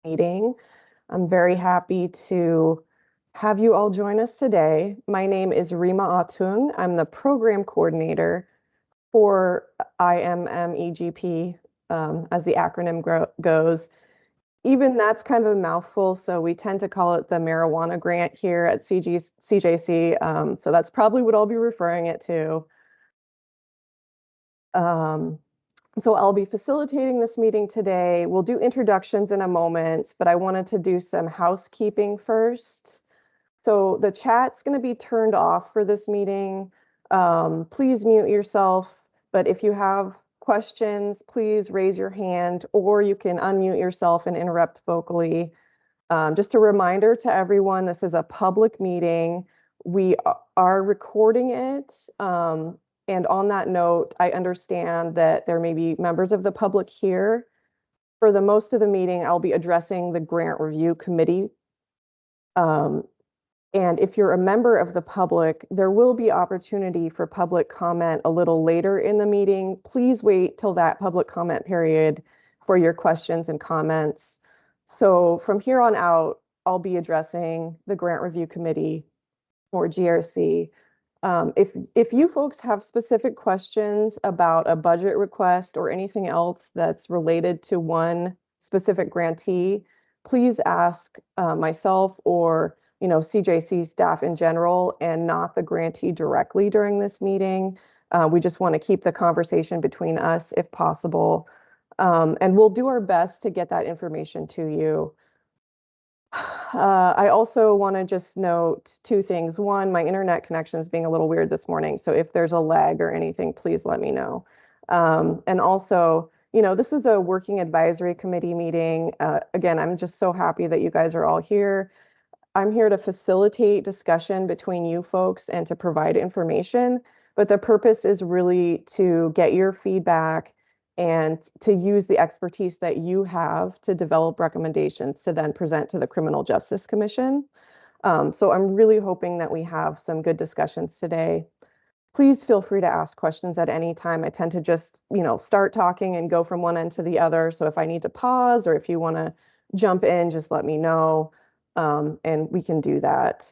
meeting. I'm very happy to have you all join us today. My name is Rima Atung. I'm the program coordinator for IMMEGP, as the acronym goes. Even that's kind of a mouthful, so we tend to call it the marijuana grant here at CJC. So that's probably what I'll be referring it to. Um, So I'll be facilitating this meeting today. We'll do introductions in a moment, but I wanted to do some housekeeping first. So the chat's going to be turned off for this meeting. Please mute yourself, but if you have questions, please raise your hand or you can unmute yourself and interrupt vocally. Just a reminder to everyone, this is a public meeting. We are recording it. And on that note, I understand that there may be members of the public here. For the most of the meeting, I'll be addressing the grant review committee. And if you're a member of the public, there will be opportunity for public comment a little later in the meeting. Please wait till that public comment period for your questions and comments. So from here on out, I'll be addressing the grant review committee or GRC. If you folks have specific questions about a budget request or anything else that's related to one specific grantee, please ask myself or CJC staff in general and not the grantee directly during this meeting. We just want to keep the conversation between us if possible. And we'll do our best to get that information to you. I also want to just note two things. One, my internet connection is being a little weird this morning, so if there's a lag or anything, please let me know. And also, this is a working advisory committee meeting. Again, I'm just so happy that you guys are all here. I'm here to facilitate discussion between you folks and to provide information, but the purpose is really to get your feedback and to use the expertise that you have to develop recommendations to then present to the Criminal Justice Commission. So I'm really hoping that we have some good discussions today. Please feel free to ask questions at any time. I tend to just, start talking and go from one end to the other. So if I need to pause or if you want to jump in, just let me know, and we can do that.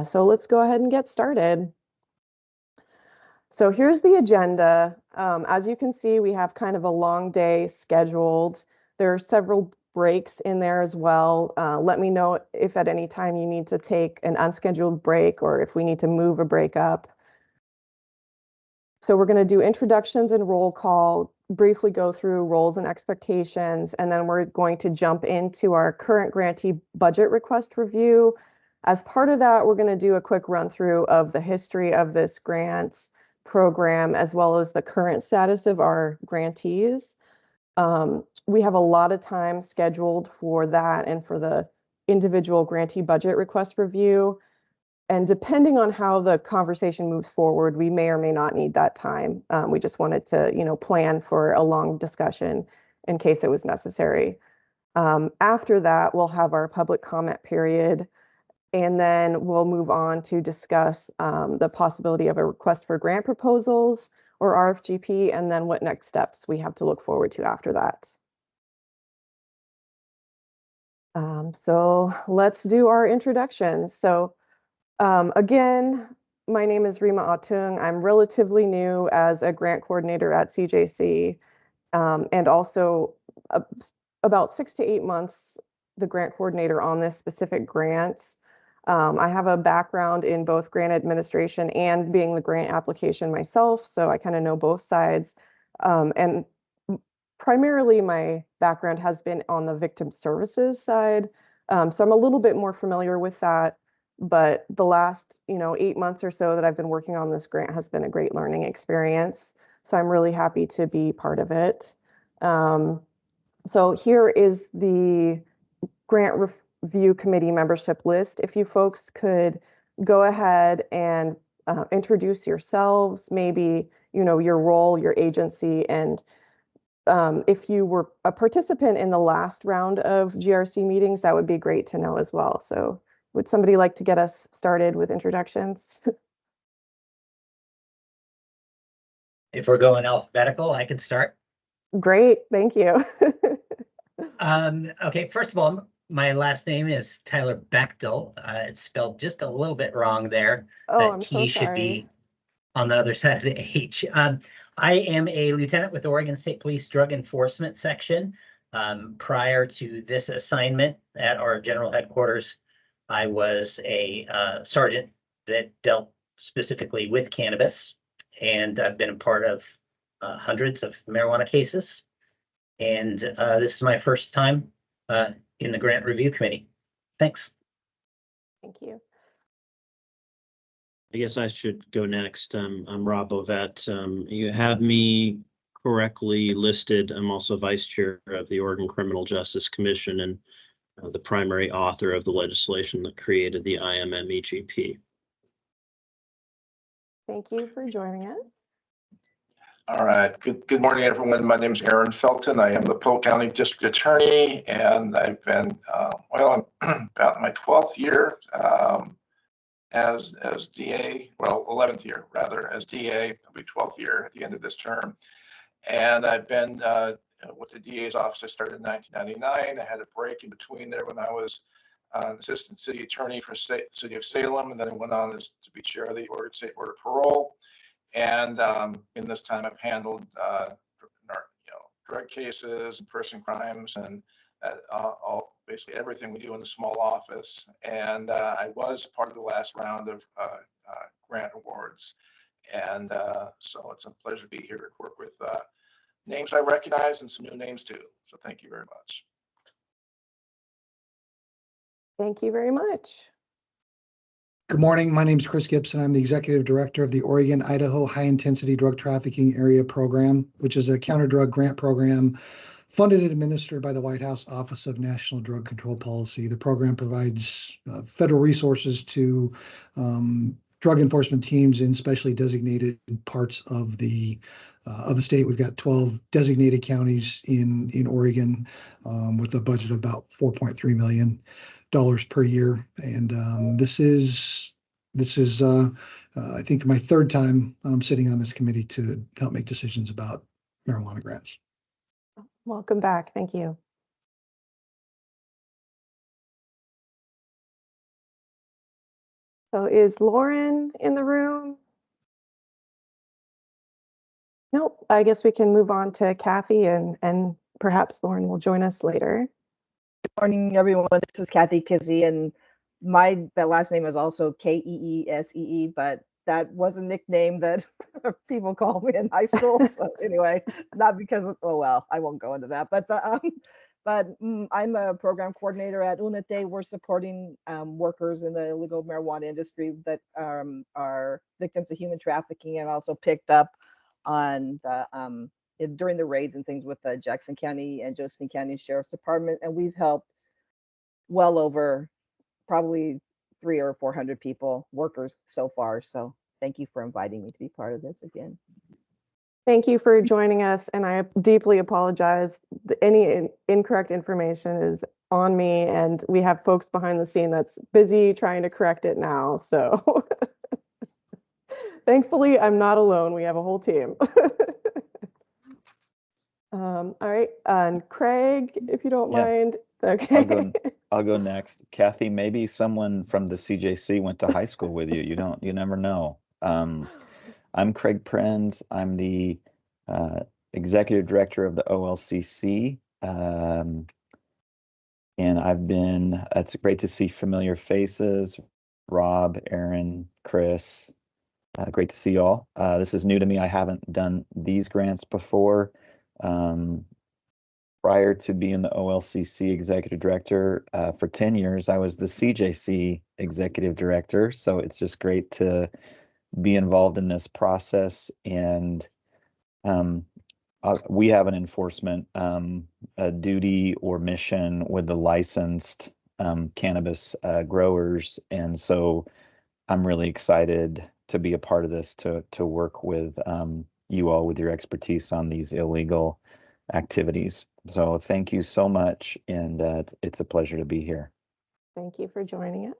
So let's go ahead and get started. So here's the agenda. As you can see, we have kind of a long day scheduled. There are several breaks in there as well. Let me know if at any time you need to take an unscheduled break or if we need to move a break up. So we're going to do introductions and roll call, briefly go through roles and expectations, and then we're going to jump into our current grantee budget request review. As part of that, we're going to do a quick run through of the history of this grant program, as well as the current status of our grantees. We have a lot of time scheduled for that and for the individual grantee budget request review. And depending on how the conversation moves forward, we may or may not need that time. We just wanted to, plan for a long discussion in case it was necessary. After that, we'll have our public comment period. And then we'll move on to discuss the possibility of a request for grant proposals or RFGP, and then what next steps we have to look forward to after that. So let's do our introductions. So again, my name is Rima Atung. I'm relatively new as a grant coordinator at CJC, and also about 6 to 8 months the grant coordinator on this specific grant. I have a background in both grant administration and being the grant application myself, so I kind of know both sides. And primarily my background has been on the victim services side, so I'm a little bit more familiar with that. But the last, 8 months or so that I've been working on this grant has been a great learning experience. So I'm really happy to be part of it. So here is the grant review committee membership list. If you folks could go ahead and introduce yourselves, maybe, your role, your agency, and if you were a participant in the last round of GRC meetings, that would be great to know as well. So would somebody like to get us started with introductions? If we're going alphabetical, I can start. Great, thank you. Okay, first of all, my last name is Tyler Bechtel. It's spelled just a little bit wrong there. Oh, That I'm so T should sorry. be on the other side of the H. I am a lieutenant with Oregon State Police Drug Enforcement Section. Prior to this assignment at our general headquarters, I was a sergeant that dealt specifically with cannabis, and I've been a part of hundreds of marijuana cases. And this is my first time in the grant review committee. Thanks. Thank you. I guess I should go next. I'm Rob Ovett. You have me correctly listed. I'm also vice chair of the Oregon Criminal Justice Commission and the primary author of the legislation that created the IMM-EGP. Thank you for joining us. All right. Good morning, everyone. My name is Aaron Felton. I am the Polk County District Attorney, and I've been, well, I'm about my 12th year as DA, well, 11th year rather, as DA. It'll be 12th year at the end of this term. And I've been with the DA's office. I started in 1999. I had a break in between there when I was assistant city attorney for the city of Salem, and then I went on to be chair of the Oregon State Board of Parole. And in this time, I've handled drug cases, person crimes, and basically everything we do in the small office. And I was part of the last round of grant awards. And so it's a pleasure to be here to work with names I recognize and some new names too. So thank you very much. Thank you very much. Good morning. My name is Chris Gibson. I'm the Executive Director of the Oregon-Idaho High Intensity Drug Trafficking Area Program, which is a counter-drug grant program funded and administered by the White House Office of National Drug Control Policy. The program provides federal resources to drug enforcement teams in specially designated parts of the state. We've got 12 designated counties in Oregon with a budget of about $4.3 million per year. And this is I think my third time sitting on this committee to help make decisions about marijuana grants. Welcome back. Thank you. So is Lauren in the room? Nope. I guess we can move on to Kathy and perhaps Lauren will join us later. Good morning, everyone. This is Kathy Kizzy, and my last name is also Keesee, but that was a nickname that people called me in high school. So anyway, not because of, oh well, I won't go into that. But I'm a program coordinator at UNITE. We're supporting workers in the illegal marijuana industry that are victims of human trafficking, and also picked up on the during the raids and things with the Jackson County and Josephine County Sheriff's Department, and we've helped well over probably 300 or 400 people, workers so far. So thank you for inviting me to be part of this again. Thank you for joining us, and I deeply apologize. Any incorrect information is on me, and we have folks behind the scene that's busy trying to correct it now. So thankfully, I'm not alone. We have a whole team. All right, and Craig, if you don't mind. Okay. I'll go next. Kathy, maybe someone from the CJC went to high school with you. You never know. I'm Craig Prenz. I'm the executive director of the OLCC. And it's great to see familiar faces. Rob, Aaron, Chris, great to see you all. This is new to me. I haven't done these grants before. Prior to being the OLCC executive director for 10 years, I was the CJC executive director. So it's just great to be involved in this process. And we have an enforcement duty or mission with the licensed cannabis growers. And so I'm really excited to be a part of this, to work with you all with your expertise on these illegal activities. So thank you so much, and it's a pleasure to be here. Thank you for joining us.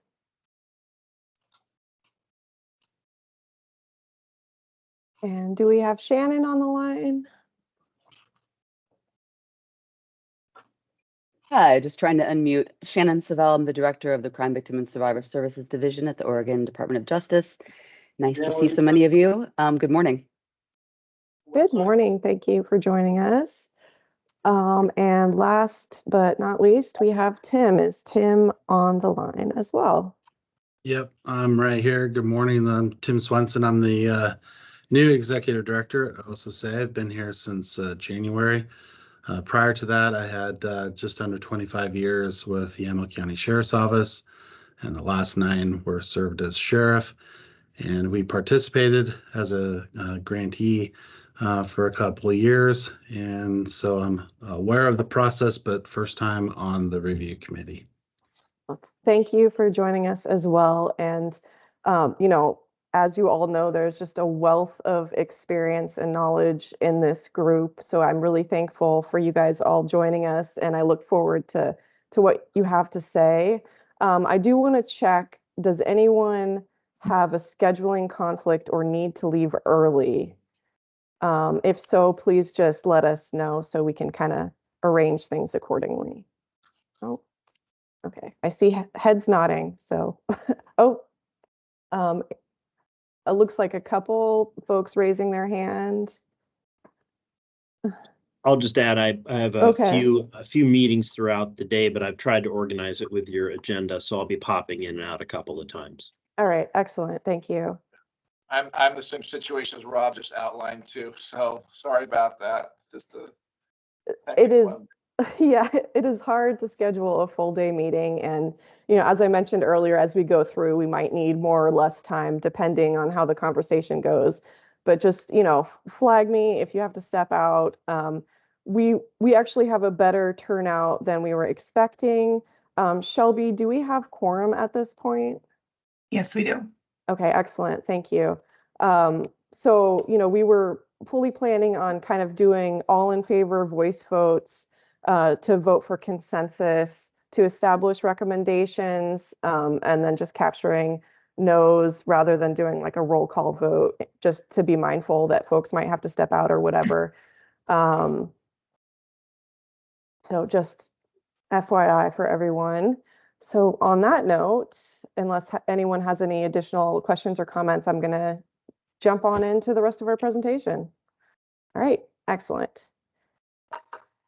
And do we have Shannon on the line? Hi, just trying to unmute. Shannon Savell, I'm the Director of the Crime Victim and Survivor Services Division at the Oregon Department of Justice. Nice to see so many of you. Good morning. Good morning. Thank you for joining us. And last but not least, we have Tim. Is Tim on the line as well? Yep, I'm right here. Good morning. I'm Tim Swenson. I'm the new executive director at OSSA. I've been here since January. Prior to that, I had just under 25 years with Yamhill County Sheriff's Office, and the last 9 were served as sheriff. And we participated as a grantee for a couple of years. And so I'm aware of the process, but first time on the review committee. Thank you for joining us as well. And, as you all know, there's just a wealth of experience and knowledge in this group. So I'm really thankful for you guys all joining us, and I look forward to what you have to say. I do want to check, does anyone have a scheduling conflict or need to leave early? If so, please just let us know so we can kind of arrange things accordingly. Oh. Okay, I see heads nodding, so, it looks like a couple folks raising their hand. I'll just add, I have Okay. a few meetings throughout the day, but I've tried to organize it with your agenda, so I'll be popping in and out a couple of times. All right, excellent, thank you. I'm the same situation as Rob just outlined too, so sorry about that. Just the. It is, yeah, it is hard to schedule a full day meeting, and, as I mentioned earlier, as we go through, we might need more or less time depending on how the conversation goes. But just, flag me if you have to step out. We actually have a better turnout than we were expecting. Shelby, do we have quorum at this point? Yes, we do. Okay, excellent. Thank you. So, we were fully planning on kind of doing all in favor voice votes to vote for consensus, to establish recommendations, and then just capturing no's rather than doing like a roll call vote, just to be mindful that folks might have to step out or whatever. So just FYI for everyone. So on that note, unless anyone has any additional questions or comments, I'm going to jump on into the rest of our presentation. All right, excellent.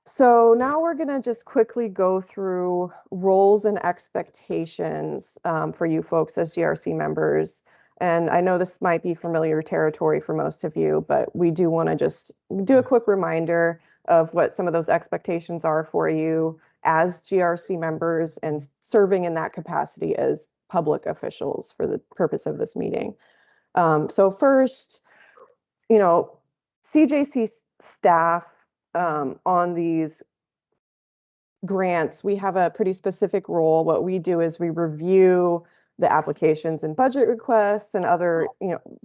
So now we're going to just quickly go through roles and expectations for you folks as GRC members. And I know this might be familiar territory for most of you, but we do want to just do a quick reminder of what some of those expectations are for you as GRC members and serving in that capacity as public officials for the purpose of this meeting. So first, CJC staff on these grants, we have a pretty specific role. What we do is we review the applications and budget requests and other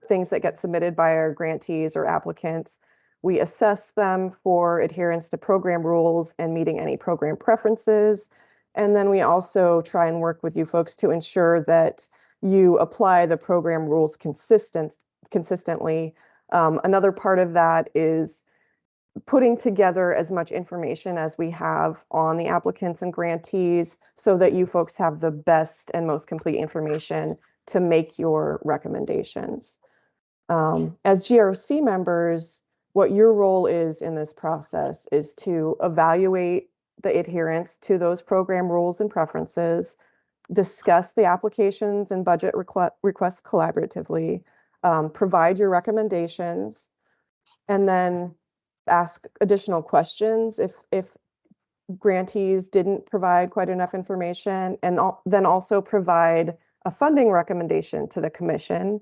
things that get submitted by our grantees or applicants. We assess them for adherence to program rules and meeting any program preferences. And then we also try and work with you folks to ensure that you apply the program rules consistently. Another part of that is putting together as much information as we have on the applicants and grantees so that you folks have the best and most complete information to make your recommendations. As GRC members, what your role is in this process is to evaluate the adherence to those program rules and preferences, discuss the applications and budget requests collaboratively, provide your recommendations, and then ask additional questions if grantees didn't provide quite enough information, and then also provide a funding recommendation to the commission.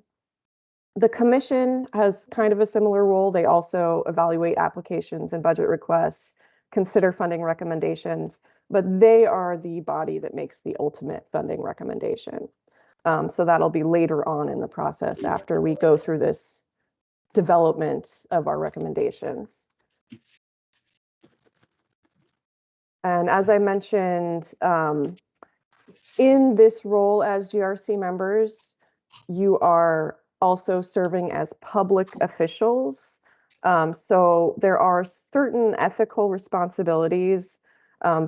The commission has kind of a similar role. They also evaluate applications and budget requests, consider funding recommendations, but they are the body that makes the ultimate funding recommendation. So that'll be later on in the process after we go through this development of our recommendations. And as I mentioned, in this role as GRC members, you are also serving as public officials. So there are certain ethical responsibilities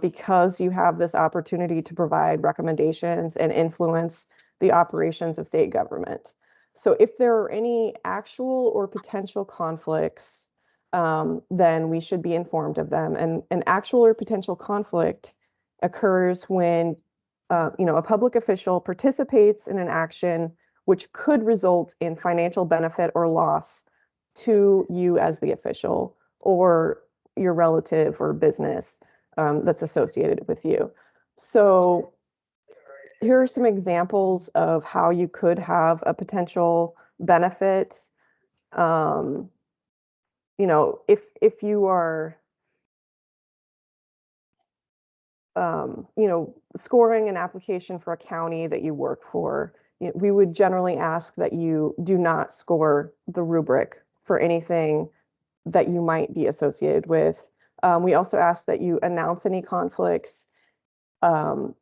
because you have this opportunity to provide recommendations and influence the operations of state government. So if there are any actual or potential conflicts, then we should be informed of them. And an actual or potential conflict occurs when a public official participates in an action which could result in financial benefit or loss to you as the official or your relative or business that's associated with you. So here are some examples of how you could have a potential benefit. If you are scoring an application for a county that you work for, we would generally ask that you do not score the rubric for anything that you might be associated with. We also ask that you announce any conflicts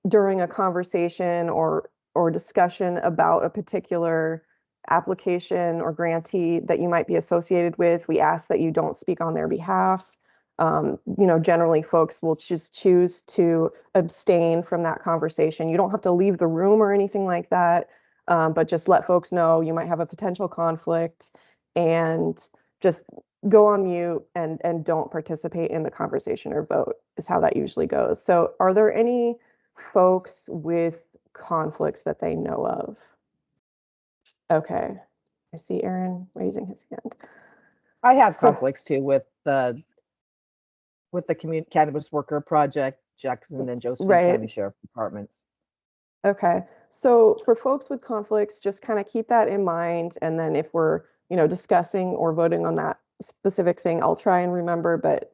during a conversation or discussion about a particular application or grantee that you might be associated with. We ask that you don't speak on their behalf. Generally folks will just choose to abstain from that conversation. You don't have to leave the room or anything like that, but just let folks know you might have a potential conflict and just go on mute and don't participate in the conversation or vote is how that usually goes. So are there any folks with conflicts that they know of? Okay, I see Aaron raising his hand. I have So- conflicts too with the Community Cannabis Worker Project, Jackson and Josephine Right. County Sheriff Departments. Okay, so for folks with conflicts, just kind of keep that in mind. And then if we're, discussing or voting on that specific thing, I'll try and remember, but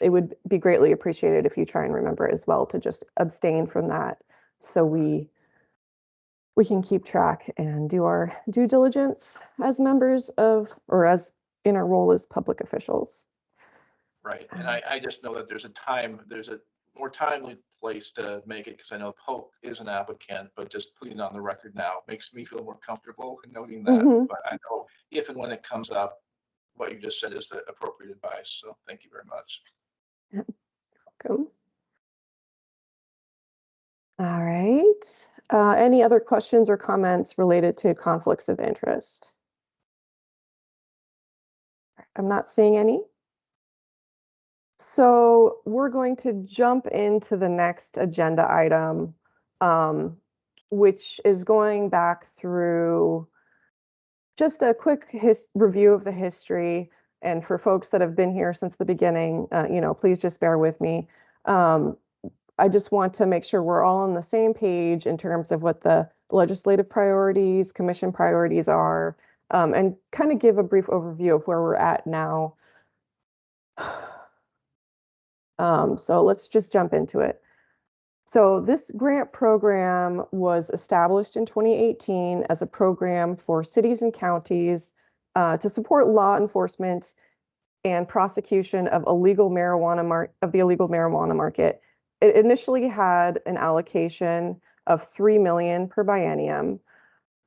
it would be greatly appreciated if you try and remember as well to just abstain from that so we can keep track and do our due diligence as members of, or as in our role as public officials. Right, and I just know that there's a more timely place to make it, because I know Polk is an applicant, but just putting it on the record now makes me feel more comfortable in noting that. Mhm. But I know if and when it comes up, what you just said is the appropriate advice, so thank you very much. Welcome. All right. Any other questions or comments related to conflicts of interest? I'm not seeing any. So we're going to jump into the next agenda item, which is going back through just a quick review of the history. And for folks that have been here since the beginning, please just bear with me. I just want to make sure we're all on the same page in terms of what the legislative priorities, commission priorities are, and kind of give a brief overview of where we're at now. So let's just jump into it. So this grant program was established in 2018 as a program for cities and counties to support law enforcement and prosecution of the illegal marijuana market. It initially had an allocation of $3 million per biennium.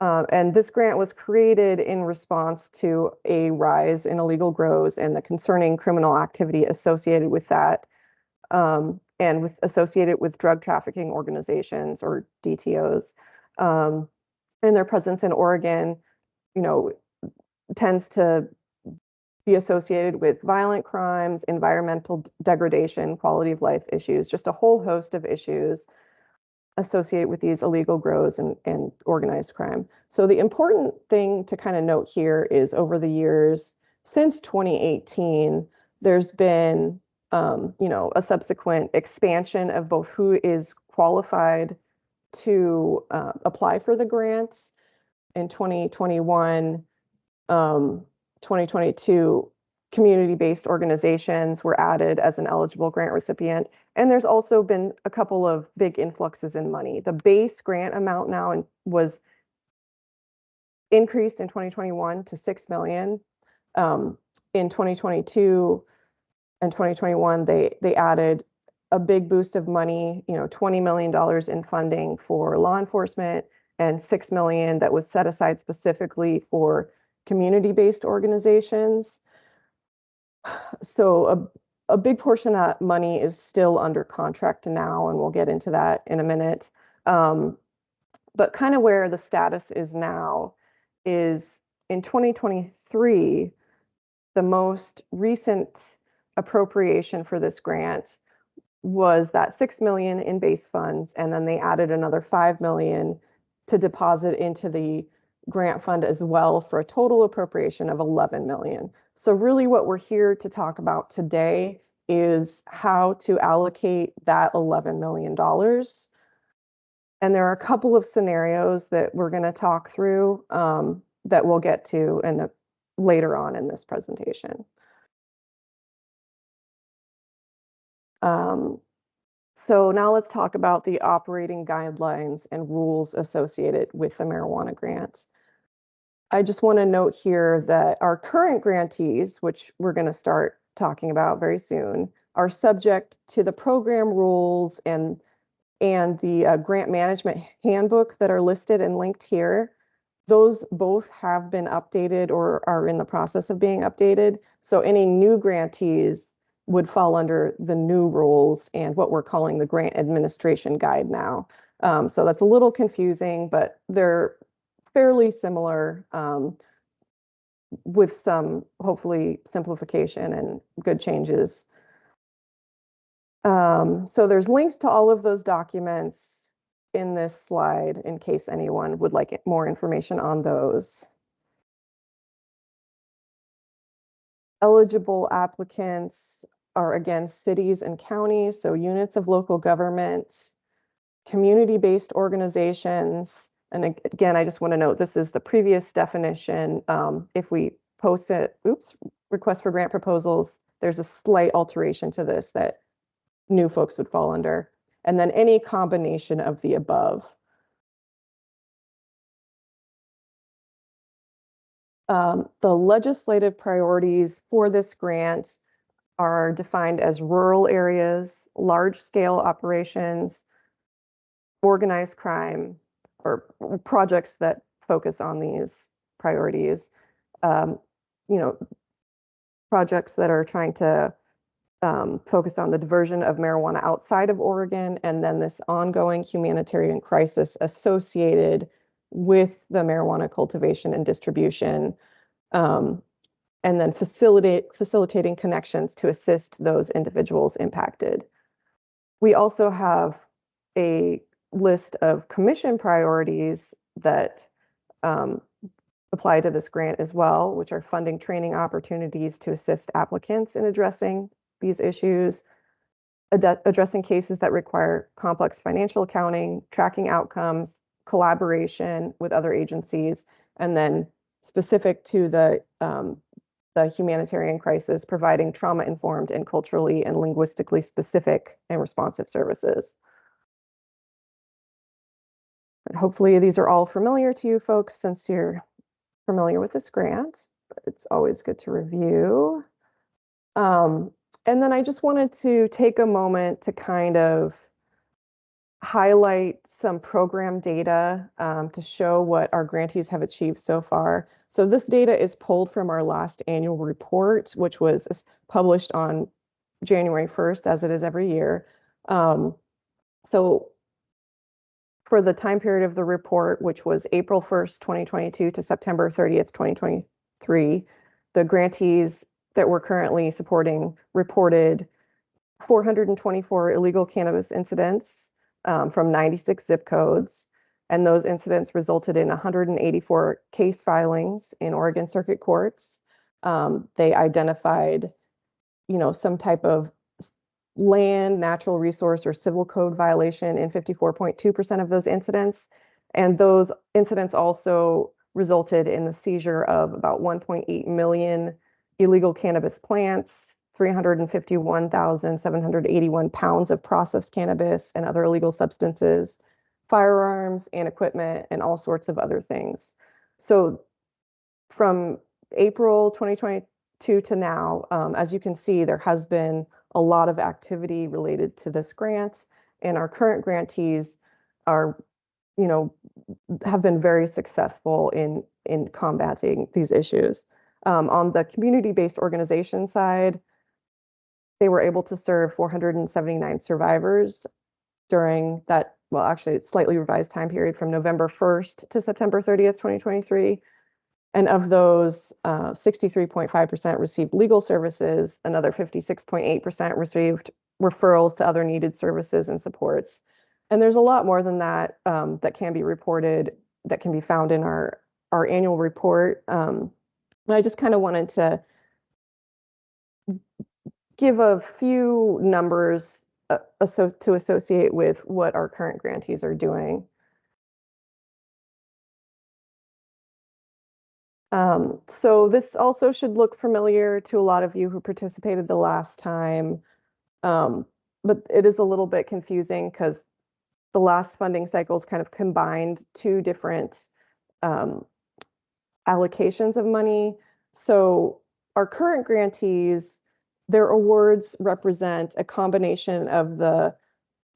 And this grant was created in response to a rise in illegal grows and the concerning criminal activity associated with that, and associated with drug trafficking organizations or DTOs. And their presence in Oregon, tends to be associated with violent crimes, environmental degradation, quality of life issues, just a whole host of issues associated with these illegal grows and organized crime. So the important thing to kind of note here is over the years, since 2018, there's been a subsequent expansion of both who is qualified to apply for the grants. In 2021, 2022, community-based organizations were added as an eligible grant recipient. And there's also been a couple of big influxes in money. The base grant amount now was increased in 2021 to $6 million. In 2022 and 2021, they added a big boost of money, $20 million in funding for law enforcement and $6 million that was set aside specifically for community-based organizations. So a big portion of that money is still under contract now, and we'll get into that in a minute. But kind of where the status is now is in 2023, the most recent appropriation for this grant was that 6 million in base funds, and then they added another 5 million to deposit into the grant fund as well for a total appropriation of 11 million. So really what we're here to talk about today is how to allocate that $11 million. And there are a couple of scenarios that we're going to talk through that we'll get to later on in this presentation. So now let's talk about the operating guidelines and rules associated with the marijuana grants. I just want to note here that our current grantees, which we're going to start talking about very soon, are subject to the program rules and the grant management handbook that are listed and linked here. Those both have been updated or are in the process of being updated. So any new grantees would fall under the new rules and what we're calling the grant administration guide now. So that's a little confusing, but they're fairly similar with some, hopefully, simplification and good changes. So there's links to all of those documents in this slide in case anyone would like more information on those. Eligible applicants are, again, cities and counties, so units of local government, community-based organizations. And again, I just want to note this is the previous definition. If we post it, request for grant proposals, there's a slight alteration to this that new folks would fall under. And then any combination of the above. The legislative priorities for this grant are defined as rural areas, large-scale operations, organized crime, or projects that focus on these priorities. Projects that are trying to focus on the diversion of marijuana outside of Oregon, and then this ongoing humanitarian crisis associated with the marijuana cultivation and distribution. And then facilitating connections to assist those individuals impacted. We also have a list of commission priorities that apply to this grant as well, which are funding training opportunities to assist applicants in addressing these issues, addressing cases that require complex financial accounting, tracking outcomes, collaboration with other agencies, and then specific to the humanitarian crisis, providing trauma-informed and culturally and linguistically specific and responsive services. And hopefully these are all familiar to you folks since you're familiar with this grant, but it's always good to review. And then I just wanted to take a moment to kind of highlight some program data to show what our grantees have achieved so far. So this data is pulled from our last annual report, which was published on January 1st, as it is every year. So for the time period of the report, which was April 1st, 2022 to September 30th, 2023, the grantees that we're currently supporting reported 424 illegal cannabis incidents from 96 zip codes. And those incidents resulted in 184 case filings in Oregon Circuit Courts. They identified, some type of land, natural resource, or civil code violation in 54.2% of those incidents. And those incidents also resulted in the seizure of about 1.8 million illegal cannabis plants, 351,781 pounds of processed cannabis and other illegal substances, firearms and equipment, and all sorts of other things. So from April 2022 to now, as you can see, there has been a lot of activity related to this grant, and our current grantees are, have been very successful in combating these issues. On the community-based organization side, they were able to serve 479 survivors during that, well, actually, it's slightly revised time period from November 1st to September 30th, 2023. And of those, 63.5% received legal services, another 56.8% received referrals to other needed services and supports. And there's a lot more than that that can be reported, that can be found in our annual report. And I just kind of wanted to give a few numbers to associate with what our current grantees are doing. So this also should look familiar to a lot of you who participated the last time, but it is a little bit confusing because the last funding cycles kind of combined two different allocations of money. So our current grantees, their awards represent a combination of the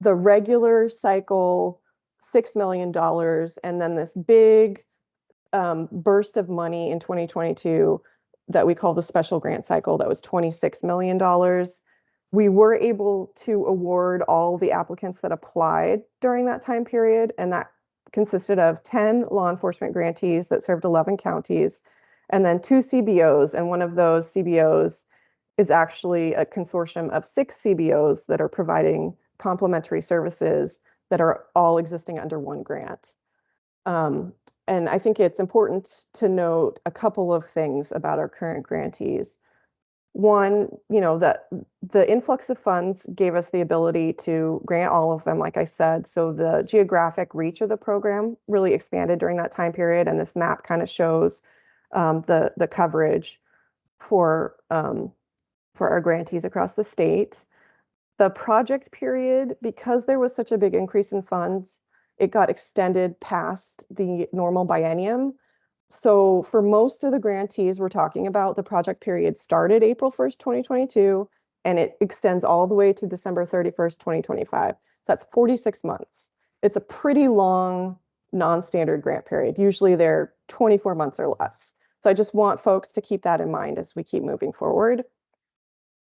regular cycle $6 million and then this big burst of money in 2022 that we call the special grant cycle that was $26 million. We were able to award all the applicants that applied during that time period, and that consisted of 10 law enforcement grantees that served 11 counties, and then 2 CBOs, and one of those CBOs is actually a consortium of 6 CBOs that are providing complementary services that are all existing under one grant. And I think it's important to note a couple of things about our current grantees. One, that the influx of funds gave us the ability to grant all of them, like I said. So the geographic reach of the program really expanded during that time period, and this map kind of shows the coverage for our grantees across the state. The project period, because there was such a big increase in funds, it got extended past the normal biennium. So for most of the grantees we're talking about, the project period started April 1st, 2022, and it extends all the way to December 31st, 2025. That's 46 months. It's a pretty long non-standard grant period. Usually they're 24 months or less. So I just want folks to keep that in mind as we keep moving forward.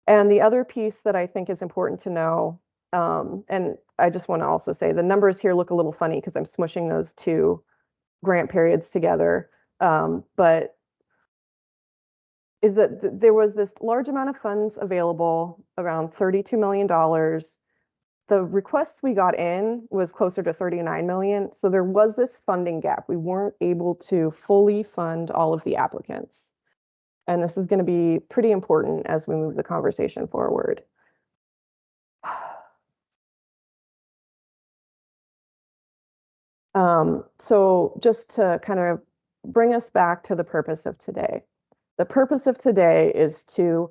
And the other piece that I think is important to know, and I just want to also say the numbers here look a little funny because I'm smushing those two grant periods together, but is that there was this large amount of funds available, around $32 million. The requests we got in was closer to 39 million. So there was this funding gap. We weren't able to fully fund all of the applicants. And this is going to be pretty important as we move the conversation forward. So just to kind of bring us back to the purpose of today. The purpose of today is to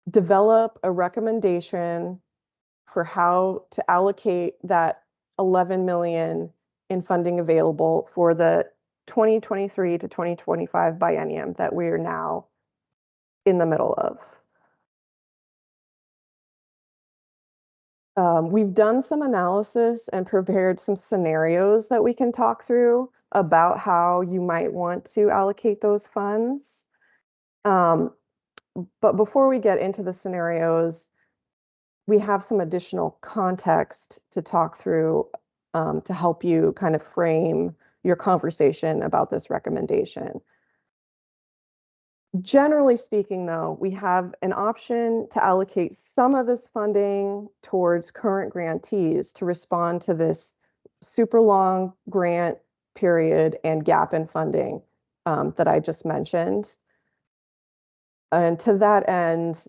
develop a recommendation for how to allocate that 11 million in funding available for the 2023 to 2025 biennium that we are now in the middle of. We've done some analysis and prepared some scenarios that we can talk through about how you might want to allocate those funds. But before we get into the scenarios, we have some additional context to talk through to help you kind of frame your conversation about this recommendation. Generally speaking, though, we have an option to allocate some of this funding towards current grantees to respond to this super long grant period and gap in funding that I just mentioned. And to that end,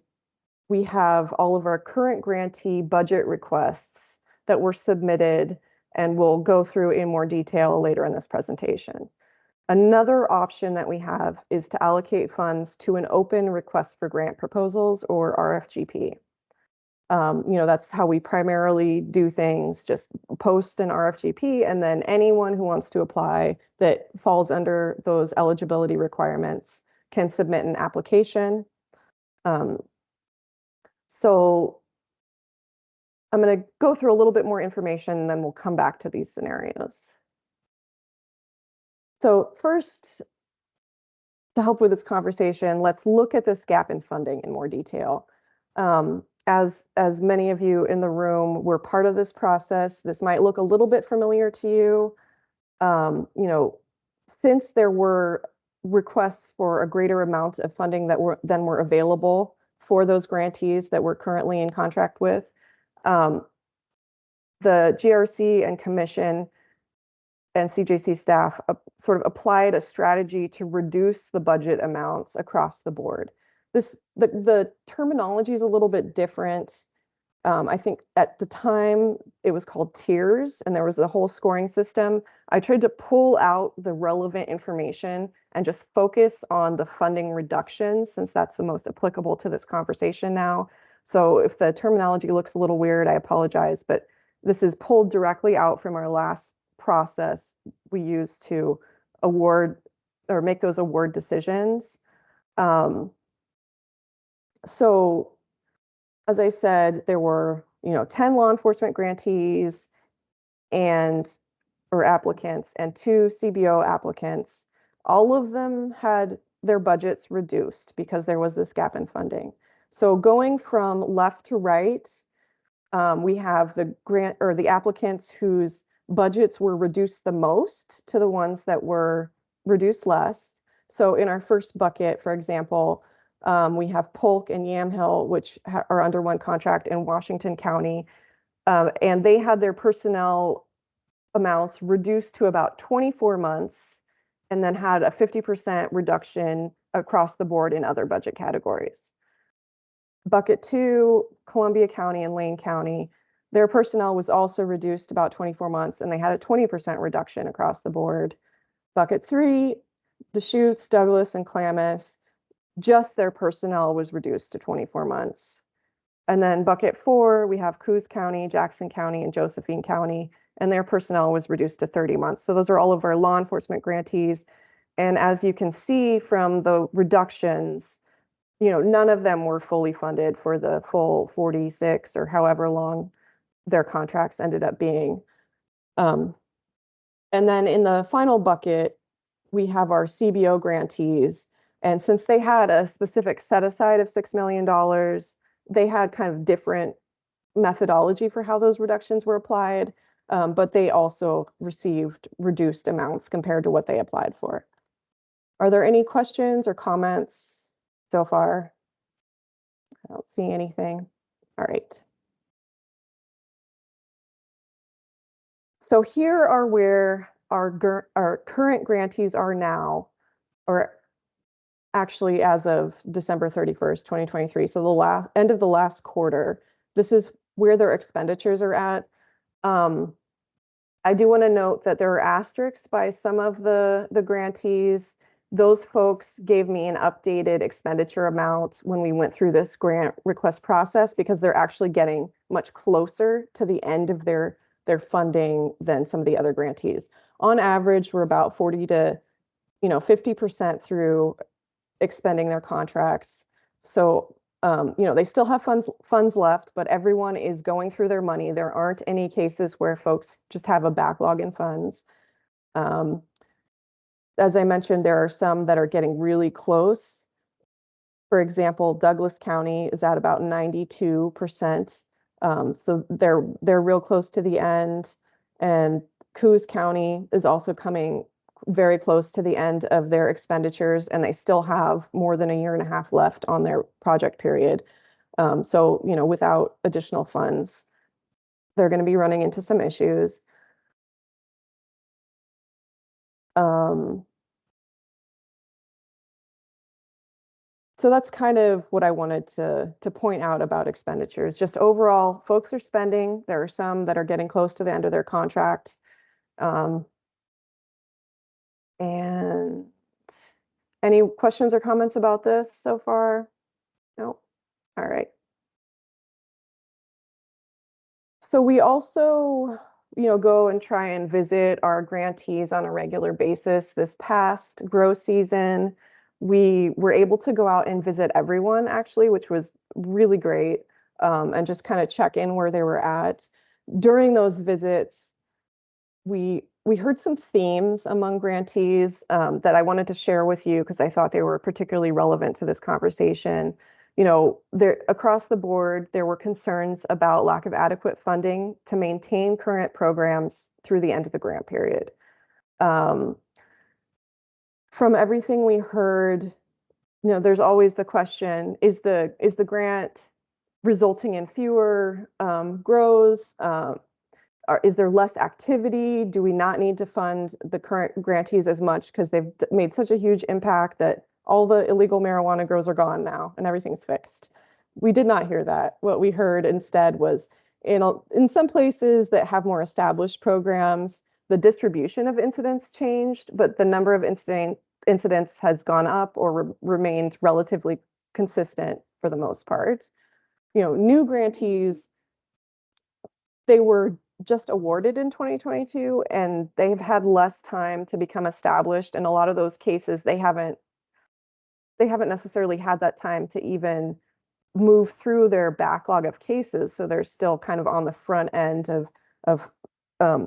we have all of our current grantee budget requests that were submitted and we'll go through in more detail later in this presentation. Another option that we have is to allocate funds to an open request for grant proposals, or RFGP. That's how we primarily do things, just post an RFGP, and then anyone who wants to apply that falls under those eligibility requirements can submit an application. So I'm going to go through a little bit more information, and then we'll come back to these scenarios. So first, to help with this conversation, let's look at this gap in funding in more detail. as many of you in the room were part of this process, this might look a little bit familiar to you. You know, since there were requests for a greater amount of funding than were available for those grantees that we're currently in contract with, the GRC and commission and CJC staff sort of applied a strategy to reduce the budget amounts across the board. The terminology is a little bit different. I think at the time it was called tiers, and there was a whole scoring system. I tried to pull out the relevant information and just focus on the funding reductions, since that's the most applicable to this conversation now. So if the terminology looks a little weird, I apologize, but this is pulled directly out from our last process we used to award or make those award decisions. So as I said, there were, 10 law enforcement grantees or applicants and 2 CBO applicants. All of them had their budgets reduced because there was this gap in funding. So going from left to right, we have the applicants whose budgets were reduced the most to the ones that were reduced less. So in our first bucket, for example, we have Polk and Yamhill, which are under one contract in Washington County, and they had their personnel amounts reduced to about 24 months and then had a 50% reduction across the board in other budget categories. Bucket 2, Columbia County and Lane County, their personnel was also reduced about 24 months and they had a 20% reduction across the board. Bucket 3, Deschutes, Douglas, and Klamath, just their personnel was reduced to 24 months. And then bucket 4, we have Coos County, Jackson County, and Josephine County, and their personnel was reduced to 30 months. So those are all of our law enforcement grantees. And as you can see from the reductions, none of them were fully funded for the full 46 or however long their contracts ended up being. And then in the final bucket, we have our CBO grantees. And since they had a specific set aside of $6 million, they had kind of different methodology for how those reductions were applied, but they also received reduced amounts compared to what they applied for. Are there any questions or comments so far? I don't see anything. All right. So here are where our current grantees are now, or actually as of December 31st, 2023. So the end of the last quarter, this is where their expenditures are at. I do want to note that there are asterisks by some of the grantees. Those folks gave me an updated expenditure amount when we went through this grant request process because they're actually getting much closer to the end of their funding than some of the other grantees. On average, we're about 40 to 50% through expending their contracts. So, they still have funds left, but everyone is going through their money. There aren't any cases where folks just have a backlog in funds. As I mentioned, there are some that are getting really close. For example, Douglas County is at about 92%. So they're real close to the end. And Coos County is also coming very close to the end of their expenditures, and they still have more than 1.5 years left on their project period. So, without additional funds, they're going to be running into some issues. So that's kind of what I wanted to point out about expenditures. Just overall, folks are spending. There are some that are getting close to the end of their contracts. And any questions or comments about this so far? No? All right. So we also, go and try and visit our grantees on a regular basis. This past grow season, we were able to go out and visit everyone actually, which was really great, and just kind of check in where they were at. During those visits, we heard some themes among grantees that I wanted to share with you because I thought they were particularly relevant to this conversation. there across the board, there were concerns about lack of adequate funding to maintain current programs through the end of the grant period. From everything we heard, there's always the question, is the grant resulting in fewer grows? Is there less activity? Do we not need to fund the current grantees as much because they've made such a huge impact that all the illegal marijuana grows are gone now and everything's fixed? We did not hear that. What we heard instead was in some places that have more established programs, the distribution of incidents changed, but the number of incidents has gone up or remained relatively consistent for the most part. New grantees, they were just awarded in 2022 and they've had less time to become established. In a lot of those cases, they haven't necessarily had that time to even move through their backlog of cases. So they're still kind of on the front end of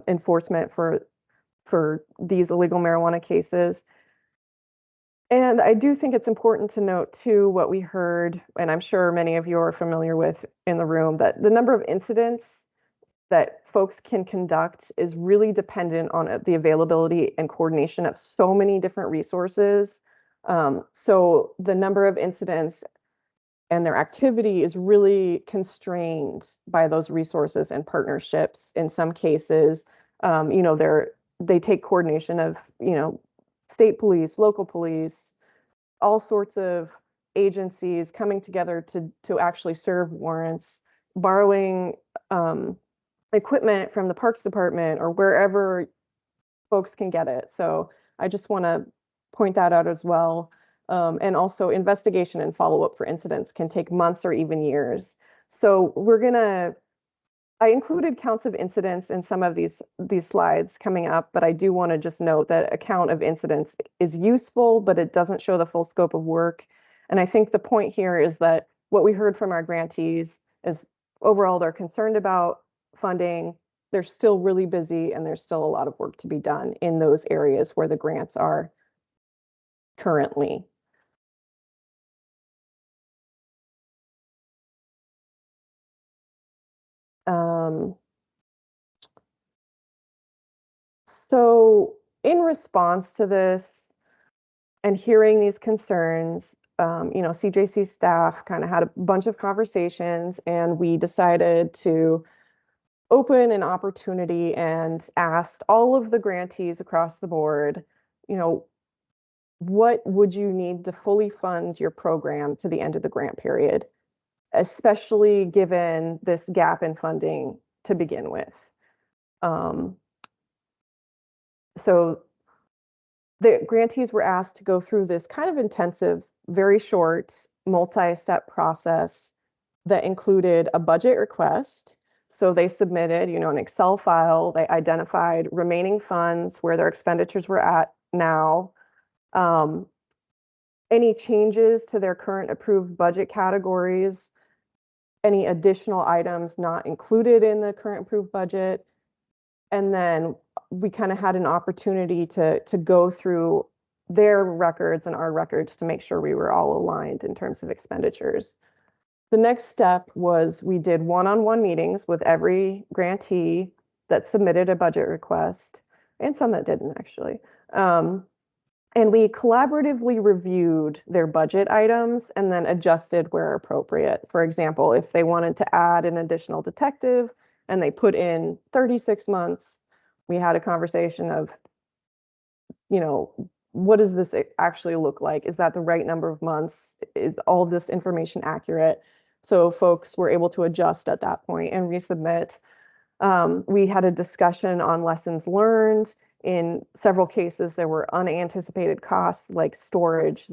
enforcement for these illegal marijuana cases. And I do think it's important to note too what we heard, and I'm sure many of you are familiar with in the room, that the number of incidents that folks can conduct is really dependent on the availability and coordination of so many different resources. So the number of incidents and their activity is really constrained by those resources and partnerships. In some cases, they take coordination of, state police, local police, all sorts of agencies coming together to actually serve warrants, borrowing equipment from the Parks Department or wherever folks can get it. So I just want to point that out as well. And also investigation and follow-up for incidents can take months or even years. So I included counts of incidents in some of these slides coming up, but I do want to just note that a count of incidents is useful, but it doesn't show the full scope of work. And I think the point here is that what we heard from our grantees is overall they're concerned about funding. They're still really busy and there's still a lot of work to be done in those areas where the grants are currently. So in response to this and hearing these concerns, CJC staff kind of had a bunch of conversations and we decided to open an opportunity and asked all of the grantees across the board, what would you need to fully fund your program to the end of the grant period, especially given this gap in funding to begin with. So the grantees were asked to go through this kind of intensive, very short, multi-step process that included a budget request. So they submitted, an Excel file. They identified remaining funds, where their expenditures were at now, any changes to their current approved budget categories, any additional items not included in the current approved budget. And then we kind of had an opportunity to go through their records and our records to make sure we were all aligned in terms of expenditures. The next step was we did one-on-one meetings with every grantee that submitted a budget request, and some that didn't actually. And we collaboratively reviewed their budget items and then adjusted where appropriate. For example, if they wanted to add an additional detective and they put in 36 months, we had a conversation of, what does this actually look like? Is that the right number of months? Is all of this information accurate? So folks were able to adjust at that point and resubmit. We had a discussion on lessons learned. In several cases, there were unanticipated costs like storage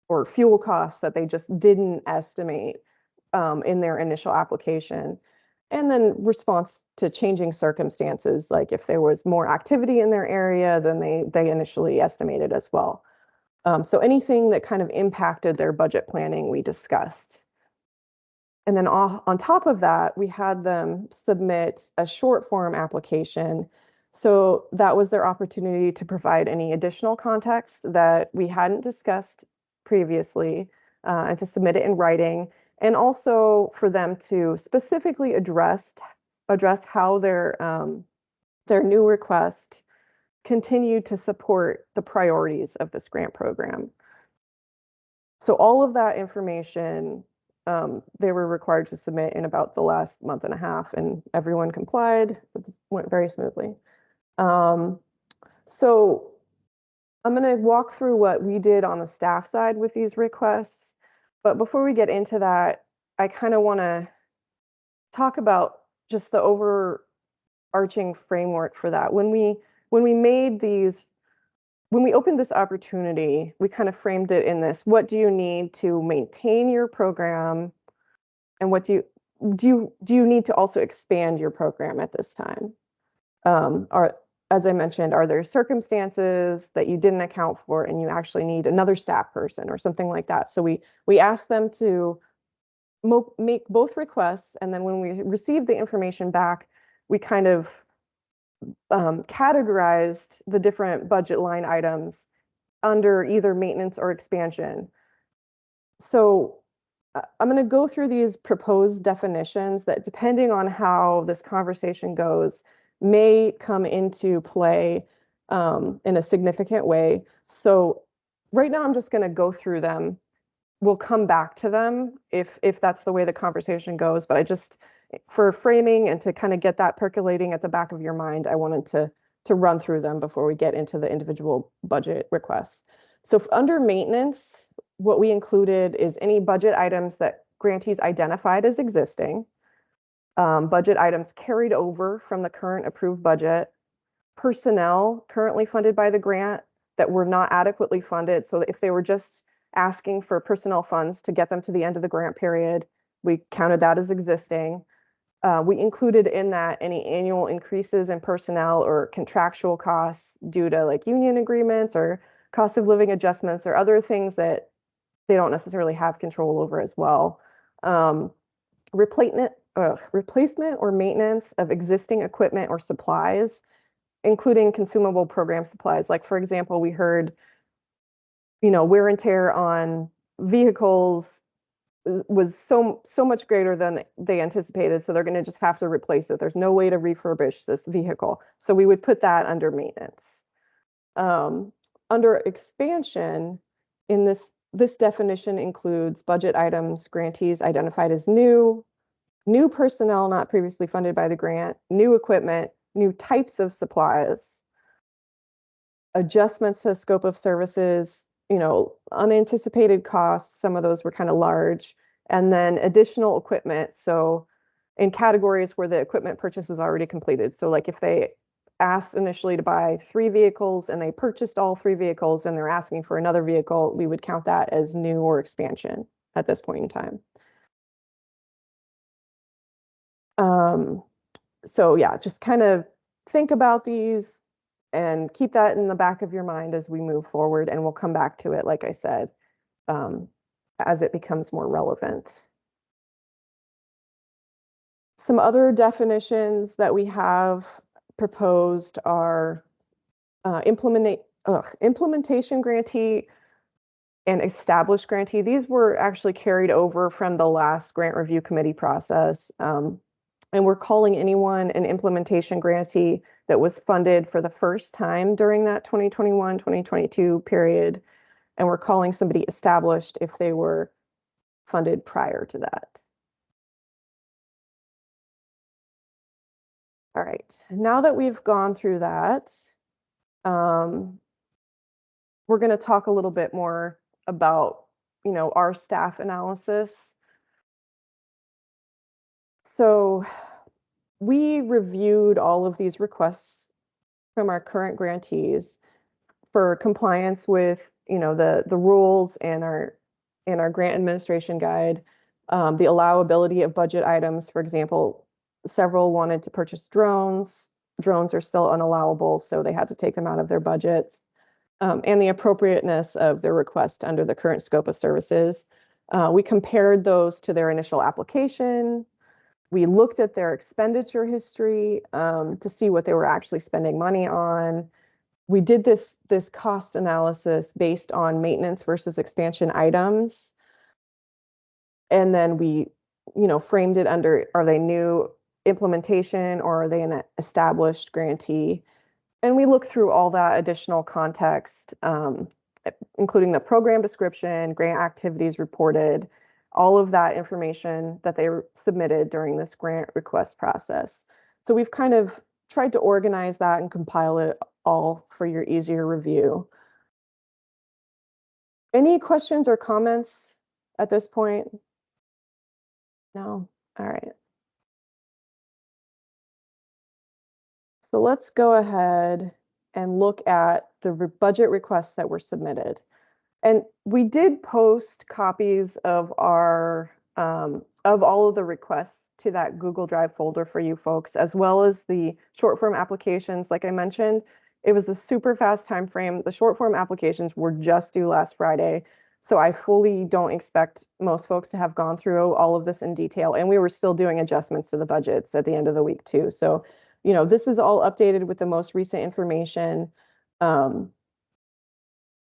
or fuel costs that they just didn't estimate in their initial application. And then response to changing circumstances, like if there was more activity in their area than they initially estimated as well. So anything that kind of impacted their budget planning, we discussed. And then on top of that, we had them submit a short form application. So that was their opportunity to provide any additional context that we hadn't discussed previously. and to submit it in writing, and also for them to specifically address how their new request continue to support the priorities of this grant program. So all of that information they were required to submit in about the last month and a half, and everyone complied. It went very smoothly. So I'm going to walk through what we did on the staff side with these requests. But before we get into that, I kind of want to talk about just the overarching framework for that. When we opened this opportunity, we kind of framed it in this: what do you need to maintain your program, and what do you need to also expand your program at this time? As I mentioned, are there circumstances that you didn't account for and you actually need another staff person or something like that? So we asked them to make both requests, and then when we received the information back, we kind of categorized the different budget line items under either maintenance or expansion. So I'm going to go through these proposed definitions that, depending on how this conversation goes, may come into play in a significant way. So right now, I'm just going to go through them. We'll come back to them if that's the way the conversation goes. But I just, for framing and to kind of get that percolating at the back of your mind, I wanted to run through them before we get into the individual budget requests. So under maintenance, what we included is any budget items that grantees identified as existing, budget items carried over from the current approved budget, personnel currently funded by the grant that were not adequately funded. So if they were just asking for personnel funds to get them to the end of the grant period, we counted that as existing. We included in that any annual increases in personnel or contractual costs due to like union agreements or cost of living adjustments or other things that they don't necessarily have control over as well. Replacement or maintenance of existing equipment or supplies, including consumable program supplies. Like, for example, we heard, wear and tear on vehicles was so much greater than they anticipated, so they're going to just have to replace it. There's no way to refurbish this vehicle, so we would put that under maintenance. Under expansion, in this definition includes budget items grantees identified as new personnel not previously funded by the grant, new equipment, new types of supplies, adjustments to the scope of services, unanticipated costs. Some of those were kind of large, and then additional equipment. So in categories where the equipment purchase was already completed. So like if they asked initially to buy 3 vehicles and they purchased all 3 vehicles and they're asking for another vehicle, we would count that as new or expansion at this point in time. So yeah, just kind of think about these and keep that in the back of your mind as we move forward, and we'll come back to it, like I said, as it becomes more relevant. Some other definitions that we have proposed are implementation grantee and established grantee. These were actually carried over from the last grant review committee process. And we're calling anyone an implementation grantee that was funded for the first time during that 2021-2022 period. And we're calling somebody established if they were funded prior to that. All right, now that we've gone through that, we're going to talk a little bit more about, our staff analysis. So we reviewed all of these requests from our current grantees for compliance with, the rules and our grant administration guide, the allowability of budget items. For example, several wanted to purchase drones. Drones are still unallowable, so they had to take them out of their budgets. And the appropriateness of their request under the current scope of services. We compared those to their initial application. We looked at their expenditure history to see what they were actually spending money on. We did this cost analysis based on maintenance versus expansion items. And then we, framed it under, are they new implementation or are they an established grantee? And we look through all that additional context, including the program description, grant activities reported, all of that information that they submitted during this grant request process. So we've kind of tried to organize that and compile it all for your easier review. Any questions or comments at this point? No? All right. So let's go ahead and look at the budget requests that were submitted. And we did post copies of our of all of the requests to that Google Drive folder for you folks, as well as the short form applications. Like I mentioned, it was a super fast time frame. The short form applications were just due last Friday. So I fully don't expect most folks to have gone through all of this in detail. And we were still doing adjustments to the budgets at the end of the week too. So, this is all updated with the most recent information.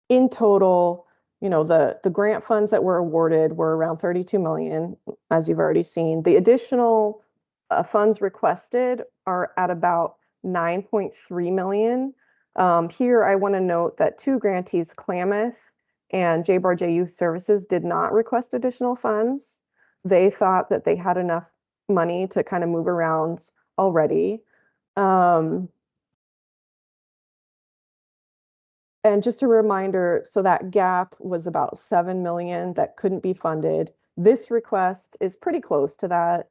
In total, the grant funds that were awarded were around 32 million, as you've already seen. The additional funds requested are at about 9.3 million. Here, I want to note that two grantees, Klamath and JBAR Youth Services, did not request additional funds. They thought that they had enough money to kind of move around already. And just a reminder, so that gap was about 7 million that couldn't be funded. This request is pretty close to that,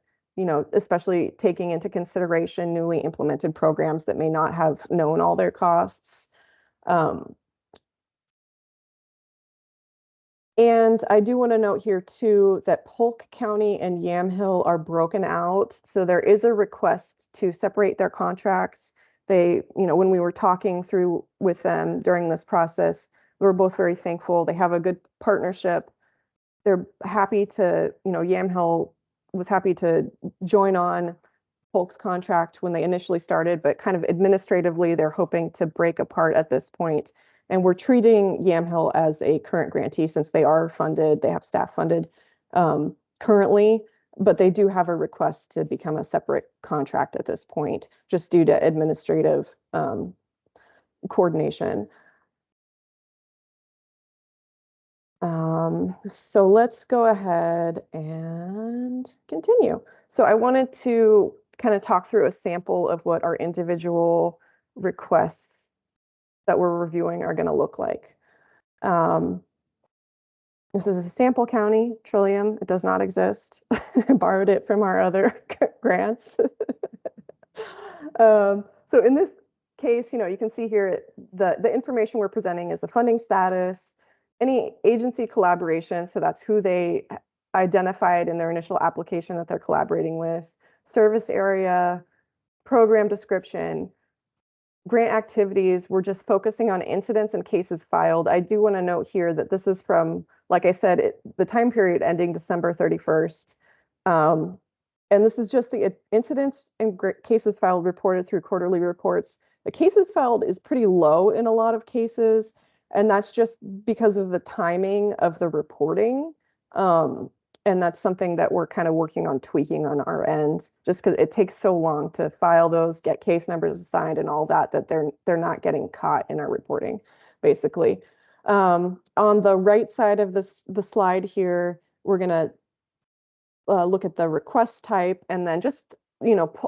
especially taking into consideration newly implemented programs that may not have known all their costs. And I do want to note here too that Polk County and Yamhill are broken out. So there is a request to separate their contracts. They, when we were talking through with them during this process, we were both very thankful. They have a good partnership. They're happy to, Yamhill was happy to join on Polk's contract when they initially started, but kind of administratively, they're hoping to break apart at this point. And we're treating Yamhill as a current grantee since they are funded, they have staff funded currently, but they do have a request to become a separate contract at this point, just due to administrative coordination. So let's go ahead and continue. So I wanted to kind of talk through a sample of what our individual requests that we're reviewing are going to look like. This is a sample county, Trillium. It does not exist. I borrowed it from our other grants. So in this case, you can see here the information we're presenting is the funding status, any agency collaboration, so that's who they identified in their initial application that they're collaborating with, service area, program description, grant activities. We're just focusing on incidents and cases filed. I do want to note here that this is from, like I said, the time period ending December 31st. And this is just the incidents and cases filed reported through quarterly reports. The cases filed is pretty low in a lot of cases, and that's just because of the timing of the reporting. And that's something that we're kind of working on tweaking on our end, just because it takes so long to file those, get case numbers assigned and all that, that they're not getting caught in our reporting, basically. On the right side of the slide here, we're going to look at the request type, and then just,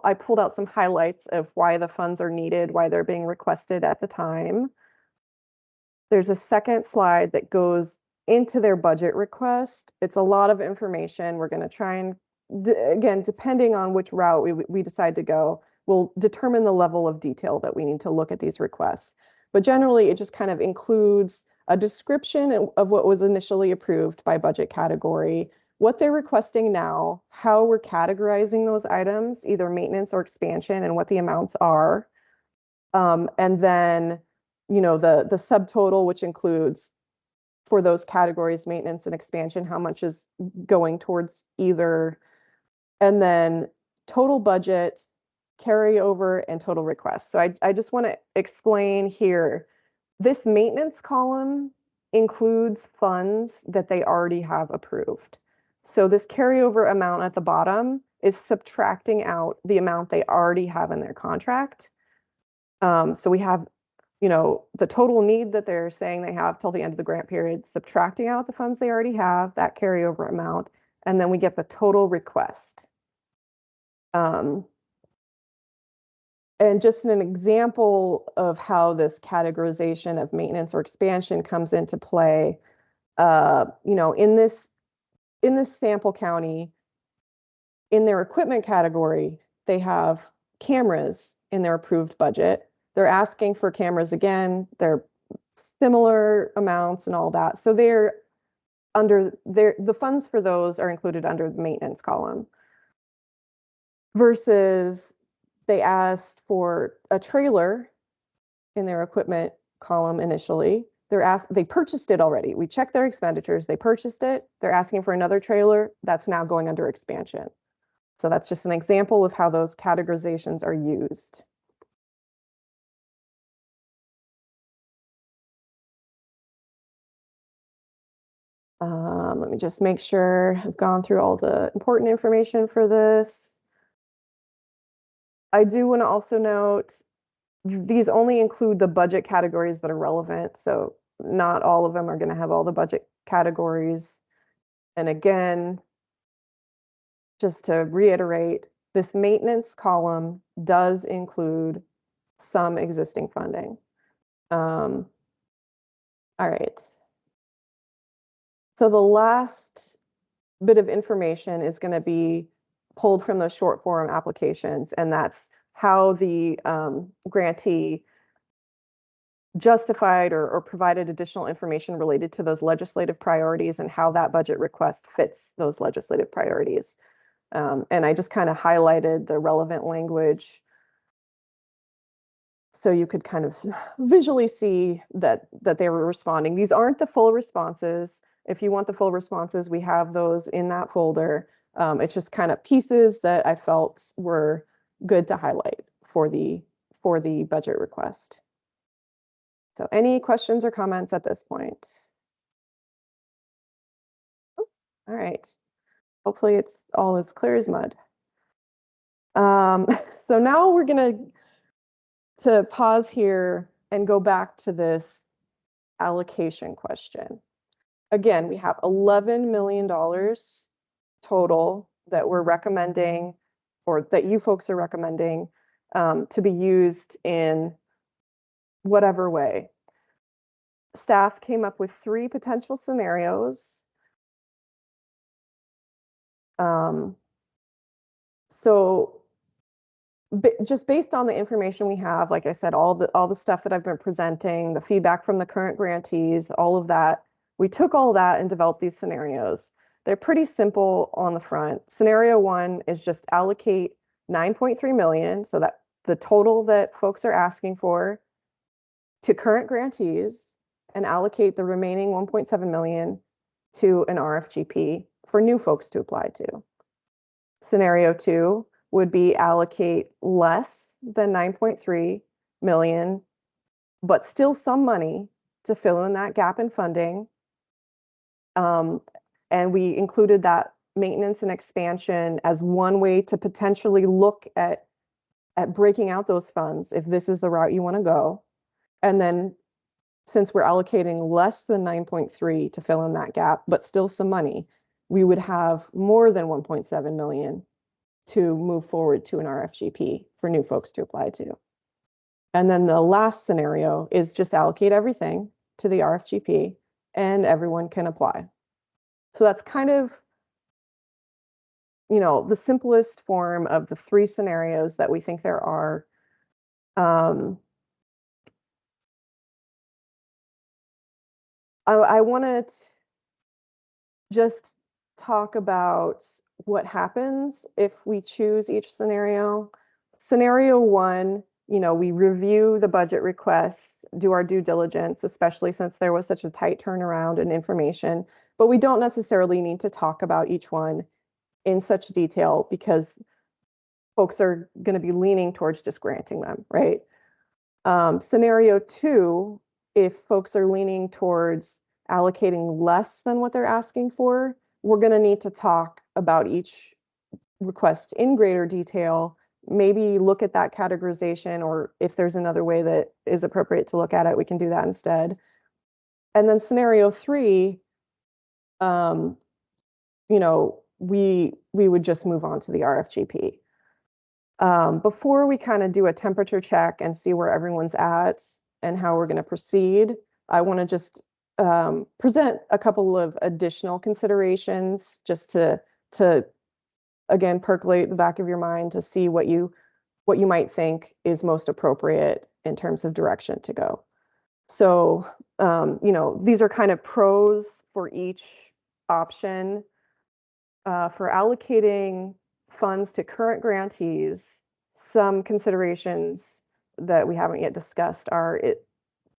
I pulled out some highlights of why the funds are needed, why they're being requested at the time. There's a second slide that goes into their budget request. It's a lot of information. We're going to try and, again, depending on which route we decide to go, we'll determine the level of detail that we need to look at these requests. But generally, it just kind of includes a description of what was initially approved by budget category, what they're requesting now, how we're categorizing those items, either maintenance or expansion, and what the amounts are. And then, the subtotal, which includes for those categories, maintenance and expansion, how much is going towards either, and then total budget, carryover, and total requests. So I just want to explain here, this maintenance column includes funds that they already have approved. So this carryover amount at the bottom is subtracting out the amount they already have in their contract. So we have, the total need that they're saying they have till the end of the grant period, subtracting out the funds they already have, that carryover amount, and then we get the total request. And just an example of how this categorization of maintenance or expansion comes into play, in this sample county, in their equipment category, they have cameras in their approved budget. They're asking for cameras again. They're similar amounts and all that. So they're under the funds for those are included under the maintenance column. Versus they asked for a trailer in their equipment column initially. They purchased it already. We checked their expenditures. They purchased it. They're asking for another trailer. That's now going under expansion. So that's just an example of how those categorizations are used. Let me just make sure I've gone through all the important information for this. I do want to also note, these only include the budget categories that are relevant. So not all of them are going to have all the budget categories. And again, just to reiterate, this maintenance column does include some existing funding. All right. So the last bit of information is going to be pulled from those short form applications, and that's how the grantee justified or provided additional information related to those legislative priorities and how that budget request fits those legislative priorities. And I just kind of highlighted the relevant language so you could kind of visually see that they were responding. These aren't the full responses. If you want the full responses, we have those in that folder. It's just kind of pieces that I felt were good to highlight for the budget request. So any questions or comments at this point? Oh, all right. Hopefully it's all as clear as mud. So now we're going to pause here and go back to this allocation question. Again, we have $11 million total that we're recommending, or that you folks are recommending, to be used in whatever way. Staff came up with 3 potential scenarios. So just based on the information we have, like I said, all the stuff that I've been presenting, the feedback from the current grantees, all of that, we took all that and developed these scenarios. They're pretty simple on the front. Scenario 1 is just allocate 9.3 million, so that the total that folks are asking for, to current grantees, and allocate the remaining 1.7 million to an RFGP for new folks to apply to. Scenario 2 would be allocate less than 9.3 million, but still some money to fill in that gap in funding. And we included that maintenance and expansion as one way to potentially look at breaking out those funds if this is the route you want to go. And then since we're allocating less than 9.3 to fill in that gap, but still some money, we would have more than 1.7 million to move forward to an RFGP for new folks to apply to. And then the last scenario is just allocate everything to the RFGP and everyone can apply. So that's kind of, the simplest form of the 3 scenarios that we think there are. I want to just talk about what happens if we choose each scenario. Scenario 1, we review the budget requests, do our due diligence, especially since there was such a tight turnaround in information, but we don't necessarily need to talk about each one in such detail because folks are going to be leaning towards just granting them, right? Scenario 2, if folks are leaning towards allocating less than what they're asking for, we're going to need to talk about each request in greater detail, maybe look at that categorization, or if there's another way that is appropriate to look at it, we can do that instead. And then scenario 3, you know, we would just move on to the RFGP. Before we kind of do a temperature check and see where everyone's at and how we're going to proceed, I want to just present a couple of additional considerations just to again percolate the back of your mind to see what you might think is most appropriate in terms of direction to go. So, you know, these are kind of pros for each option. For allocating funds to current grantees, some considerations that we haven't yet discussed are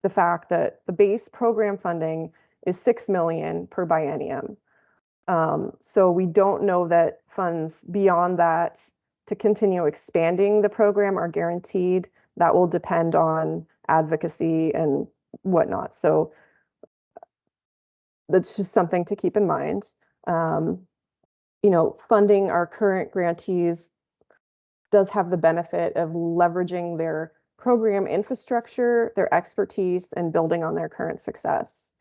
the fact that the base program funding is $6 million per biennium. So we don't know that funds beyond that to continue expanding the program are guaranteed. That will depend on advocacy and whatnot. So that's just something to keep in mind. You know, funding our current grantees does have the benefit of leveraging their program infrastructure, their expertise, and building on their current success.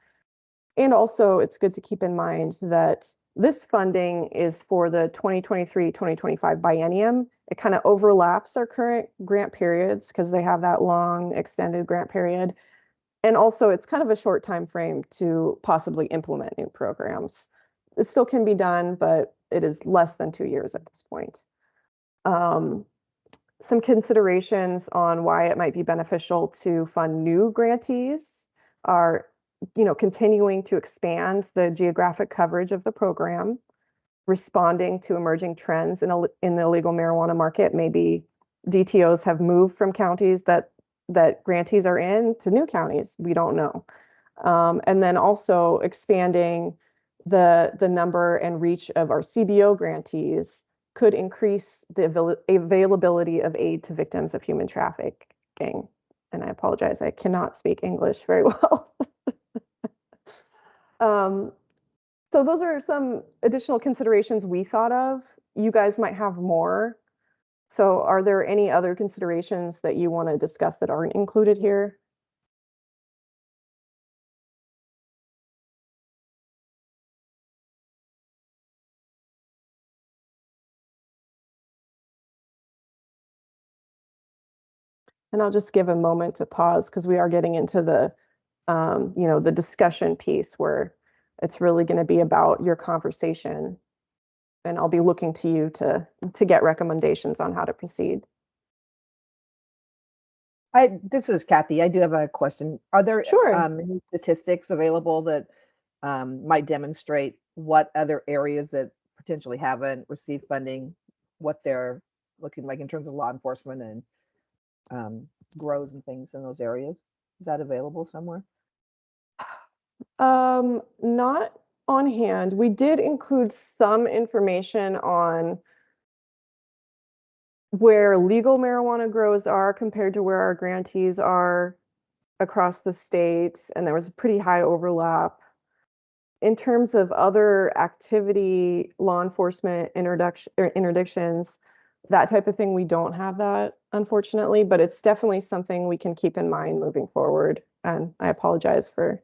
And also, it's good to keep in mind that this funding is for the 2023-2025 biennium. It kind of overlaps our current grant periods because they have that long extended grant period. And also, it's kind of a short time frame to possibly implement new programs. It still can be done, but it is less than 2 years at this point. Some considerations on why it might be beneficial to fund new grantees are, you know, continuing to expand the geographic coverage of the program, responding to emerging trends in the illegal marijuana market. Maybe DTOs have moved from counties that grantees are in to new counties. We don't know. And then also expanding the number and reach of our CBO grantees could increase the availability of aid to victims of human trafficking. And I apologize, I cannot speak English very well. So those are some additional considerations we thought of. You guys might have more. So are there any other considerations that you want to discuss that aren't included here? And I'll just give a moment to pause because we are getting into the, you know, the discussion piece where it's really going to be about your conversation. And I'll be looking to you to get recommendations on how to proceed. This is Kathy. I do have a question. Are there Sure. any statistics available that might demonstrate what other areas that potentially haven't received funding, what they're looking like in terms of law enforcement and grows and things in those areas? Is that available somewhere? Not on hand. We did include some information on where legal marijuana grows are compared to where our grantees are across the state, and there was a pretty high overlap. In terms of other activity, law enforcement interdictions, that type of thing, we don't have that, unfortunately, but it's definitely something we can keep in mind moving forward. And I apologize for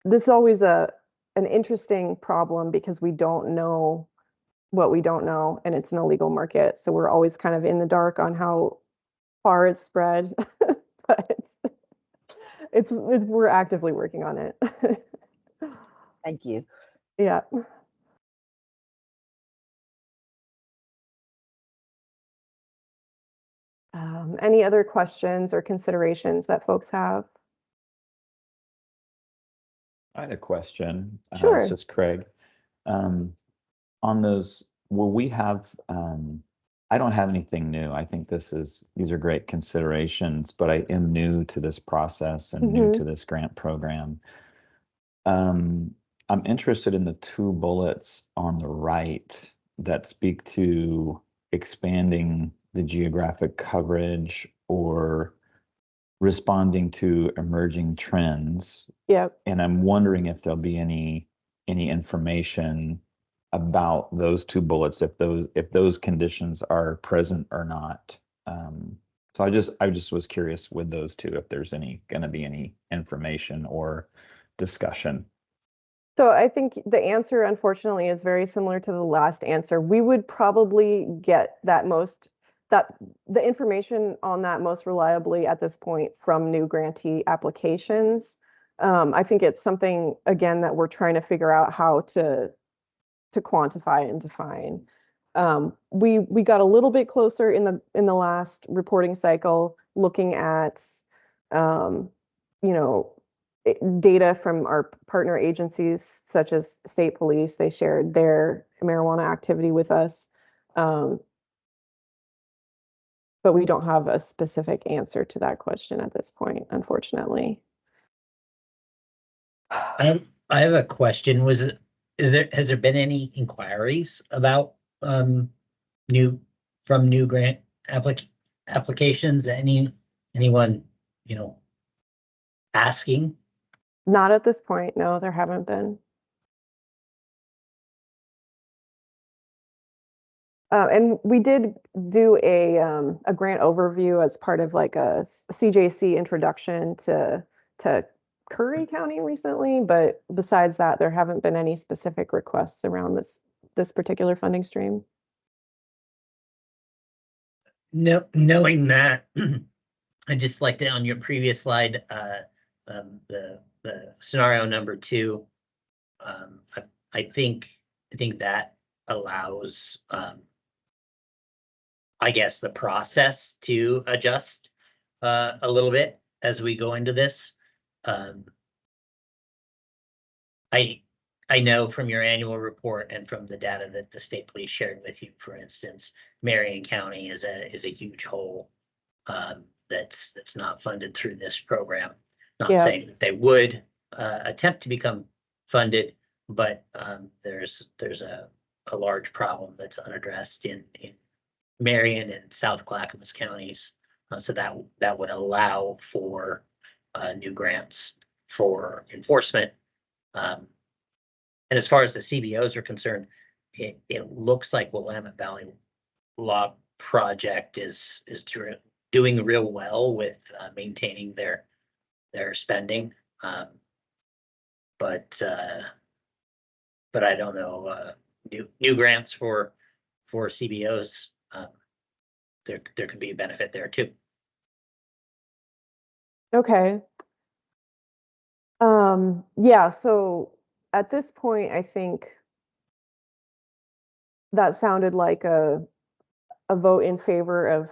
this. Is always an interesting problem because we don't know what we don't know, and it's an illegal market. So we're always kind of in the dark on how far it's spread, but we're actively working on it. Thank you. Yeah. Any other questions or considerations that folks have? I had a question. Sure. This is Craig. On those, will we have, I don't have anything new. I think these are great considerations, but I am new to this process and new to this grant program. I'm interested in the 2 bullets on the right that speak to expanding the geographic coverage or responding to emerging trends. Yep. And I'm wondering if there'll be any any information about those two bullets, if those conditions are present or not. So I just was curious with those two, if there's going to be any information or discussion. So I think the answer, unfortunately, is very similar to the last answer. We would probably get the information on that most reliably at this point from new grantee applications. I think it's something, again, that we're trying to figure out how to quantify and define. We got a little bit closer in the last reporting cycle, looking at data from our partner agencies such as state police. They shared their marijuana activity with us. But we don't have a specific answer to that question at this point, unfortunately. I have a question. Has there been any inquiries about new grant applications? Anyone, asking? Not at this point. No, there haven't been. And we did do a grant overview as part of like a CJC introduction to Curry County recently, but besides that, there haven't been any specific requests around this particular funding stream. No, knowing that, I just liked it on your previous slide, the scenario number 2. I think that allows, I guess, the process to adjust a little bit as we go into this. I know from your annual report and from the data that the state police shared with you, for instance, Marion County is a huge hole that's not funded through this program. Not saying that they would attempt to become funded, but there's a large problem that's unaddressed in Marion and South Clackamas counties. So that would allow for new grants for enforcement. And as far as the CBOs are concerned, it looks like Willamette Valley Law Project is doing real well with maintaining their spending. But I don't know, new grants for CBOs, there could be a benefit there too. Okay. Yeah, so at this point, I think that sounded like a vote in favor of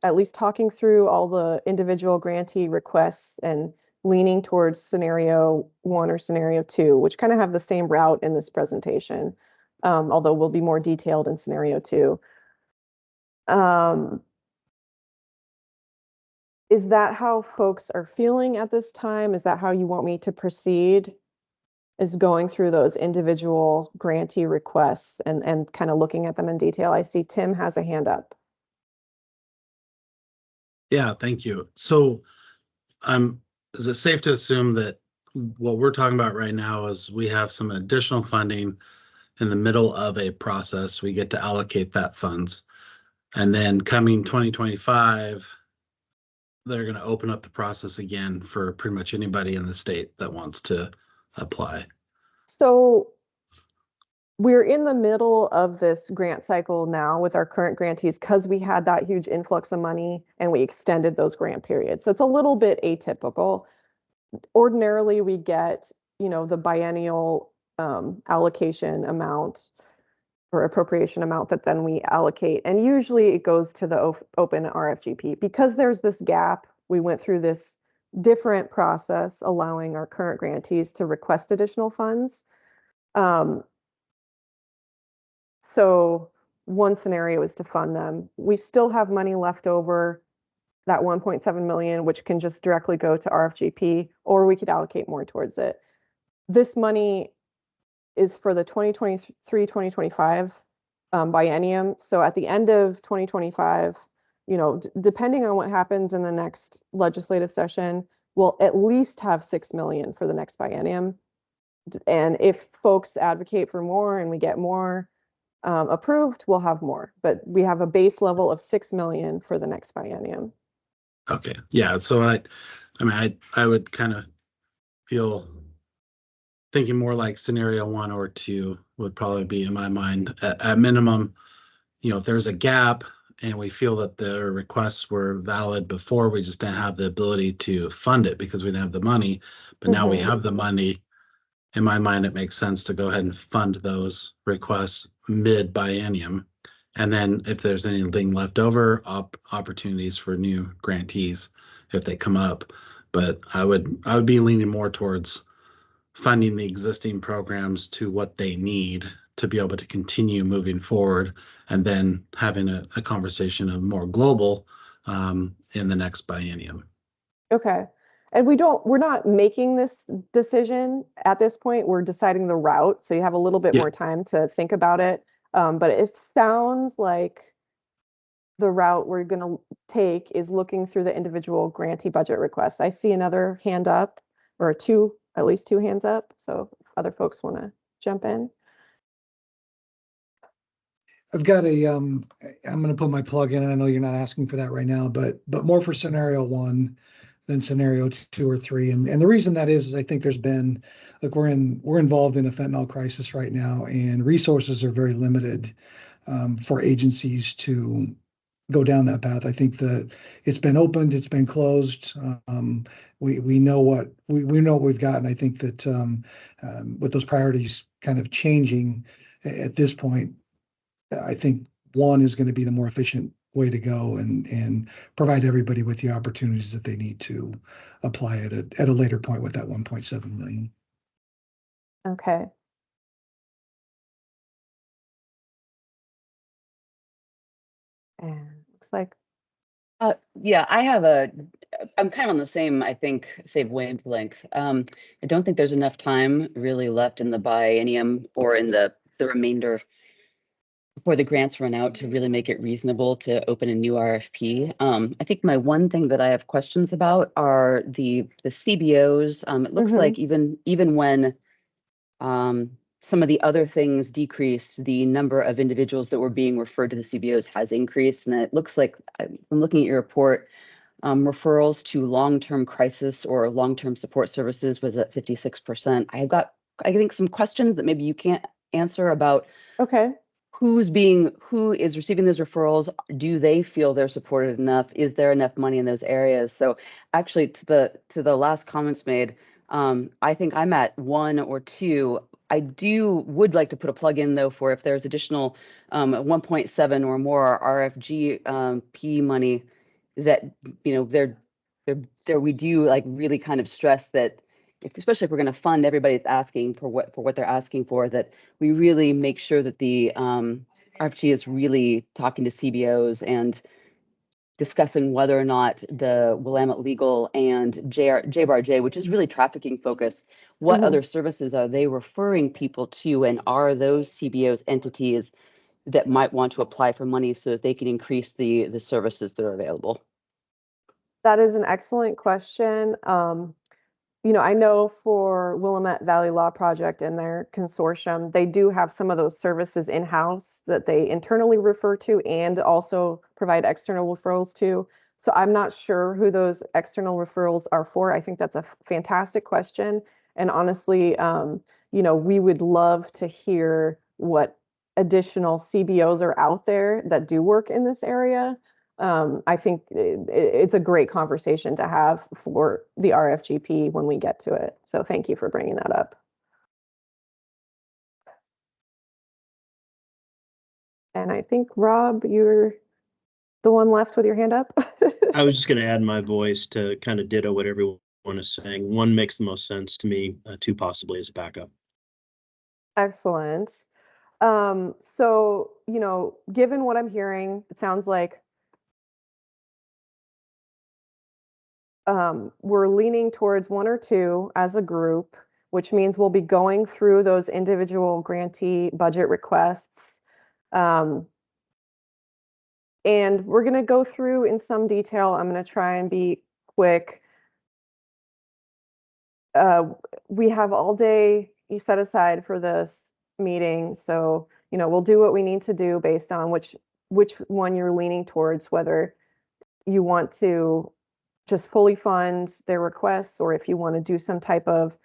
at least talking through all the individual grantee requests and leaning towards scenario 1 or scenario 2, which kind of have the same route in this presentation, although we'll be more detailed in scenario 2. Is that how folks are feeling at this time? Is that how you want me to proceed? Is going through those individual grantee requests and kind of looking at them in detail? I see Tim has a hand up. Yeah, thank you. So is it safe to assume that what we're talking about right now is we have some additional funding in the middle of a process? We get to allocate that funds. And then coming 2025, they're going to open up the process again for pretty much anybody in the state that wants to apply. So we're in the middle of this grant cycle now with our current grantees because we had that huge influx of money and we extended those grant periods. So it's a little bit atypical. Ordinarily, we get, the biennial allocation amount or appropriation amount that then we allocate. And usually it goes to the open RFGP. Because there's this gap, we went through this different process allowing our current grantees to request additional funds. So one scenario is to fund them. We still have money left over, that 1.7 million, which can just directly go to RFGP, or we could allocate more towards it. This money is for the 2023-2025 biennium. So at the end of 2025, depending on what happens in the next legislative session, we'll at least have 6 million for the next biennium. And if folks advocate for more and we get more approved, we'll have more. But we have a base level of 6 million for the next biennium. Okay, yeah, so I mean, I would kind of feel thinking more like scenario 1 or 2 would probably be in my mind. At minimum, you know, if there's a gap and we feel that the requests were valid before, we just didn't have the ability to fund it because we didn't have the money. But now we have the money. In my mind, it makes sense to go ahead and fund those requests mid biennium. And then if there's anything left over, opportunities for new grantees if they come up. But I would be leaning more towards funding the existing programs to what they need to be able to continue moving forward, and then having a conversation of more global in the next biennium. Okay. And we're not making this decision at this point. We're deciding the route. So you have a little bit more time to think about it. But it sounds like the route we're going to take is looking through the individual grantee budget requests. I see another hand up, or at least two hands up. So if other folks want to jump in. I've got I'm going to put my plug in. I know you're not asking for that right now, but more for scenario 1 than scenario 2 or 3. And the reason that is I think there's been, like, we're involved in a fentanyl crisis right now, and resources are very limited for agencies to go down that path. I think that it's been opened, it's been closed. We know what we've got, and I think that with those priorities kind of changing at this point, I think 1 is going to be the more efficient way to go and provide everybody with the opportunities that they need to apply at a later point with that 1.7 million. Okay. And looks like Yeah, I'm kind of on the same, I think, same wavelength. I don't think there's enough time really left in the biennium or in the remainder before the grants run out to really make it reasonable to open a new RFP. I think my one thing that I have questions about are the CBOs. It looks like even when some of the other things decreased, the number of individuals that were being referred to the CBOs has increased. And it looks like, I'm looking at your report, referrals to long-term crisis or long-term support services was at 56%. I've got, I think, some questions that maybe you can't answer about who is receiving those referrals. Do they feel they're supported enough? Is there enough money in those areas? So actually, to the last comments made, I think I'm at 1 or 2. I would like to put a plug in though for if there's additional 1.7 or more RFG P money that, you know, there we do like really kind of stress that especially if we're going to fund everybody that's asking for what they're asking for, that we really make sure that the RFG is really talking to CBOs and discussing whether or not the Willamette Legal and JBARJ, which is really trafficking focused, what other services are they referring people to, and are those CBOs entities that might want to apply for money so that they can increase the services that are available? That is an excellent question. You know, I know for Willamette Valley Law Project and their consortium, they do have some of those services in-house that they internally refer to and also provide external referrals to. So I'm not sure who those external referrals are for. I think that's a fantastic question. And honestly, you know, we would love to hear what additional CBOs are out there that do work in this area. I think it's a great conversation to have for the RFGP when we get to it. So thank you for bringing that up. And I think, Rob, you're the one left with your hand up. I was just going to add my voice to kind of ditto what everyone is saying. 1 makes the most sense to me, 2 possibly as a backup. Excellent. So, you know, given what I'm hearing, it sounds like we're leaning towards 1 or 2 as a group, which means we'll be going through those individual grantee budget requests. And we're going to go through in some detail. I'm going to try and be quick. We have all day you set aside for this meeting. So, you know, we'll do what we need to do based on which one you're leaning towards, whether you want to just fully fund their requests, or if you want to do some type of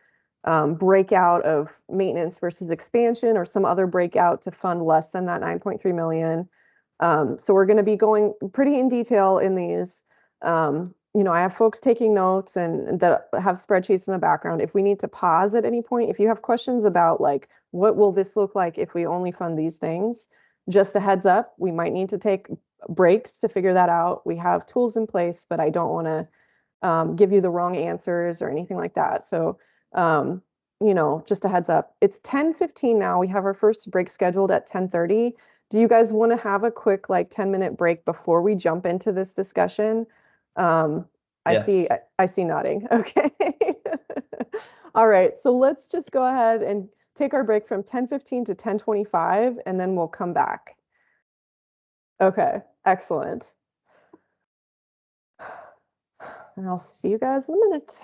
breakout of maintenance versus expansion, or some other breakout to fund less than that 9.3 million. So we're going to be going pretty in detail in these. You know, I have folks taking notes and that have spreadsheets in the background. If we need to pause at any point, if you have questions about like, what will this look like if we only fund these things, just a heads up, we might need to take breaks to figure that out. We have tools in place, but I don't want to give you the wrong answers or anything like that. So, you know, just a heads up. It's 10:15 now. We have our first break scheduled at 10:30. Do you guys want to have a quick like 10-minute break before we jump into this discussion? Yes. I see nodding. Okay. All right. So let's just go ahead and take our break from 10:15 to 10:25, and then we'll come back. Okay, excellent. And I'll see you guys in a minute.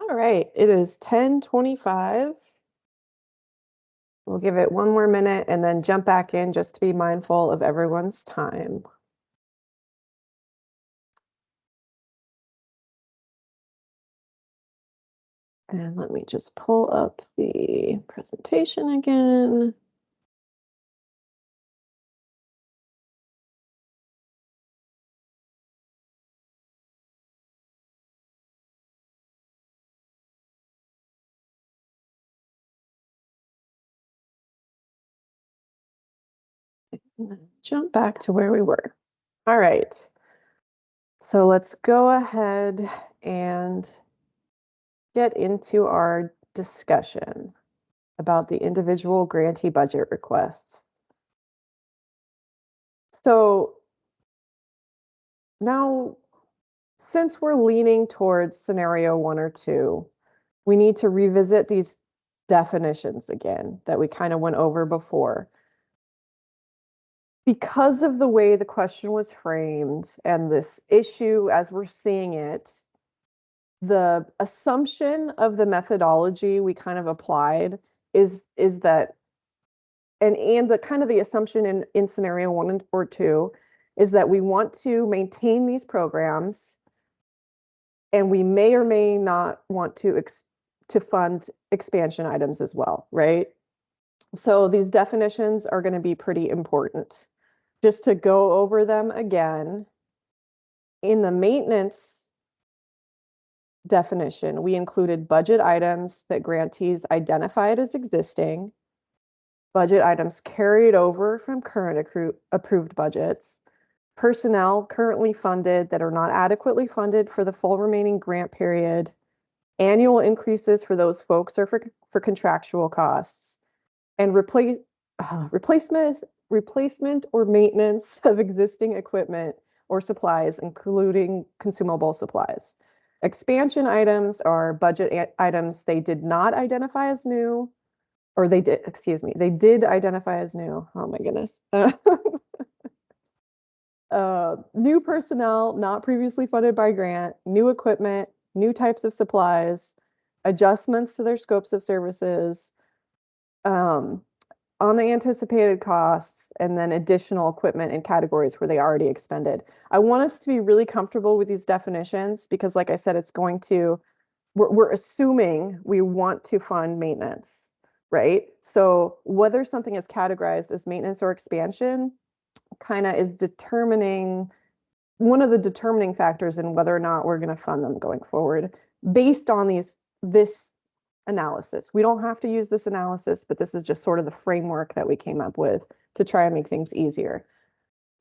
All right, it is 10:25. We'll give it one more minute and then jump back in just to be mindful of everyone's time. And let me just pull up the presentation again. And then jump back to where we were. All right. So let's go ahead and get into our discussion about the individual grantee budget requests. So now, since we're leaning towards scenario 1 or 2, we need to revisit these definitions again that we kind of went over before. Because of the way the question was framed and this issue as we're seeing it, the assumption of the methodology we kind of applied is that, and the kind of the assumption in scenario 1 or 2 is that we want to maintain these programs, and we may or may not want to fund expansion items as well, right? So these definitions are going to be pretty important. Just to go over them again, in the maintenance definition, we included budget items that grantees identified as existing, budget items carried over from current approved budgets, personnel currently funded that are not adequately funded for the full remaining grant period, annual increases for those folks or for contractual costs, and replacement or maintenance of existing equipment or supplies, including consumable supplies. Expansion items are budget items they did not identify as new, or they did identify as new. Oh my goodness. New personnel not previously funded by grant, new equipment, new types of supplies, adjustments to their scopes of services, unanticipated costs, and then additional equipment in categories where they already expended. I want us to be really comfortable with these definitions because, like I said, we're assuming we want to fund maintenance, right? So whether something is categorized as maintenance or expansion kind of is one of the determining factors in whether or not we're going to fund them going forward based on this analysis. We don't have to use this analysis, but this is just sort of the framework that we came up with to try and make things easier.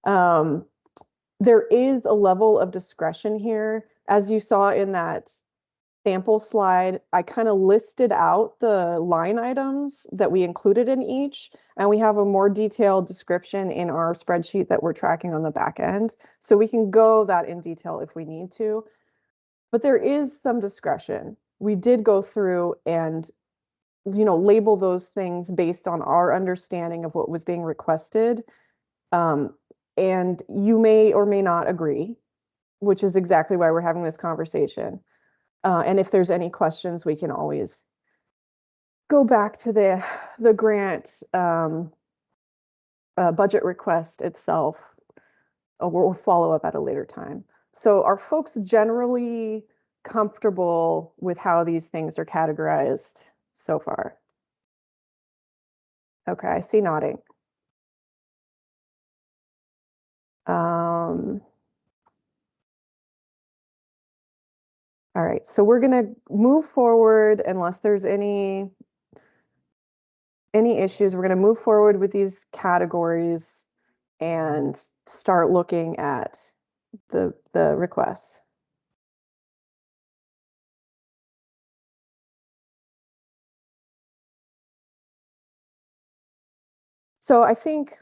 There is a level of discretion here. As you saw in that sample slide, I kind of listed out the line items that we included in each, and we have a more detailed description in our spreadsheet that we're tracking on the back end. So we can go that in detail if we need to, but there is some discretion. We did go through and, label those things based on our understanding of what was being requested. And you may or may not agree, which is exactly why we're having this conversation. And if there's any questions, we can always go back to the grant budget request itself, or follow up at a later time. So are folks generally comfortable with how these things are categorized so far? Okay, I see nodding. All right, so we're gonna move forward unless there's any issues. We're gonna move forward with these categories and start looking at the requests. So I think,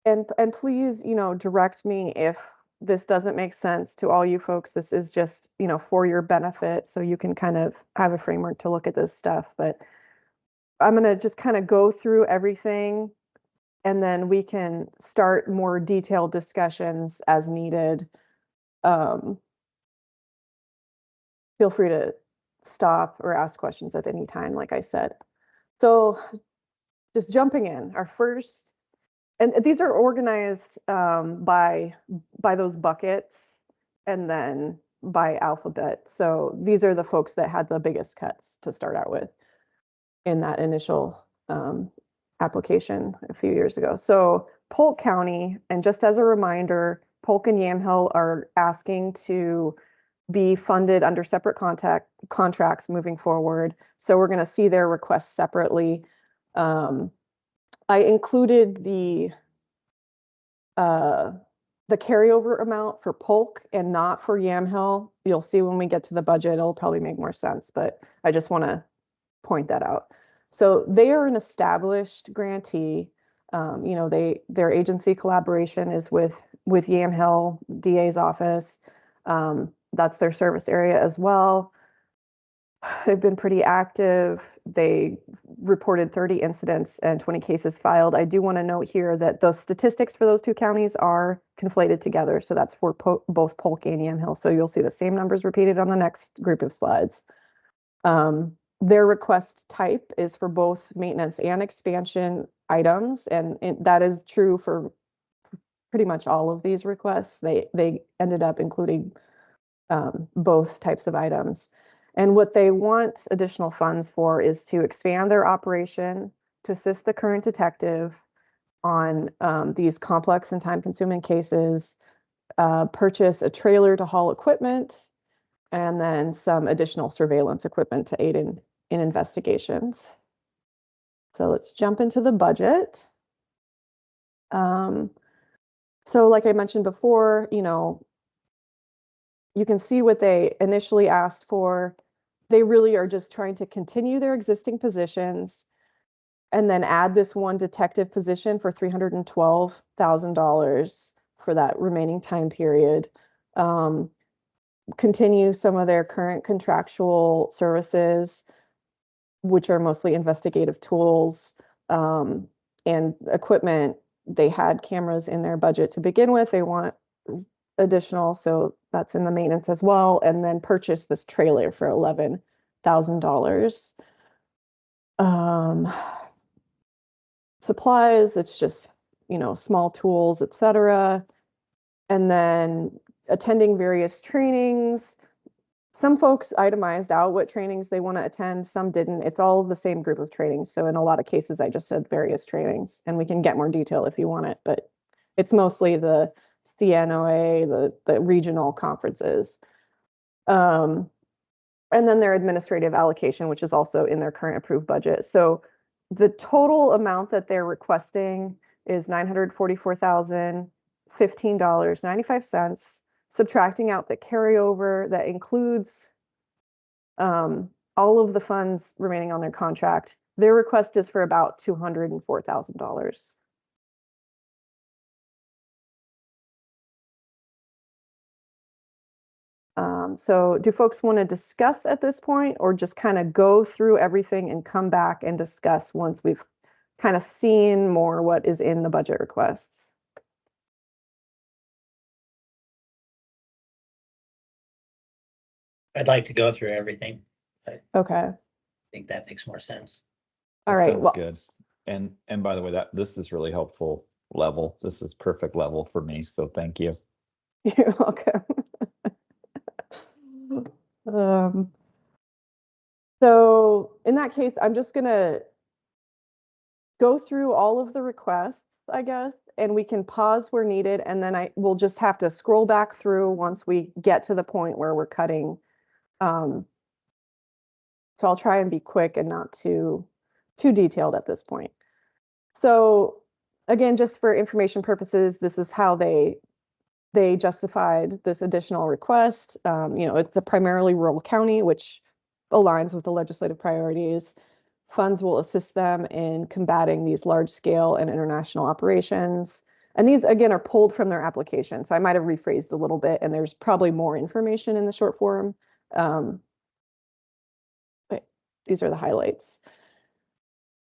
and please, direct me if this doesn't make sense to all you folks. This is just, for your benefit, so you can kind of have a framework to look at this stuff. But I'm going to just kind of go through everything, and then we can start more detailed discussions as needed. Feel free to stop or ask questions at any time, like I said. So just jumping in, our first, and these are organized by those buckets and then by alphabet. So these are the folks that had the biggest cuts to start out with in that initial application a few years ago. So Polk County, and just as a reminder, Polk and Yamhill are asking to be funded under separate contracts moving forward. So we're going to see their requests separately. I included the carryover amount for Polk and not for Yamhill. You'll see when we get to the budget, it'll probably make more sense, but I just want to point that out. So they are an established grantee. You know, their agency collaboration is with Yamhill DA's office. That's their service area as well. They've been pretty active. They reported 30 incidents and 20 cases filed. I do want to note here that the statistics for those two counties are conflated together. So that's for both Polk and Yamhill. So you'll see the same numbers repeated on the next group of slides. Their request type is for both maintenance and expansion items, and that is true for pretty much all of these requests. They ended up including both types of items. And what they want additional funds for is to expand their operation, to assist the current detective on these complex and time-consuming cases, purchase a trailer to haul equipment, and then some additional surveillance equipment to aid in investigations. So let's jump into the budget. So like I mentioned before, you know, you can see what they initially asked for. They really are just trying to continue their existing positions and then add this one detective position for $312,000 for that remaining time period. Continue some of their current contractual services, which are mostly investigative tools and equipment. They had cameras in their budget to begin with. They want additional, so that's in the maintenance as well, and then purchase this trailer for $11,000. Supplies, it's just, you know, small tools, etc. And then attending various trainings. Some folks itemized out what trainings they want to attend, some didn't. It's all the same group of trainings. So in a lot of cases, I just said various trainings, and we can get more detail if you want it, but it's mostly the CNOA, the regional conferences. And then their administrative allocation, which is also in their current approved budget. So the total amount that they're requesting is $944,015.95, subtracting out the carryover that includes all of the funds remaining on their contract. Their request is for about $204,000. So do folks want to discuss at this point, or just kind of go through everything and come back and discuss once we've kind of seen more what is in the budget requests? I'd like to go through everything. Okay. I think that makes more sense. All That right. sounds Well, good. And by the way, this is really helpful level. This is perfect level for me. So thank you. you're welcome. So in that case, I'm just gonna go through all of the requests, I guess, and we can pause where needed, and then we'll just have to scroll back through once we get to the point where we're cutting. So I'll try and be quick and not too detailed at this point. So again, just for information purposes, this is how they justified this additional request. You know, it's a primarily rural county, which aligns with the legislative priorities. Funds will assist them in combating these large-scale and international operations. And these, again, are pulled from their application. So I might have rephrased a little bit, and there's probably more information in the short form. But these are the highlights.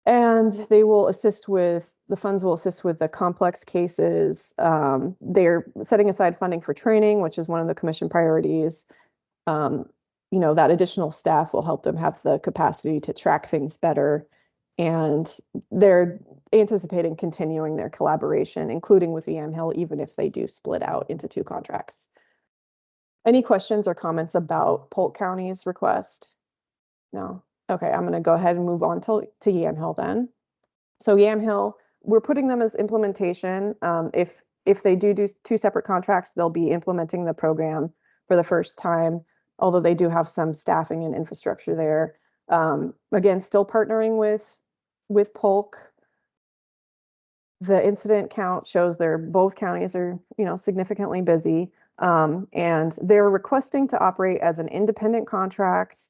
And they will assist with, the funds will assist with the complex cases. They're setting aside funding for training, which is one of the commission priorities. that additional staff will help them have the capacity to track things better. And they're anticipating continuing their collaboration, including with Yamhill, even if they do split out into 2 contracts. Any questions or comments about Polk County's request? No? Okay, I'm going to go ahead and move on to Yamhill then. So Yamhill, we're putting them as implementation. If they do 2 separate contracts, they'll be implementing the program for the first time, although they do have some staffing and infrastructure there. Again, still partnering with Polk. The incident count shows both counties are, significantly busy. And they're requesting to operate as an independent contract.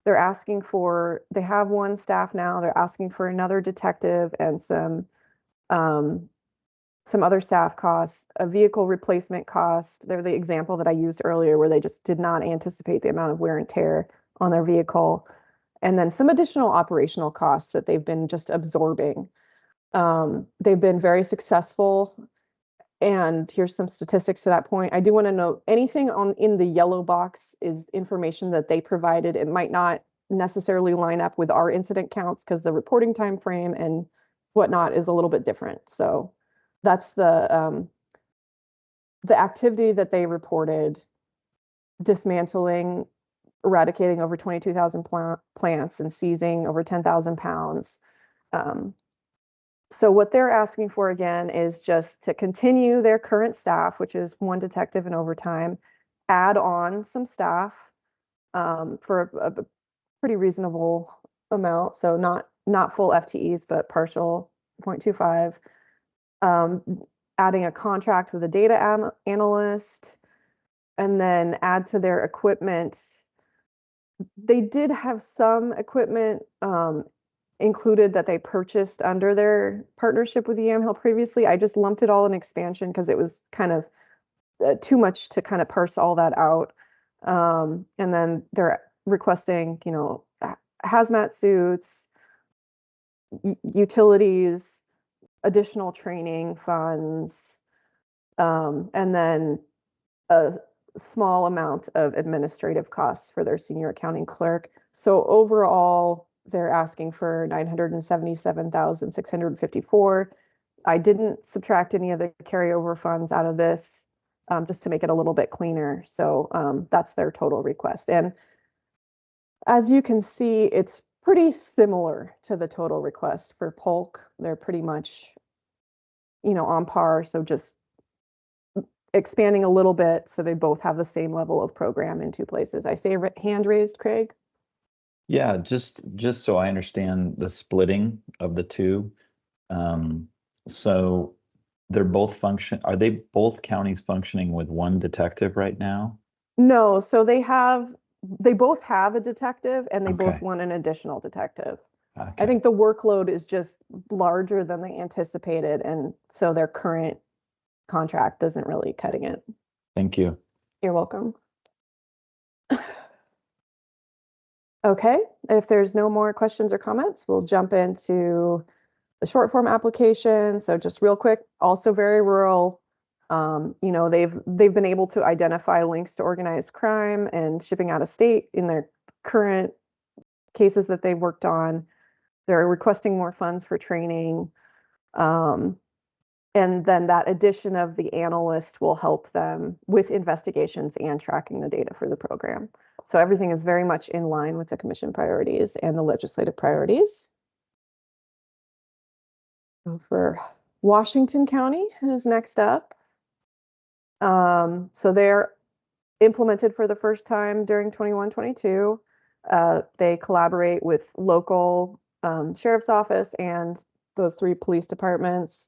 They're asking they have 1 staff now. They're asking for another detective and some other staff costs, a vehicle replacement cost. They're the example that I used earlier where they just did not anticipate the amount of wear and tear on their vehicle. And then some additional operational costs that they've been just absorbing. They've been very successful. And here's some statistics to that point. I do want to note anything in the yellow box is information that they provided. It might not necessarily line up with our incident counts because the reporting time frame and whatnot is a little bit different. So that's the activity that they reported: dismantling, eradicating over 22,000 plants and seizing over 10,000 pounds. So what they're asking for again is just to continue their current staff, which is 1 detective and overtime, add on some staff for a pretty reasonable amount. So not full FTEs, but partial 0.25. Adding a contract with a data analyst, and then add to their equipment. They did have some equipment included that they purchased under their partnership with Yamhill previously. I just lumped it all in expansion because it was kind of too much to kind of parse all that out. And then they're requesting, hazmat suits, utilities, additional training funds, and then a small amount of administrative costs for their senior accounting clerk. So overall, they're asking for $977,654. I didn't subtract any of the carryover funds out of this, just to make it a little bit cleaner. So that's their total request. And as you can see, it's pretty similar to the total request for Polk. They're pretty much, on par. So just expanding a little bit so they both have the same level of program in 2 places. I see a hand raised, Craig. Yeah, just so I understand the splitting of the 2. So they're both are they both counties functioning with 1 detective right now? No, so they both have a detective and they both Okay. want an additional detective. Okay. I think the workload is just larger than they anticipated, and so their current contract isn't really cutting it. Thank you. You're welcome. Okay, if there's no more questions or comments, we'll jump into the short form application. So just real quick, also very rural. They've been able to identify links to organized crime and shipping out of state in their current cases that they've worked on. They're requesting more funds for training. And then that addition of the analyst will help them with investigations and tracking the data for the program. So everything is very much in line with the commission priorities and the legislative priorities. So for Washington County is next up. So they're implemented for the first time during 21-22. They collaborate with local sheriff's office and those 3 police departments,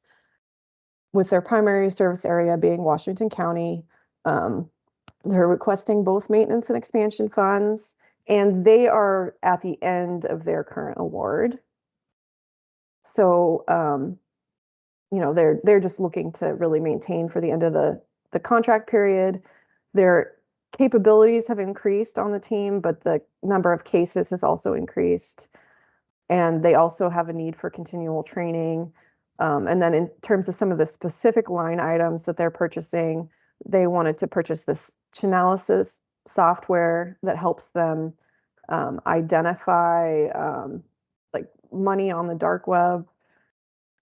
with their primary service area being Washington County. They're requesting both maintenance and expansion funds, and they are at the end of their current award. So, they're just looking to really maintain for the end of the contract period. Their capabilities have increased on the team, but the number of cases has also increased. And they also have a need for continual training. And then in terms of some of the specific line items that they're purchasing, they wanted to purchase this Chainalysis software that helps them identify like money on the dark web,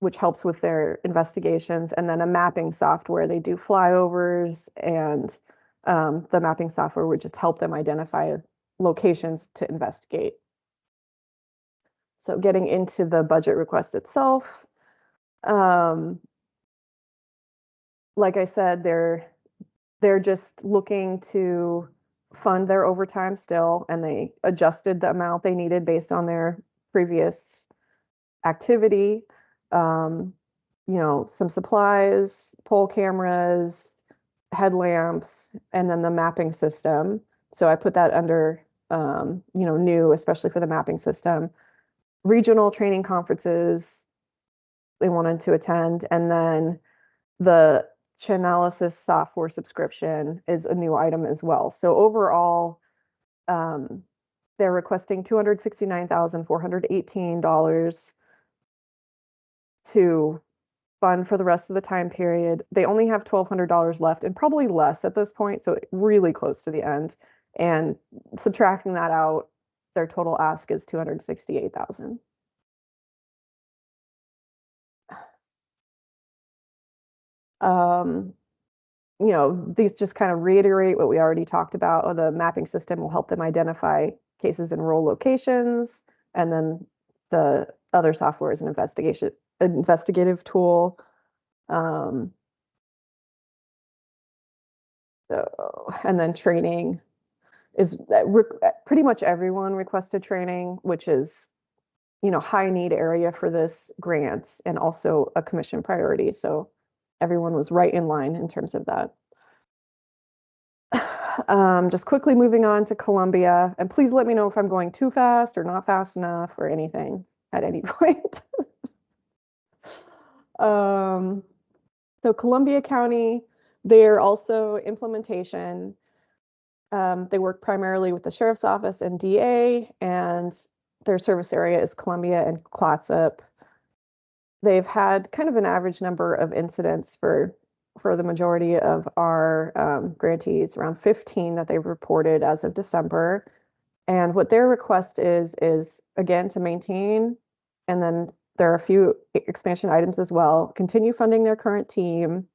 which helps with their investigations, and then a mapping software. They do flyovers, and the mapping software would just help them identify locations to investigate. So getting into the budget request itself, like I said, they're just looking to fund their overtime still, and they adjusted the amount they needed based on their previous activity. You know, some supplies, pole cameras, headlamps, and then the mapping system. So I put that under, you know, new, especially for the mapping system. Regional training conferences they wanted to attend, and then the Chainalysis software subscription is a new item as well. So overall, they're requesting $269,418 to fund for the rest of the time period. They only have $1,200 left, and probably less at this point, so really close to the end. And subtracting that out, their total ask is $268,000. You know, these just kind of reiterate what we already talked about. Or the mapping system will help them identify cases in rural locations, and then the other software is an investigative tool. So, and then training is pretty much everyone requested training, which is, you know, high need area for this grant and also a commission priority. So everyone was right in line in terms of that. Just quickly moving on to Columbia, and please let me know if I'm going too fast or not fast enough or anything at any point. So Columbia County, they're also implementation. They work primarily with the Sheriff's Office and DA, and their service area is Columbia and Clatsop. They've had kind of an average number of incidents for the majority of our grantees, around 15 that they've reported as of December. And what their request is again to maintain, and then there are a few expansion items as well, continue funding their current team.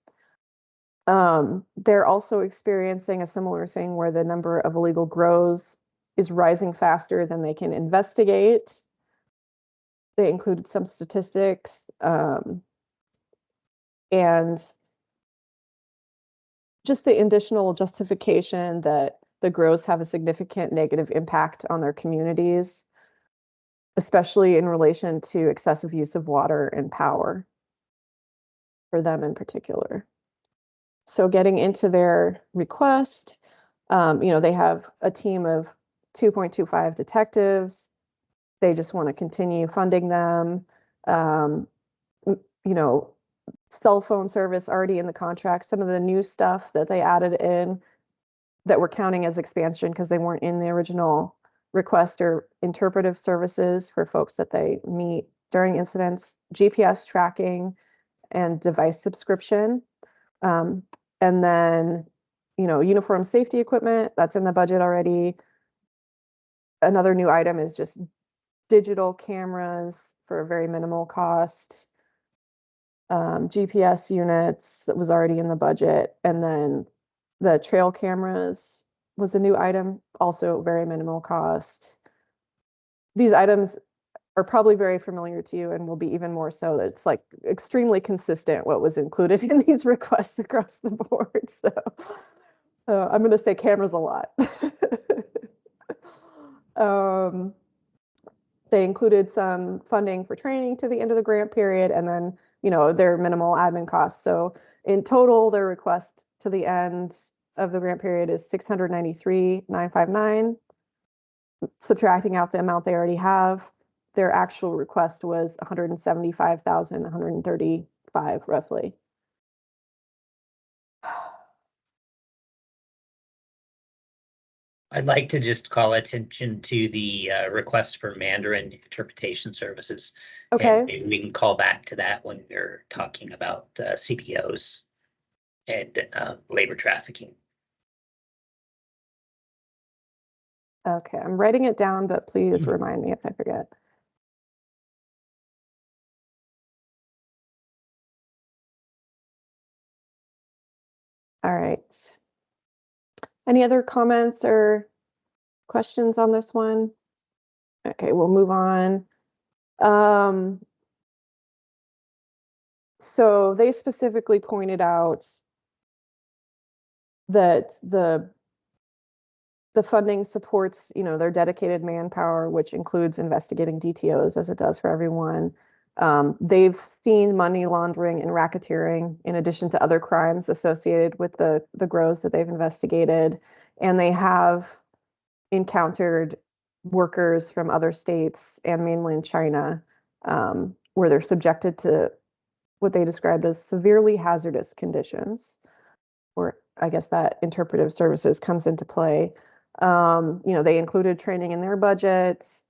They're also experiencing a similar thing where the number of illegal grows is rising faster than they can investigate. They included some statistics, and just the additional justification that the grows have a significant negative impact on their communities, especially in relation to excessive use of water and power for them in particular. So getting into their request, you know, they have a team of 2.25 detectives. They just want to continue funding them. You know, cell phone service already in the contract. Some of the new stuff that they added in that we're counting as expansion because they weren't in the original request or interpretive services for folks that they meet during incidents, GPS tracking, and device subscription. And then, you know, uniform safety equipment, that's in the budget already. Another new item is just digital cameras for a very minimal cost. GPS units that was already in the budget. And then the trail cameras was a new item, also very minimal cost. These items are probably very familiar to you and will be even more so. It's like extremely consistent what was included in these requests across the board. So I'm going to say cameras a lot. They included some funding for training to the end of the grant period, and then, you know, their minimal admin costs. So in total, their request to the end of the grant period is $693,959. Subtracting out the amount they already have, their actual request was $175,135 roughly. I'd like to just call attention to the request for Mandarin interpretation services. Okay. And maybe we can call back to that when we're talking about CPOs and labor trafficking. Okay, I'm writing it down, but please remind me if I forget. All right. Any other comments or questions on this one? Okay, we'll move on. So they specifically pointed out that the funding supports, their dedicated manpower, which includes investigating DTOs as it does for everyone. They've seen money laundering and racketeering in addition to other crimes associated with the grows that they've investigated. And they have encountered workers from other states and mainland China, where they're subjected to what they described as severely hazardous conditions, or I guess that interpretive services comes into play. They included training in their budget.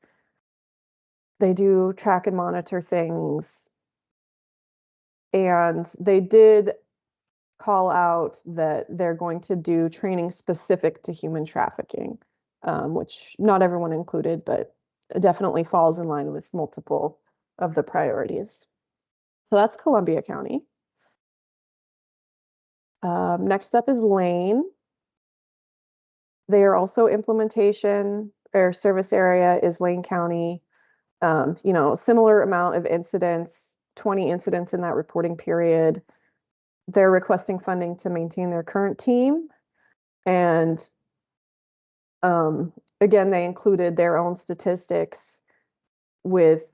They do track and monitor things. And they did call out that they're going to do training specific to human trafficking, which not everyone included, but it definitely falls in line with multiple of the priorities. So that's Columbia County. Next up is Lane. They are also implementation, or service area is Lane County. Similar amount of incidents, 20 incidents in that reporting period. They're requesting funding to maintain their current team. And again, they included their own statistics with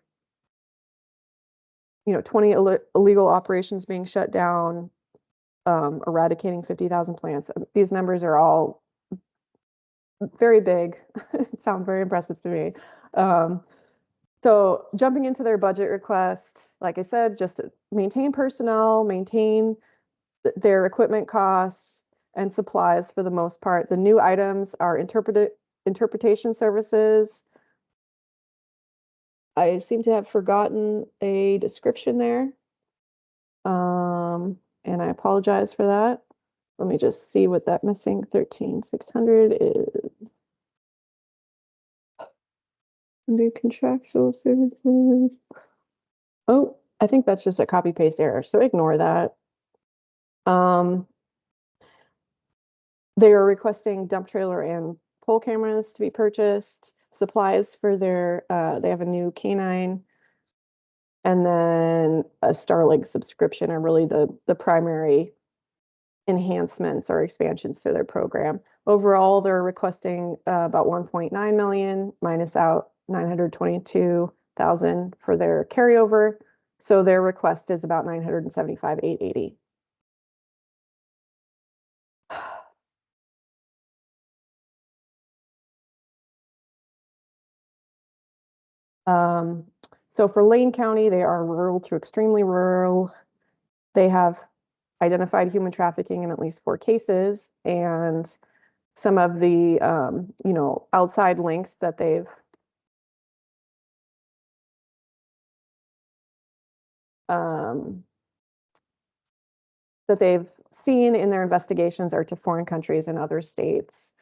20 illegal operations being shut down, eradicating 50,000 plants. These numbers are all very big. Sound very impressive to me. So jumping into their budget request, like I said, just to maintain personnel, maintain their equipment costs and supplies for the most part. The new items are interpretation services. I seem to have forgotten a description there. And I apologize for that. Let me just see what that missing 13,600 is. Under contractual services. Oh, I think that's just a copy paste error, so ignore that. They are requesting dump trailer and pole cameras to be purchased, supplies for their, they have a new canine, and then a Starlink subscription are really the primary enhancements or expansions to their program. Overall, they're requesting about 1.9 million, minus out 922,000 for their carryover. So their request is about 975,880. So for Lane County, they are rural to extremely rural. They have identified human trafficking in at least 4 cases, and some of the outside links that they've seen in their investigations are to foreign countries and other states.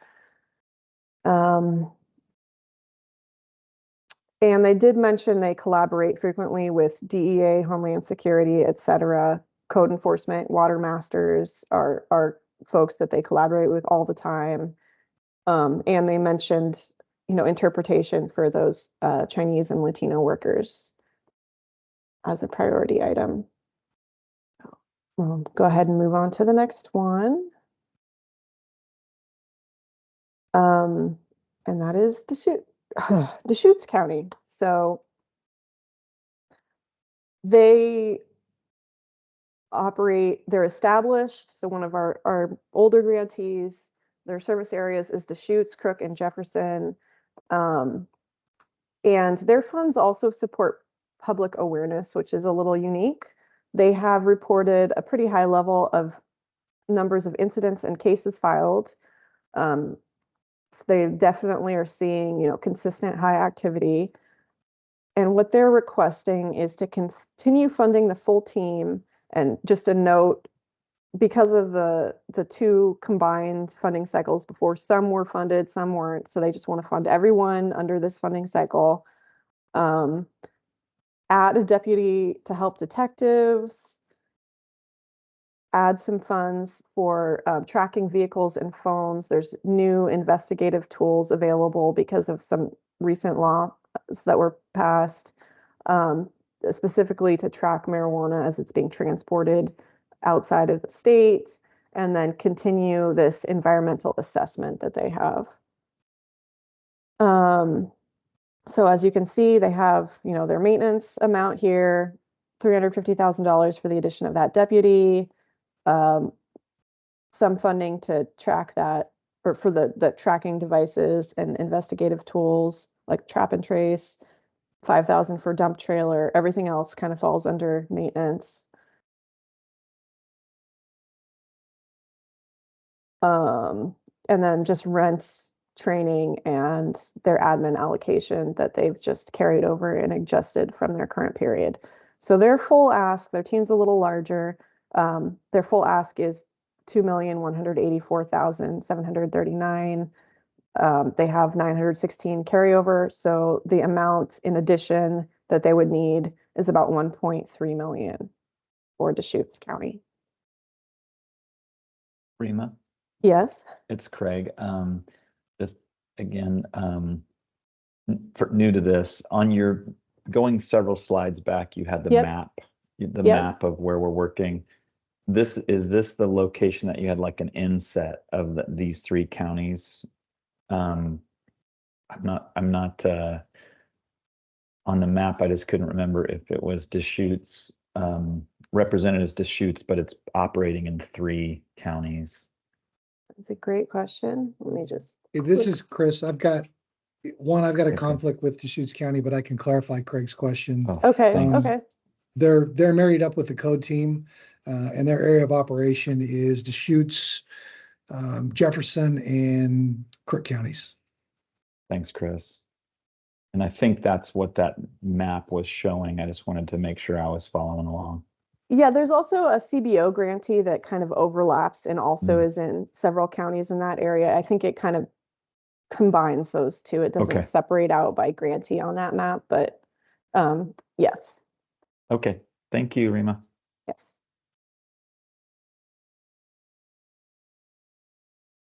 And they did mention they collaborate frequently with DEA, Homeland Security, et cetera. Code enforcement, water masters are folks that they collaborate with all the time. And they mentioned, interpretation for those Chinese and Latino workers as a priority item. We'll go ahead and move on to the next one. And that is Deschutes County. So they they're established. So one of our older grantees, their service areas is Deschutes, Crook, and Jefferson. And their funds also support public awareness, which is a little unique. They have reported a pretty high level of numbers of incidents and cases filed. So they definitely are seeing, consistent high activity. And what they're requesting is to continue funding the full team. And just a note, because of the two combined funding cycles before, some were funded, some weren't. So they just want to fund everyone under this funding cycle. Add a deputy to help detectives, add some funds for tracking vehicles and phones. There's new investigative tools available because of some recent laws that were passed, specifically to track marijuana as it's being transported outside of the state, and then continue this environmental assessment that they have. So as you can see, they have, their maintenance amount here, $350,000 for the addition of that deputy, some funding to track that, or for the tracking devices and investigative tools like trap and trace, 5,000 for dump trailer. Everything else kind of falls under maintenance. And then just rent, training, and their admin allocation that they've just carried over and adjusted from their current period. So their full ask, their team's a little larger. Their full ask is $2,184,739. They have 916 carryover. So the amount in addition that they would need is about 1.3 million for Deschutes County. Rima, Yes. it's Craig. Just again, for new to this, on your going several slides back, you had the Yep. map, Yep. map of where we're working. Is this the location that you had like an inset of these three counties? I'm not on the map. I just couldn't remember if it was Deschutes, represented as Deschutes, but it's operating in 3 counties. That's a great question. Let me just. This is Chris. I've got a Okay. conflict with Deschutes County, but I can clarify Craig's question. Oh, Okay, thanks. okay. They're married up with the code team, and their area of operation is Deschutes, Jefferson, and Crook counties. Thanks, Chris. And I think that's what that map was showing. I just wanted to make sure I was following along. Yeah, there's also a CBO grantee that kind of overlaps and also is in several counties in that area. I think it kind of combines those two. It doesn't Okay. separate out by grantee on that map, but yes, Okay. Thank you, Rima. yes.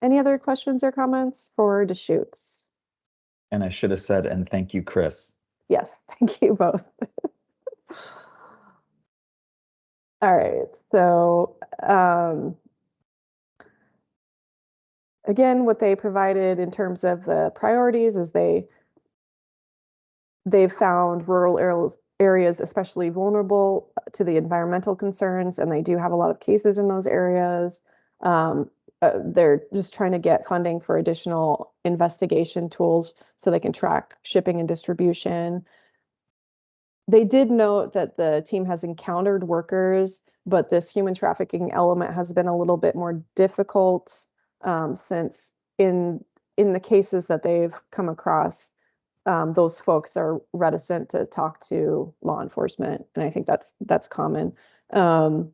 Any other questions or comments for Deschutes? And I should have said, and thank you, Chris. Yes, thank you both. All right, so again, what they provided in terms of the priorities is they've found rural areas especially vulnerable to the environmental concerns, and they do have a lot of cases in those areas. They're just trying to get funding for additional investigation tools so they can track shipping and distribution. They did note that the team has encountered workers, but this human trafficking element has been a little bit more difficult since in the cases that they've come across, those folks are reticent to talk to law enforcement, and I think that's common. The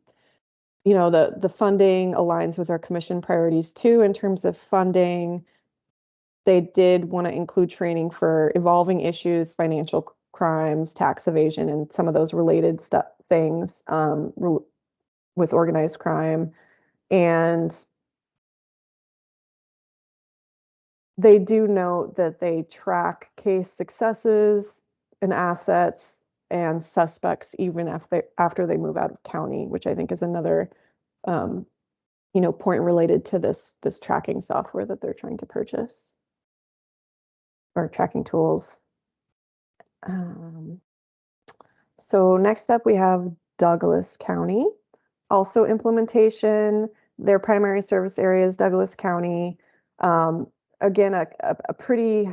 funding aligns with our commission priorities too in terms of funding. They did want to include training for evolving issues, financial crimes, tax evasion, and some of those related things with organized crime. And they do note that they track case successes and assets and suspects even after they move out of county, which I think is another point related to this tracking software that they're trying to purchase, or tracking tools. So next up we have Douglas County, also implementation. Their primary service area is Douglas County. Again, a pretty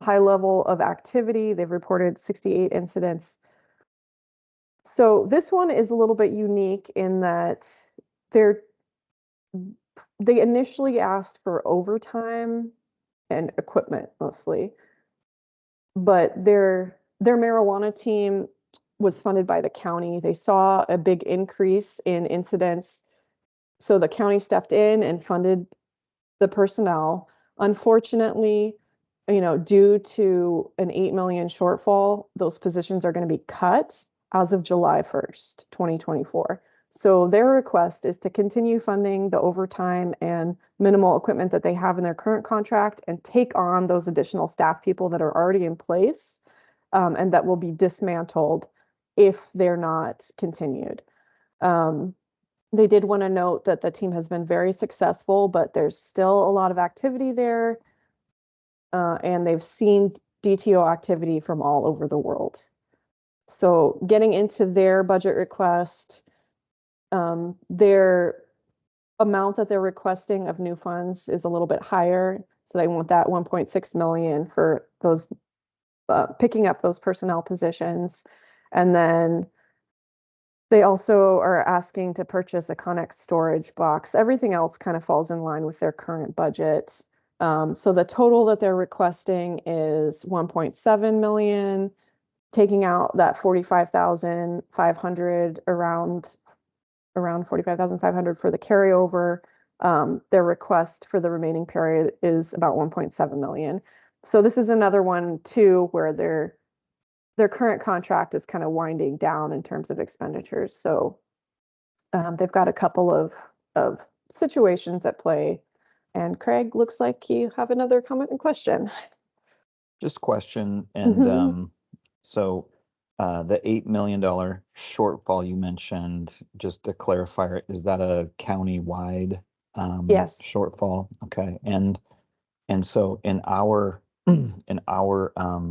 high level of activity. They've reported 68 incidents. So this one is a little bit unique in that they initially asked for overtime and equipment mostly, but their marijuana team was funded by the county. They saw a big increase in incidents So the county stepped in and funded the personnel. Unfortunately, due to an 8 million shortfall, those positions are going to be cut as of July 1st, 2024. So their request is to continue funding the overtime and minimal equipment that they have in their current contract and take on those additional staff people that are already in place, and that will be dismantled if they're not continued. They did want to note that the team has been very successful, but there's still a lot of activity there. And they've seen DTO activity from all over the world. So getting into their budget request, their amount that they're requesting of new funds is a little bit higher. So they want that 1.6 million for those picking up those personnel positions. And then they also are asking to purchase a Connex storage box. Everything else kind of falls in line with their current budget. So the total that they're requesting is 1.7 million, taking out that 45,500 around 45,500 for the carryover. Their request for the remaining period is about 1.7 million. So this is another one too where their current contract is kind of winding down in terms of expenditures. So they've got a couple of situations at play. And Craig, looks like you have another comment and question. Just question. And so the $8 million shortfall you mentioned, just to clarify, is that a county-wide Yes. shortfall? Okay. And so in our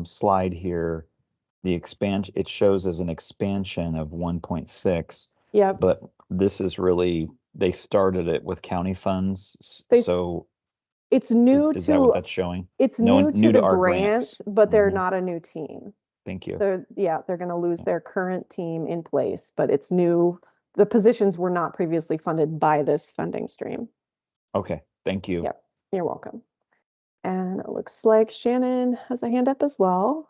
slide here, the expansion, it shows as an expansion of 1.6. Yeah. But this is really, they started it with county funds. So it's new is that what that's showing? It's new to the our grant, but they're not a new team. Thank you. They're going to lose their current team in place, but it's new. The positions were not previously funded by this funding stream. Okay, thank you. Yep, you're welcome. And it looks like Shannon has a hand up as well.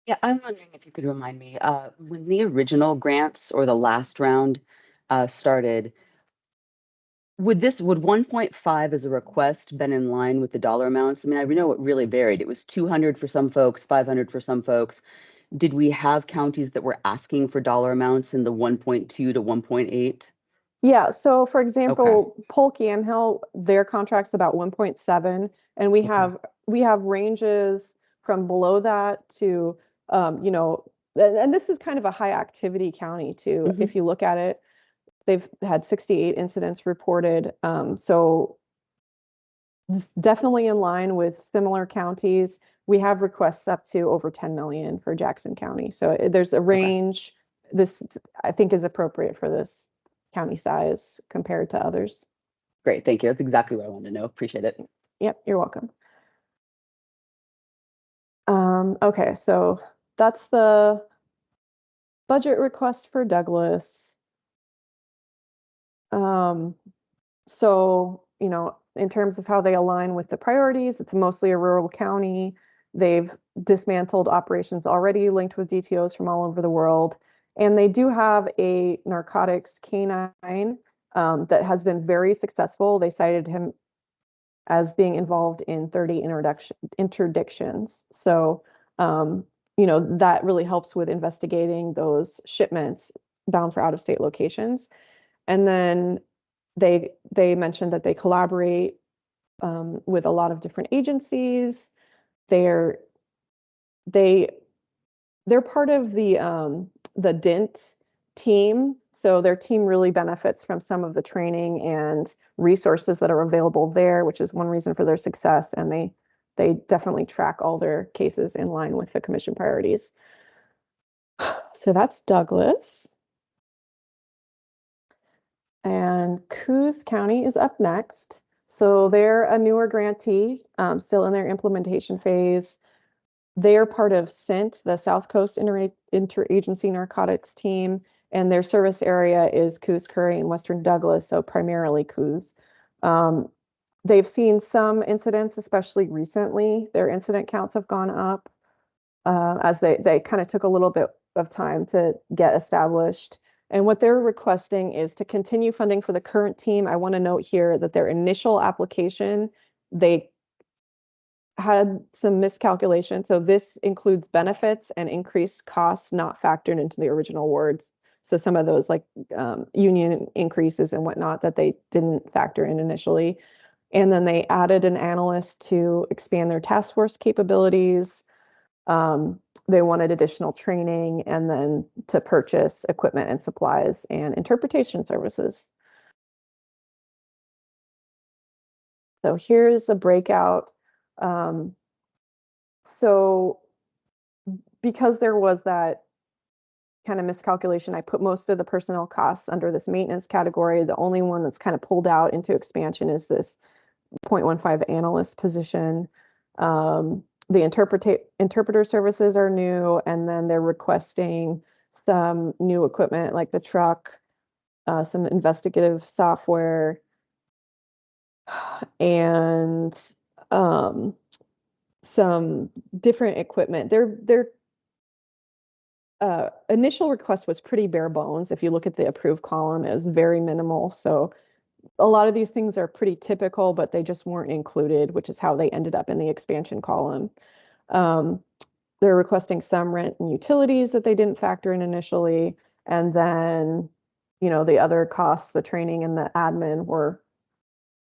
Yeah, I'm wondering if you could remind me, when the original grants or the last round started, would 1.5 as a request been in line with the dollar amounts? I mean, I know it really varied. It was 200 for some folks, 500 for some folks. Did we have counties that were asking for dollar amounts in the 1.2 to 1.8? Yeah, so for example, Polk Yamhill, their contract's about 1.7, and we have ranges from below that to and this is kind of a high activity county too. If you look at it, they've had 68 incidents reported. So it's definitely in line with similar counties. We have requests up to over 10 million for Jackson County. So there's a range. This, I think, is appropriate for this county size compared to others. Great, thank you. That's exactly what I wanted to know. Appreciate it. Yep, you're welcome. Okay, so that's the budget request for Douglas. So, in terms of how they align with the priorities, it's mostly a rural county. They've dismantled operations already linked with DTOs from all over the world. And they do have a narcotics canine that has been very successful. They cited him as being involved in 30 interdictions. So, that really helps with investigating those shipments bound for out-of-state locations. And then they mentioned that they collaborate with a lot of different agencies. They're part of the DINT team. So their team really benefits from some of the training and resources that are available there, which is one reason for their success. And they definitely track all their cases in line with the commission priorities. So that's Douglas. And Coos County is up next. So they're a newer grantee, still in their implementation phase. They're part of CINT, the South Coast Interagency Narcotics Team, and their service area is Coos, Curry, and Western Douglas, so primarily Coos. They've seen some incidents, especially recently. Their incident counts have gone up as they kind of took a little bit of time to get established. And what they're requesting is to continue funding for the current team. I want to note here that their initial application, they had some miscalculation. So this includes benefits and increased costs not factored into the original awards. So some of those like union increases and whatnot that they didn't factor in initially. And then they added an analyst to expand their task force capabilities. They wanted additional training and then to purchase equipment and supplies and interpretation services. So here's a breakout. So because there was that kind of miscalculation, I put most of the personnel costs under this maintenance category. The only one that's kind of pulled out into expansion is this 0.15 analyst position. The interpreter services are new, and then they're requesting some new equipment like the truck, some investigative software, and some different equipment. Their initial request was pretty bare bones. If you look at the approved column, it was very minimal. So a lot of these things are pretty typical, but they just weren't included, which is how they ended up in the expansion column. They're requesting some rent and utilities that they didn't factor in initially. And then, you know, the other costs, the training and the admin were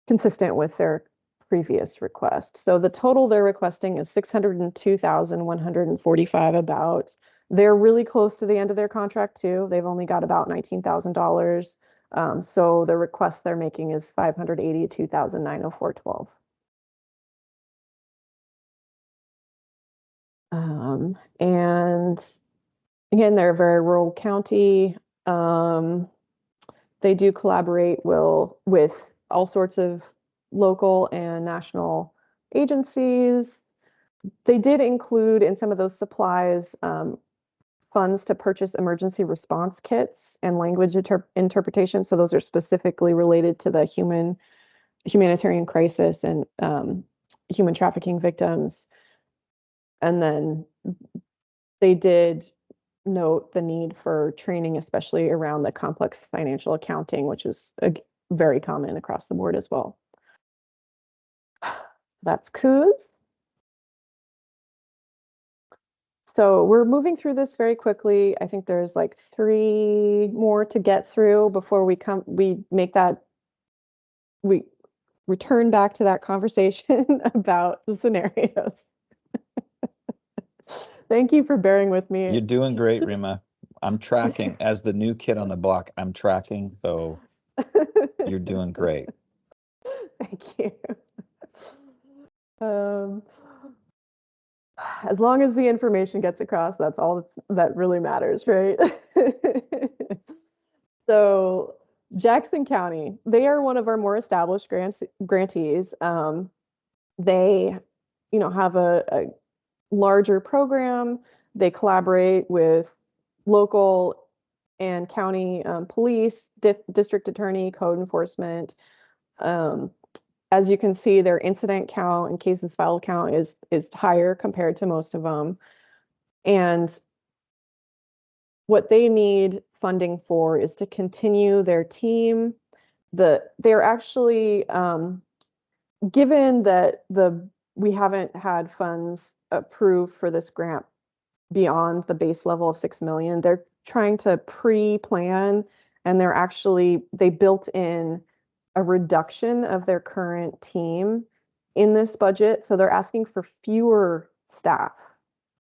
consistent with their previous request. So the total they're requesting is $602,145 about. They're really close to the end of their contract too. They've only got about $19,000. So the request they're making is $582,904.12. And again, they're a very rural county. They do collaborate with all sorts of local and national agencies. They did include in some of those supplies funds to purchase emergency response kits and language interpretation. So those are specifically related to the humanitarian crisis and human trafficking victims. And then they did note the need for training, especially around the complex financial accounting, which is very common across the board as well. That's Coos. So we're moving through this very quickly. I think there's like 3 more to get through before we return back to that conversation about the scenarios. Thank you for bearing with me. You're doing great, Rima. I'm tracking as the new kid on the block. I'm tracking, so you're doing great. Thank you. As long as the information gets across, that's all that really matters, right? So Jackson County, they are one of our more established grantees. They, you know, have a larger program. They collaborate with local and county police, district attorney, code enforcement. As you can see, their incident count and cases filed count is higher compared to most of them. And what they need funding for is to continue their team. They're actually, given that we haven't had funds approved for this grant beyond the base level of 6 million, they're trying to pre-plan, and they built in a reduction of their current team in this budget. So they're asking for fewer staff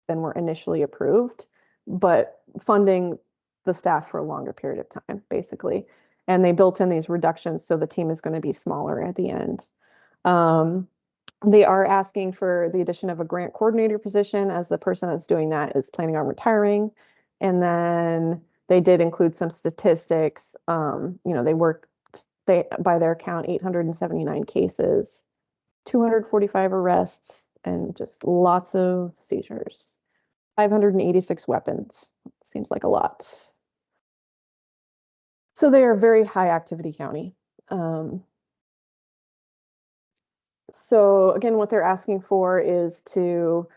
than were initially approved, but funding the staff for a longer period of time, basically. And they built in these reductions, so the team is going to be smaller at the end. They are asking for the addition of a grant coordinator position, as the person that's doing that is planning on retiring. And then they did include some statistics. You know, they by their count, 879 cases, 245 arrests, and just lots of seizures. 586 weapons. Seems like a lot. So they are a very high activity county. So again, what they're asking for is to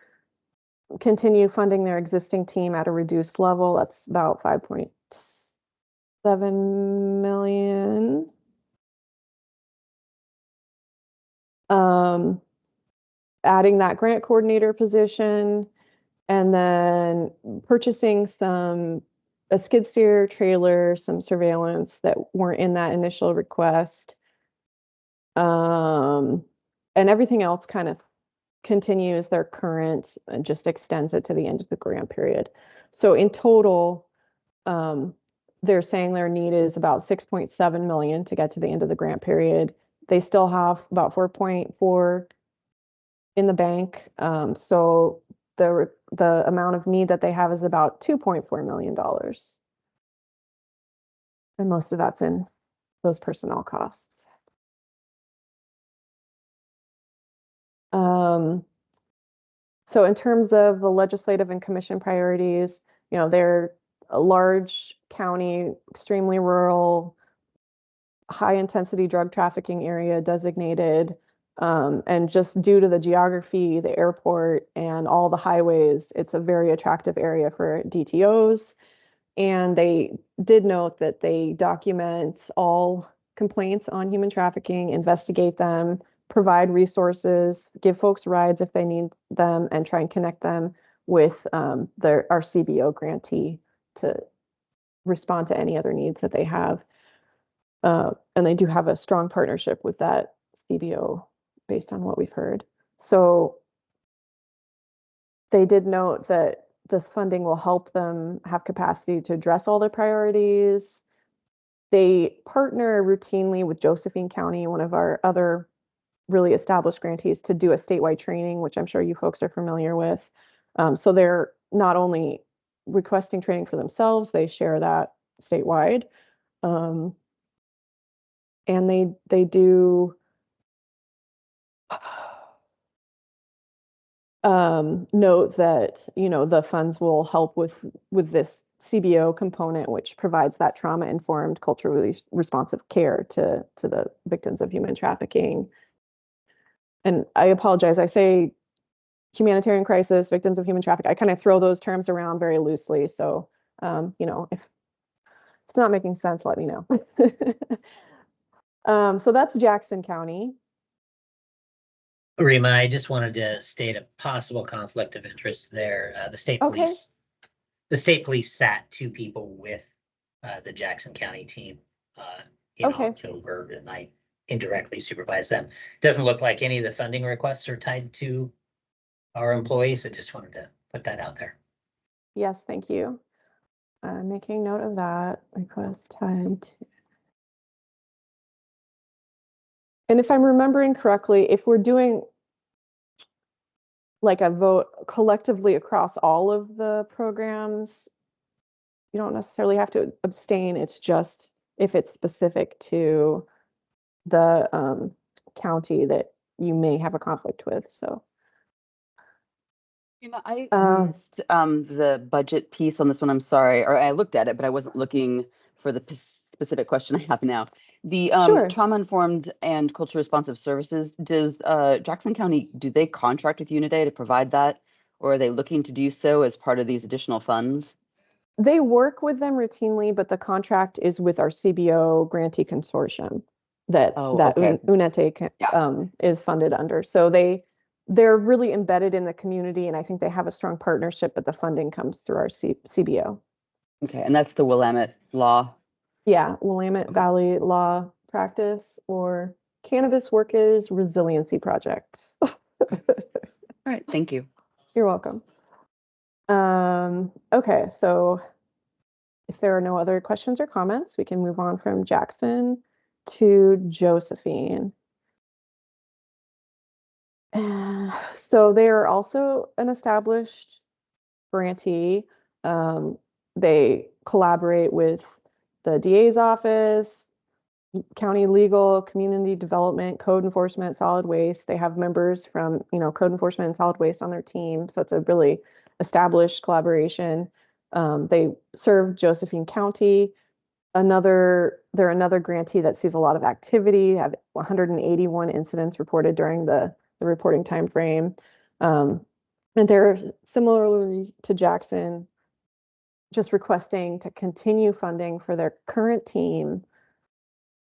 continue funding their existing team at a reduced level. That's about $5.7 6.7 million. Adding that grant coordinator position, and then purchasing a skid steer trailer, some surveillance that weren't in that initial request. And everything else kind of continues their current and just extends it to the end of the grant period. So in total, they're saying their need is about 6.7 million to get to the end of the grant period. They still have about 4.4 in the bank. So the amount of need that they have is about $2.4 million. And most of that's in those personnel costs. So in terms of the legislative and commission priorities, they're a large county, extremely rural, high intensity drug trafficking area designated. And just due to the geography, the airport, and all the highways, it's a very attractive area for DTOs. And they did note that they document all complaints on human trafficking, investigate them, provide resources, give folks rides if they need them, and try and connect them with our CBO grantee to respond to any other needs that they have. And they do have a strong partnership with that CBO based on what we've heard. So they did note that this funding will help them have capacity to address all their priorities. They partner routinely with Josephine County, one of our other really established grantees, to do a statewide training, which I'm sure you folks are familiar with. So they're not only requesting training for themselves, they share that statewide. And they do note that the funds will help with this CBO component, which provides that trauma-informed, culturally responsive care to the victims of human trafficking. And I apologize, I say humanitarian crisis, victims of human trafficking, I kind of throw those terms around very loosely. So, if it's not making sense, let me know. So that's Jackson County. Rima, I just wanted to state a possible conflict of interest there. The state police, the state police sat 2 people with the Jackson County team in October, and I indirectly supervise them. Doesn't look like any of the funding requests are tied to our employees. I just wanted to put that out there. Yes, thank you. Making note of that request tied to. And if I'm remembering correctly, if we're doing like a vote collectively across all of the programs, you don't necessarily have to abstain. It's just if it's specific to the county that you may have a conflict with. So. I missed the budget piece on this one. I'm sorry, or I looked at it, but I wasn't looking for the specific question I have now. The trauma-informed and culture responsive services, does Jackson County, do they contract with Uniday to provide that, or are they looking to do so as part of these additional funds? They work with them routinely, but the contract is with our CBO grantee consortium that UNETE is funded under. So they're really embedded in the community, and I think they have a strong partnership, but the funding comes through our CBO. Okay, and that's the Willamette Law? Yeah, Willamette Valley Law Practice, or Cannabis Workers Resiliency Project. All right, thank you. You're welcome. Okay, so if there are no other questions or comments, we can move on from Jackson to Josephine. So they are also an established grantee. They collaborate with the DA's office, county legal, community development, code enforcement, solid waste. They have members from, code enforcement and solid waste on their team. So it's a really established collaboration. They serve Josephine County. They're another grantee that sees a lot of activity, have 181 incidents reported during the reporting time frame. And they're similarly to Jackson, just requesting to continue funding for their current team.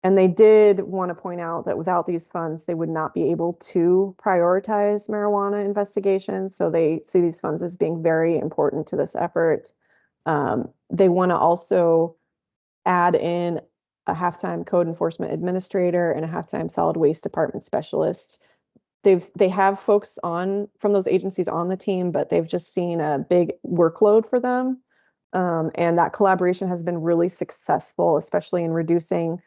And they did want to point out that without these funds, they would not be able to prioritize marijuana investigations. So they see these funds as being very important to this effort. They want to also add in a half-time code enforcement administrator and a half-time solid waste department specialist. They have folks on from those agencies on the team, but they've just seen a big workload for them. And that collaboration has been really successful, especially in reducing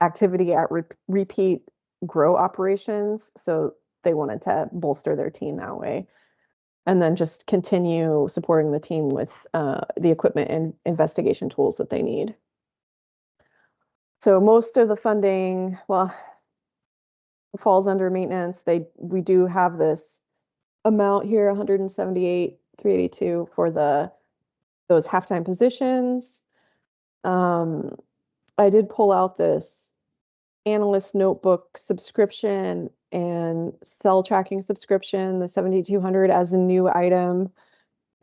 activity at repeat grow operations. So they wanted to bolster their team that way. And then just continue supporting the team with the equipment and investigation tools that they need. So most of the funding, well, falls under maintenance. We do have this amount here, 178,382 for those halftime positions. I did pull out this analyst notebook subscription and cell tracking subscription, the 7,200 as a new item.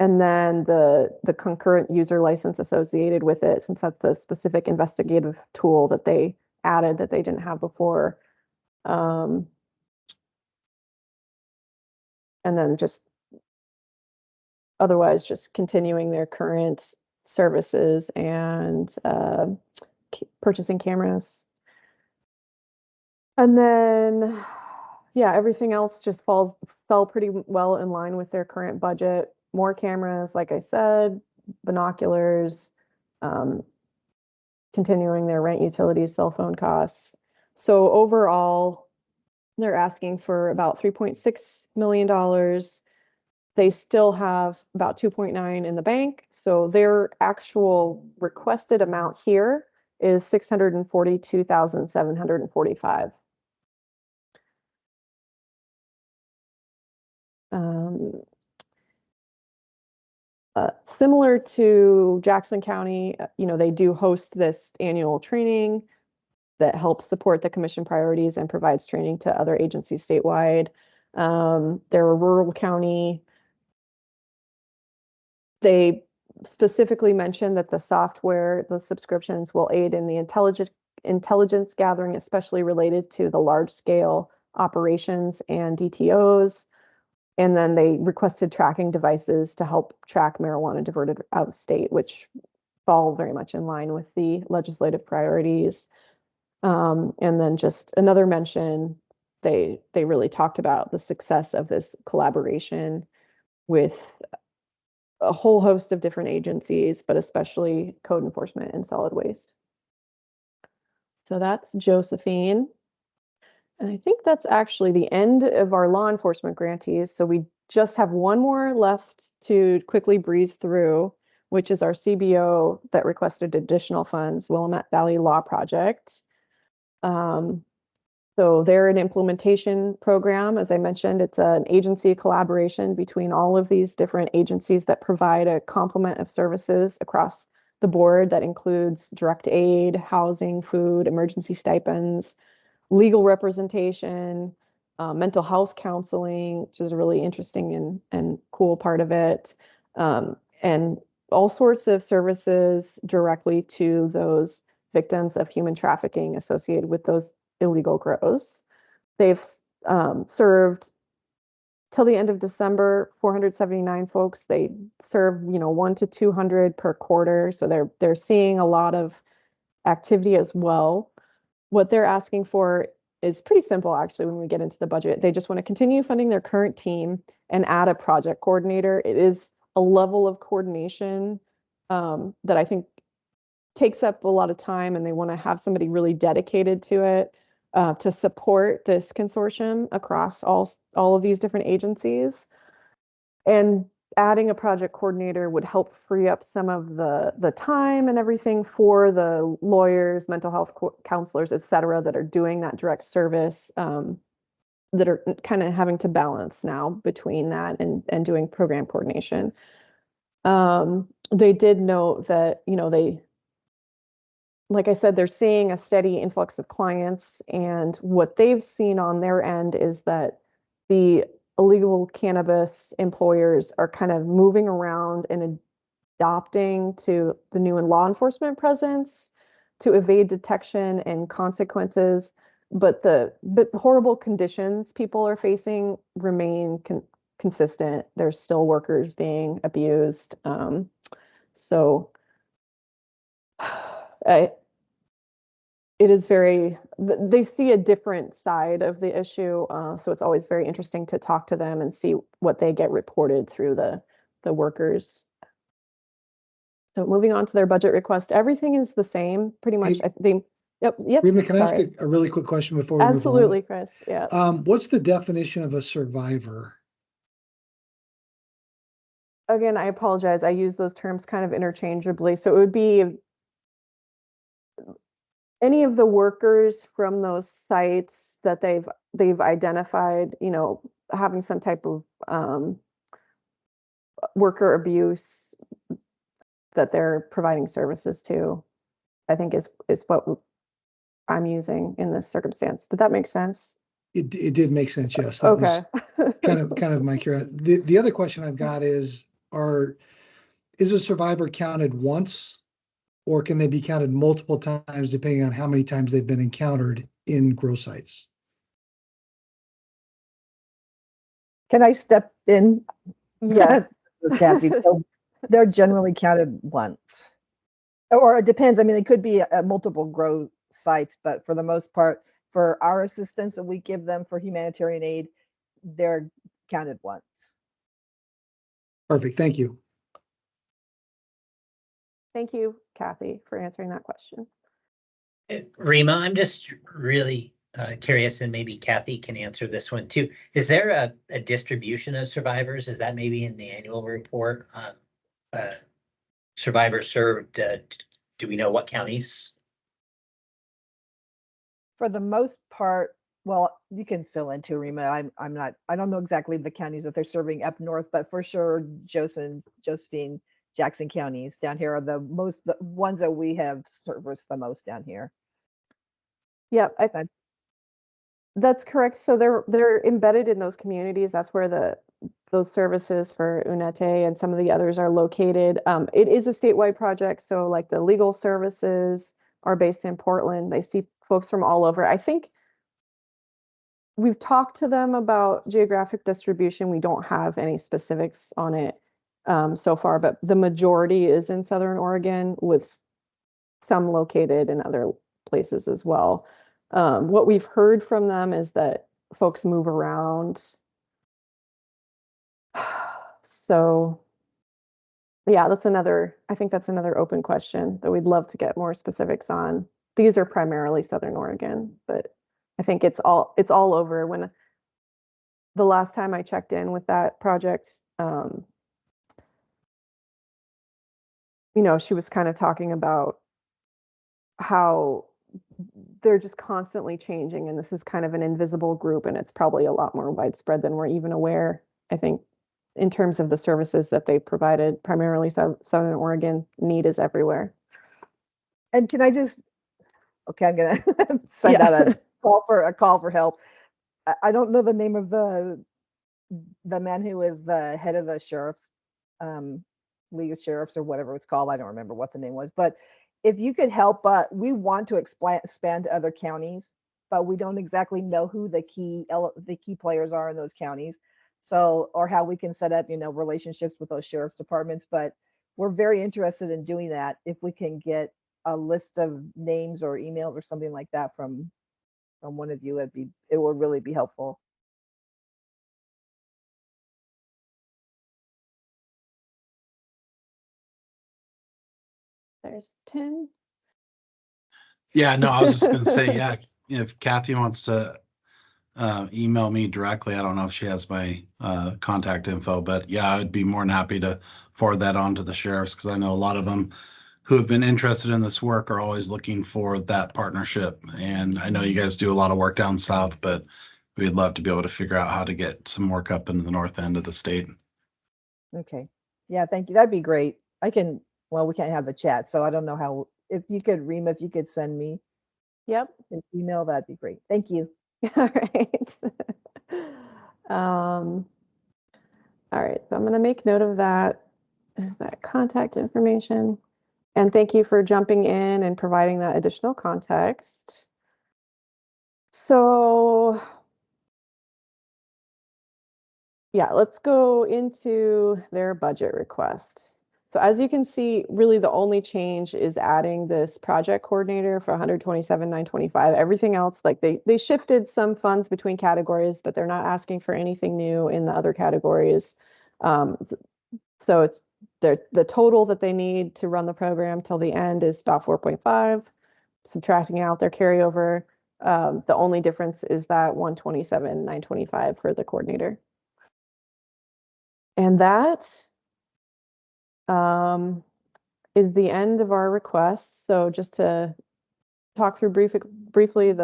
And then the concurrent user license associated with it, since that's the specific investigative tool that they added that they didn't have before. And then just otherwise just continuing their current services and purchasing cameras. And then, yeah, everything else just fell pretty well in line with their current budget. More cameras, like I said, binoculars, continuing their rent, utilities, cell phone costs. So overall, they're asking for about $3.6 million. They still have about 2.9 in the bank. So their actual requested amount here is 642,745. Similar to Jackson County, they do host this annual training that helps support the commission priorities and provides training to other agencies statewide. They're a rural county. They specifically mentioned that the software, the subscriptions will aid in the intelligence gathering, especially related to the large scale operations and DTOs. And then they requested tracking devices to help track marijuana diverted out of state, which fall very much in line with the legislative priorities. And then just another mention, they really talked about the success of this collaboration with a whole host of different agencies, but especially code enforcement and solid waste. So that's Josephine. And I think that's actually the end of our law enforcement grantees. So we just have one more left to quickly breeze through, which is our CBO that requested additional funds, Willamette Valley Law Project. So they're an implementation program. As I mentioned, it's an agency collaboration between all of these different agencies that provide a complement of services across the board that includes direct aid, housing, food, emergency stipends, legal representation, mental health counseling, which is a really interesting and cool part of it, and all sorts of services directly to those victims of human trafficking associated with those illegal grows. They've served till the end of December, 479 folks. They serve 1 to 200 per quarter, so they're seeing a lot of activity as well. What they're asking for is pretty simple, actually, when we get into the budget. They just want to continue funding their current team and add a project coordinator. It is a level of coordination that I think takes up a lot of time, and they want to have somebody really dedicated to it to support this consortium across all of these different agencies. And adding a project coordinator would help free up some of the time and everything for the lawyers, mental health counselors, et cetera, that are doing that direct service, that are kind of having to balance now between that and doing program coordination. They did note that, like I said, they're seeing a steady influx of clients, and what they've seen on their end is that the illegal cannabis employers are kind of moving around in adopting to the new law enforcement presence to evade detection and consequences. But the horrible conditions people are facing remain consistent. There's still workers being abused. So it is they see a different side of the issue. So it's always very interesting to talk to them and see what they get reported through the workers. So moving on to their budget request, everything is the same, pretty much. Hey, Yep. Rima, can I ask Sorry. a really quick question before we Absolutely, move Chris. Yeah. on? What's the definition of a survivor? Again, I apologize. I use those terms kind of interchangeably. So it would be any of the workers from those sites that they've identified, having some type of worker abuse that they're providing services to, I think is what I'm using in this circumstance. Did that make sense? It did make sense, yes. That Okay. was kind of my curiosity. The other question I've got is a survivor counted once, or can they be counted multiple times depending on how many times they've been encountered in grow sites? Can I step in? Yes. This is Kathy. So they're generally counted once, or it depends. I mean, they could be at multiple grow sites, but for the most part, for our assistance that we give them for humanitarian aid, they're counted once. Perfect. Thank you. Thank you, Kathy, for answering that question. Rima, I'm just really curious, and maybe Kathy can answer this one too. Is there a distribution of survivors? Is that maybe in the annual report? Survivors served, do we know what counties? For the most part, well, you can fill in too, Rima. I don't know exactly the counties that they're serving up north, but for sure, Josephine, Jackson counties down here are the ones that we have serviced the most down here. Yeah, that's correct. So they're embedded in those communities. That's where those services for UNETE and some of the others are located. It is a statewide project, so like the legal services are based in Portland. They see folks from all over. I think we've talked to them about geographic distribution. We don't have any specifics on it so far, but the majority is in Southern Oregon, with some located in other places as well. What we've heard from them is that folks move around. So yeah, I think that's another open question that we'd love to get more specifics on. These are primarily Southern Oregon, but I think it's all over. When the last time I checked in with that project, she was kind of talking about how they're just constantly changing, and this is kind of an invisible group, and it's probably a lot more widespread than we're even aware. I think in terms of the services that they provided, primarily Southern Oregon, need is everywhere. And can I just, okay, I'm gonna send out a call for help. I don't know the name of the man who is the head of the sheriff's League of Sheriffs or whatever it's called. I don't remember what the name was, but if you could help, we want to expand to other counties, but we don't exactly know who the key players are in those counties. So, or how we can set up, relationships with those sheriff's departments. But we're very interested in doing that. If we can get a list of names or emails or something like that from one of you, it would really be helpful. There's Tim. Yeah, no, I was just going to say, yeah, if Kathy wants to email me directly, I don't know if she has my contact info, but yeah, I'd be more than happy to forward that on to the sheriffs, because I know a lot of them who have been interested in this work are always looking for that partnership. And I know you guys do a lot of work down south, but we'd love to be able to figure out how to get some work up into the north end of the state. Okay. Yeah, thank you. That'd be great. Well, we can't have the chat, so I don't know how, if you could, Rima, if you could send me Yep. an email, that'd be great. Thank you. All right. All right, so I'm going to make note of that. there's that contact information. And thank you for jumping in and providing that additional context. So yeah, let's go into their budget request. So as you can see, really the only change is adding this project coordinator for 127,925. Everything else, like they shifted some funds between categories, but they're not asking for anything new in the other categories. So it's the total that they need to run the program till the end is about 4.5, subtracting out their carryover. The only difference is that 127,925 for the coordinator. And that is the end of our requests. So just to talk through briefly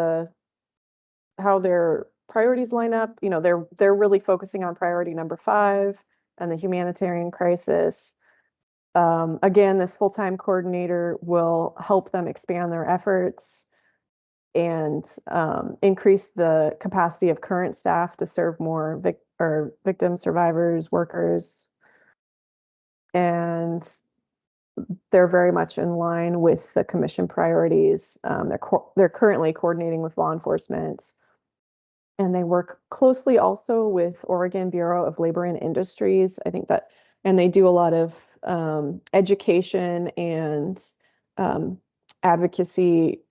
how their priorities line up, you know, they're really focusing on priority number 5 and the humanitarian crisis. Again, this full-time coordinator will help them expand their efforts and increase the capacity of current staff to serve more victims, survivors, workers. And they're very much in line with the commission priorities. They're currently coordinating with law enforcement, and they work closely also with Oregon Bureau of Labor and Industries. I think that, and they do a lot of education and advocacy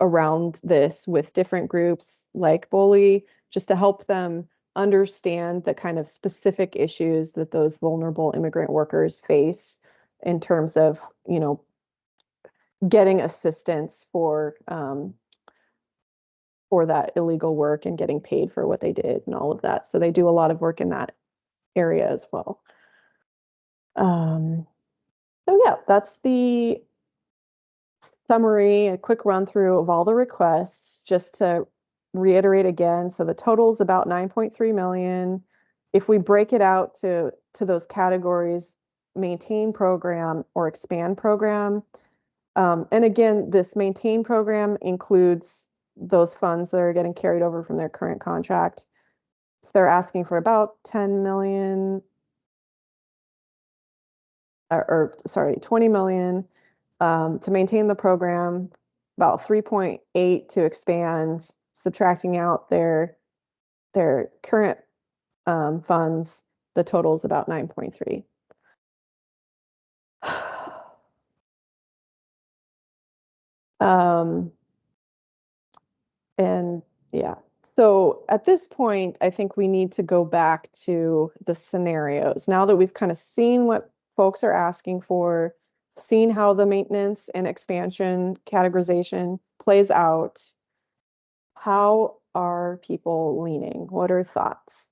around this with different groups like BOLI, just to help them understand the kind of specific issues that those vulnerable immigrant workers face in terms of, you know, getting assistance for that illegal work and getting paid for what they did and all of that. So they do a lot of work in that area as well. So yeah, that's the summary, a quick run through of all the requests, just to reiterate again. So the total is about 9.3 million. If we break it out to those categories, maintain program or expand program. And again, this maintain program includes those funds that are getting carried over from their current contract. So they're asking for about 10 million, or sorry, 20 million to maintain the program, about 3.8 to expand, subtracting out their current funds, the total is about 9.3. And yeah, so at this point, I think we need to go back to the scenarios. Now that we've kind of seen what folks are asking for, seen how the maintenance and expansion categorization plays out, how are people leaning? What are thoughts?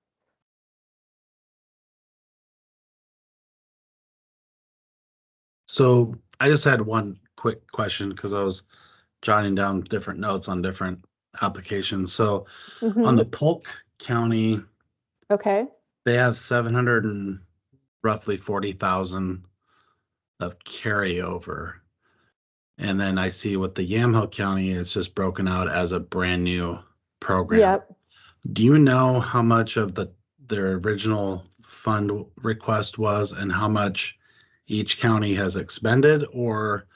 So I just had one quick question because I was jotting down different notes on different applications. So on the Polk County, Okay. they have 700 and roughly 40,000 of carryover. And then I see with the Yamhill County, it's just broken out as a brand new program. Yep. Do you know how much of their original fund request was and how much each county has expended, or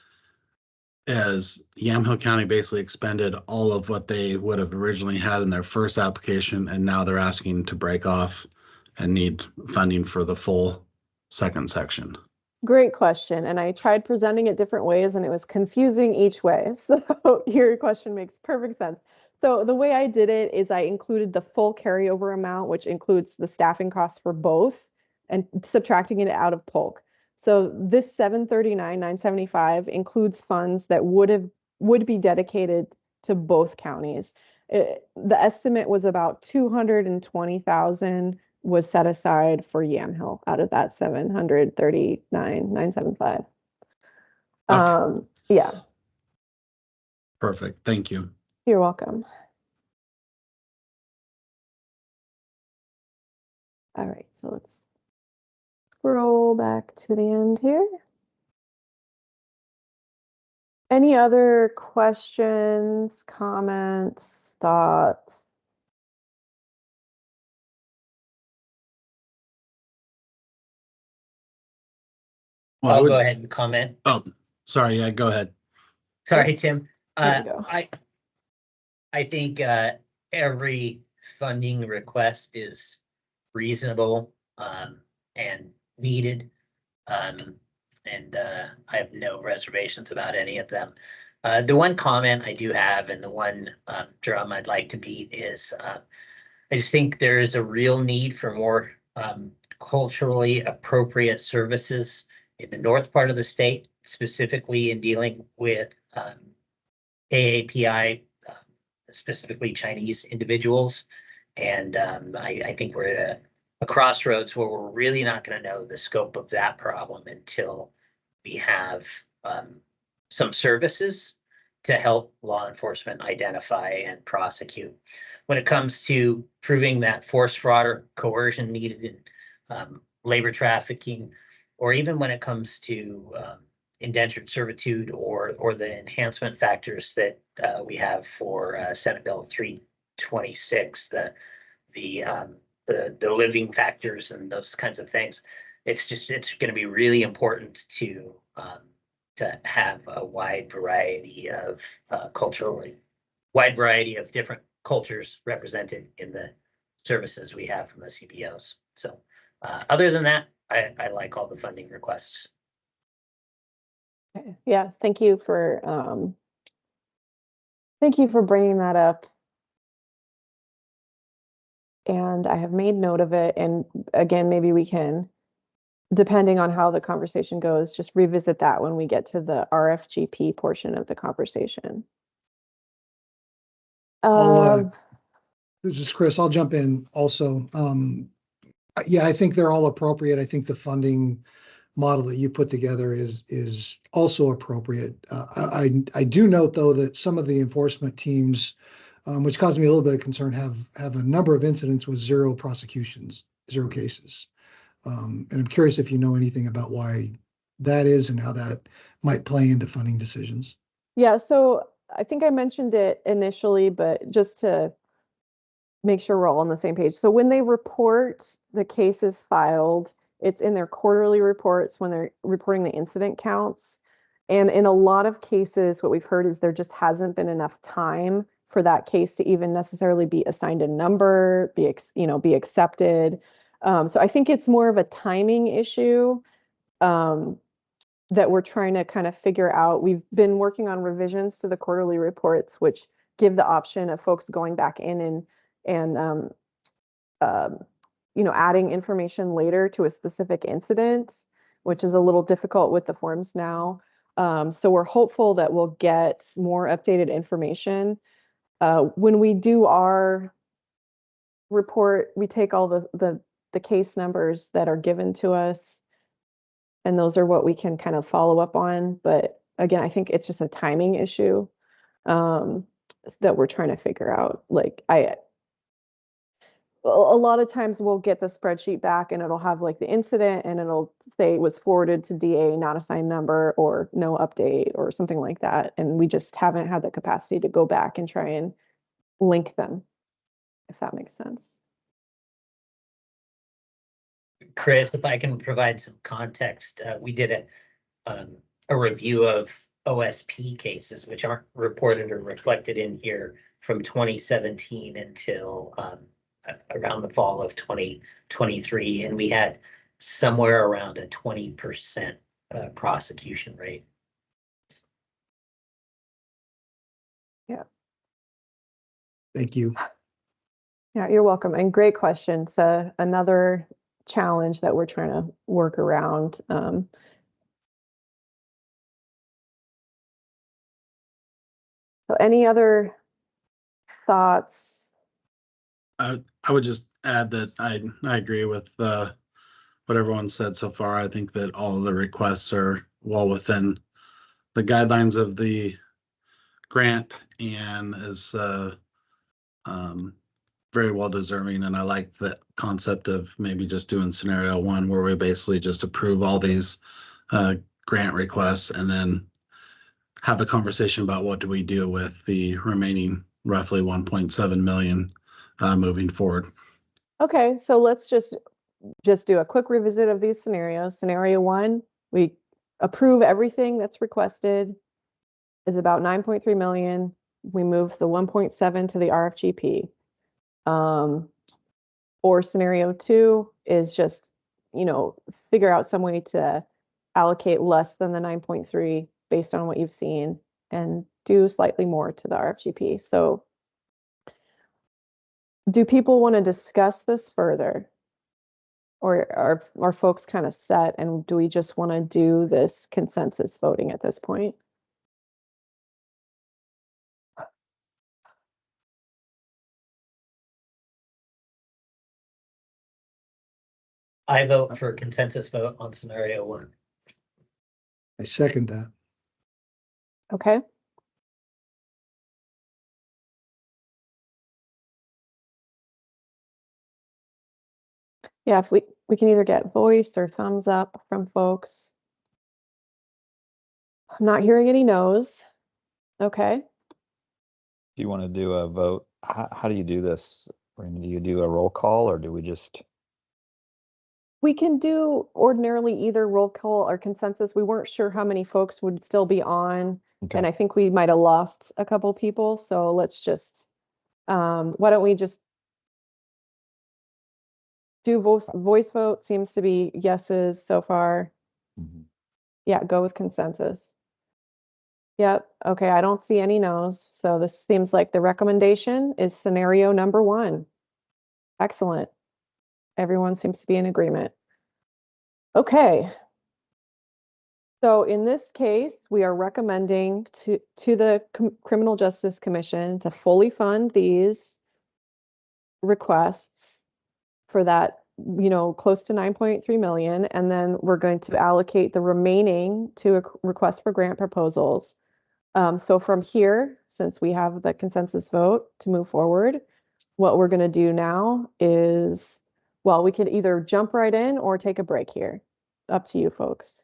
has Yamhill County basically expended all of what they would have originally had in their first application, and now they're asking to break off and need funding for the full second section? Great question. And I tried presenting it different ways and it was confusing each way. So your question makes perfect sense. So the way I did it is I included the full carryover amount, which includes the staffing costs for both, and subtracting it out of Polk. So this 739,975 includes funds that would be dedicated to both counties. The estimate was about 220,000 was set aside for Yamhill out of that 739,975. Okay. Yeah, Perfect. Thank you. you're welcome. All right, so let's scroll back to the end here. Any other questions, comments, thoughts? Well, I I'll would- go ahead and comment. Oh, sorry. Yeah, go ahead. Sorry, Tim. There you go. I think every funding request is reasonable and needed. And I have no reservations about any of them. The one comment I do have and the one drum I'd like to beat is I just think there is a real need for more culturally appropriate services in the north part of the state, specifically in dealing with AAPI, specifically Chinese individuals. And I think we're at a crossroads where we're really not going to know the scope of that problem until we have some services to help law enforcement identify and prosecute. When it comes to proving that force, fraud, or coercion needed in labor trafficking, or even when it comes to indentured servitude or the enhancement factors that we have for Senate Bill 326, the living factors and those kinds of things. It's going to be really important to have a wide variety of different cultures represented in the services we have from the CBOs. So other than that, I like all the funding requests. Okay. Yeah, thank you for bringing that up. And I have made note of it. And again, maybe we can, depending on how the conversation goes, just revisit that when we get to the RFGP portion of the conversation. This is Chris. I'll jump in also. Yeah, I think they're all appropriate. I think the funding model that you put together is also appropriate. I do note though that some of the enforcement teams, which caused me a little bit of concern, have a number of incidents with zero prosecutions, zero cases. And I'm curious if you know anything about why that is and how that might play into funding decisions. Yeah, so I think I mentioned it initially, but just to make sure we're all on the same page. So when they report the cases filed, it's in their quarterly reports when they're reporting the incident counts. And in a lot of cases, what we've heard is there just hasn't been enough time for that case to even necessarily be assigned a number, be accepted. So I think it's more of a timing issue that we're trying to kind of figure out. We've been working on revisions to the quarterly reports, which give the option of folks going back in and adding information later to a specific incident, which is a little difficult with the forms now. So we're hopeful that we'll get more updated information. When we do our report, we take all the case numbers that are given to us, and those are what we can kind of follow up on. But again, I think it's just a timing issue that we're trying to figure out. Like a lot of times we'll get the spreadsheet back and it'll have like the incident and it'll say it was forwarded to DA, not assigned number, or no update or something like that. And we just haven't had the capacity to go back and try and link them, if that makes sense. Chris, if I can provide some context, we did a review of OSP cases, which aren't reported or reflected in here from 2017 until around the fall of 2023. And we had somewhere around a 20% prosecution rate. Yeah. Thank you. Yeah, you're welcome. And great question. So another challenge that we're trying to work around. So any other thoughts? I would just add that I agree with what everyone said so far. I think that all of the requests are well within the guidelines of the grant and is very well deserving. And I like the concept of maybe just doing scenario one where we basically just approve all these grant requests and then have a conversation about what do we do with the remaining roughly 1.7 million moving forward. Okay, so let's just do a quick revisit of these scenarios. Scenario one, we approve everything that's requested is about 9.3 million. We move the 1.7 to the RFGP. Or scenario 2 is just, figure out some way to allocate less than the 9.3 based on what you've seen and do slightly more to the RFGP. So do people want to discuss this further? Or are folks kind of set, and do we just want to do this consensus voting at this point? I vote for consensus vote on scenario 1. I second that. Okay. Yeah, if we can either get voice or thumbs up from folks. I'm not hearing any no's. Okay. Do you want to do a vote? How do you do this? Do you do a roll call or do we just? We can do ordinarily either roll call or consensus. We weren't sure how many folks would still be on, Okay. and I think we might have lost a couple people. So let's just, why don't we just do voice vote? Seems to be yeses so far. Mhm. Yeah, go with consensus. Yep. Okay, I don't see any no's. So this seems like the recommendation is scenario number 1. Excellent. Everyone seems to be in agreement. Okay. So in this case, we are recommending to the Criminal Justice Commission to fully fund these requests for that, close to 9.3 million. And then we're going to allocate the remaining to a request for grant proposals. So from here, since we have the consensus vote to move forward, what we're going to do now is, well, we can either jump right in or take a break here. Up to you folks.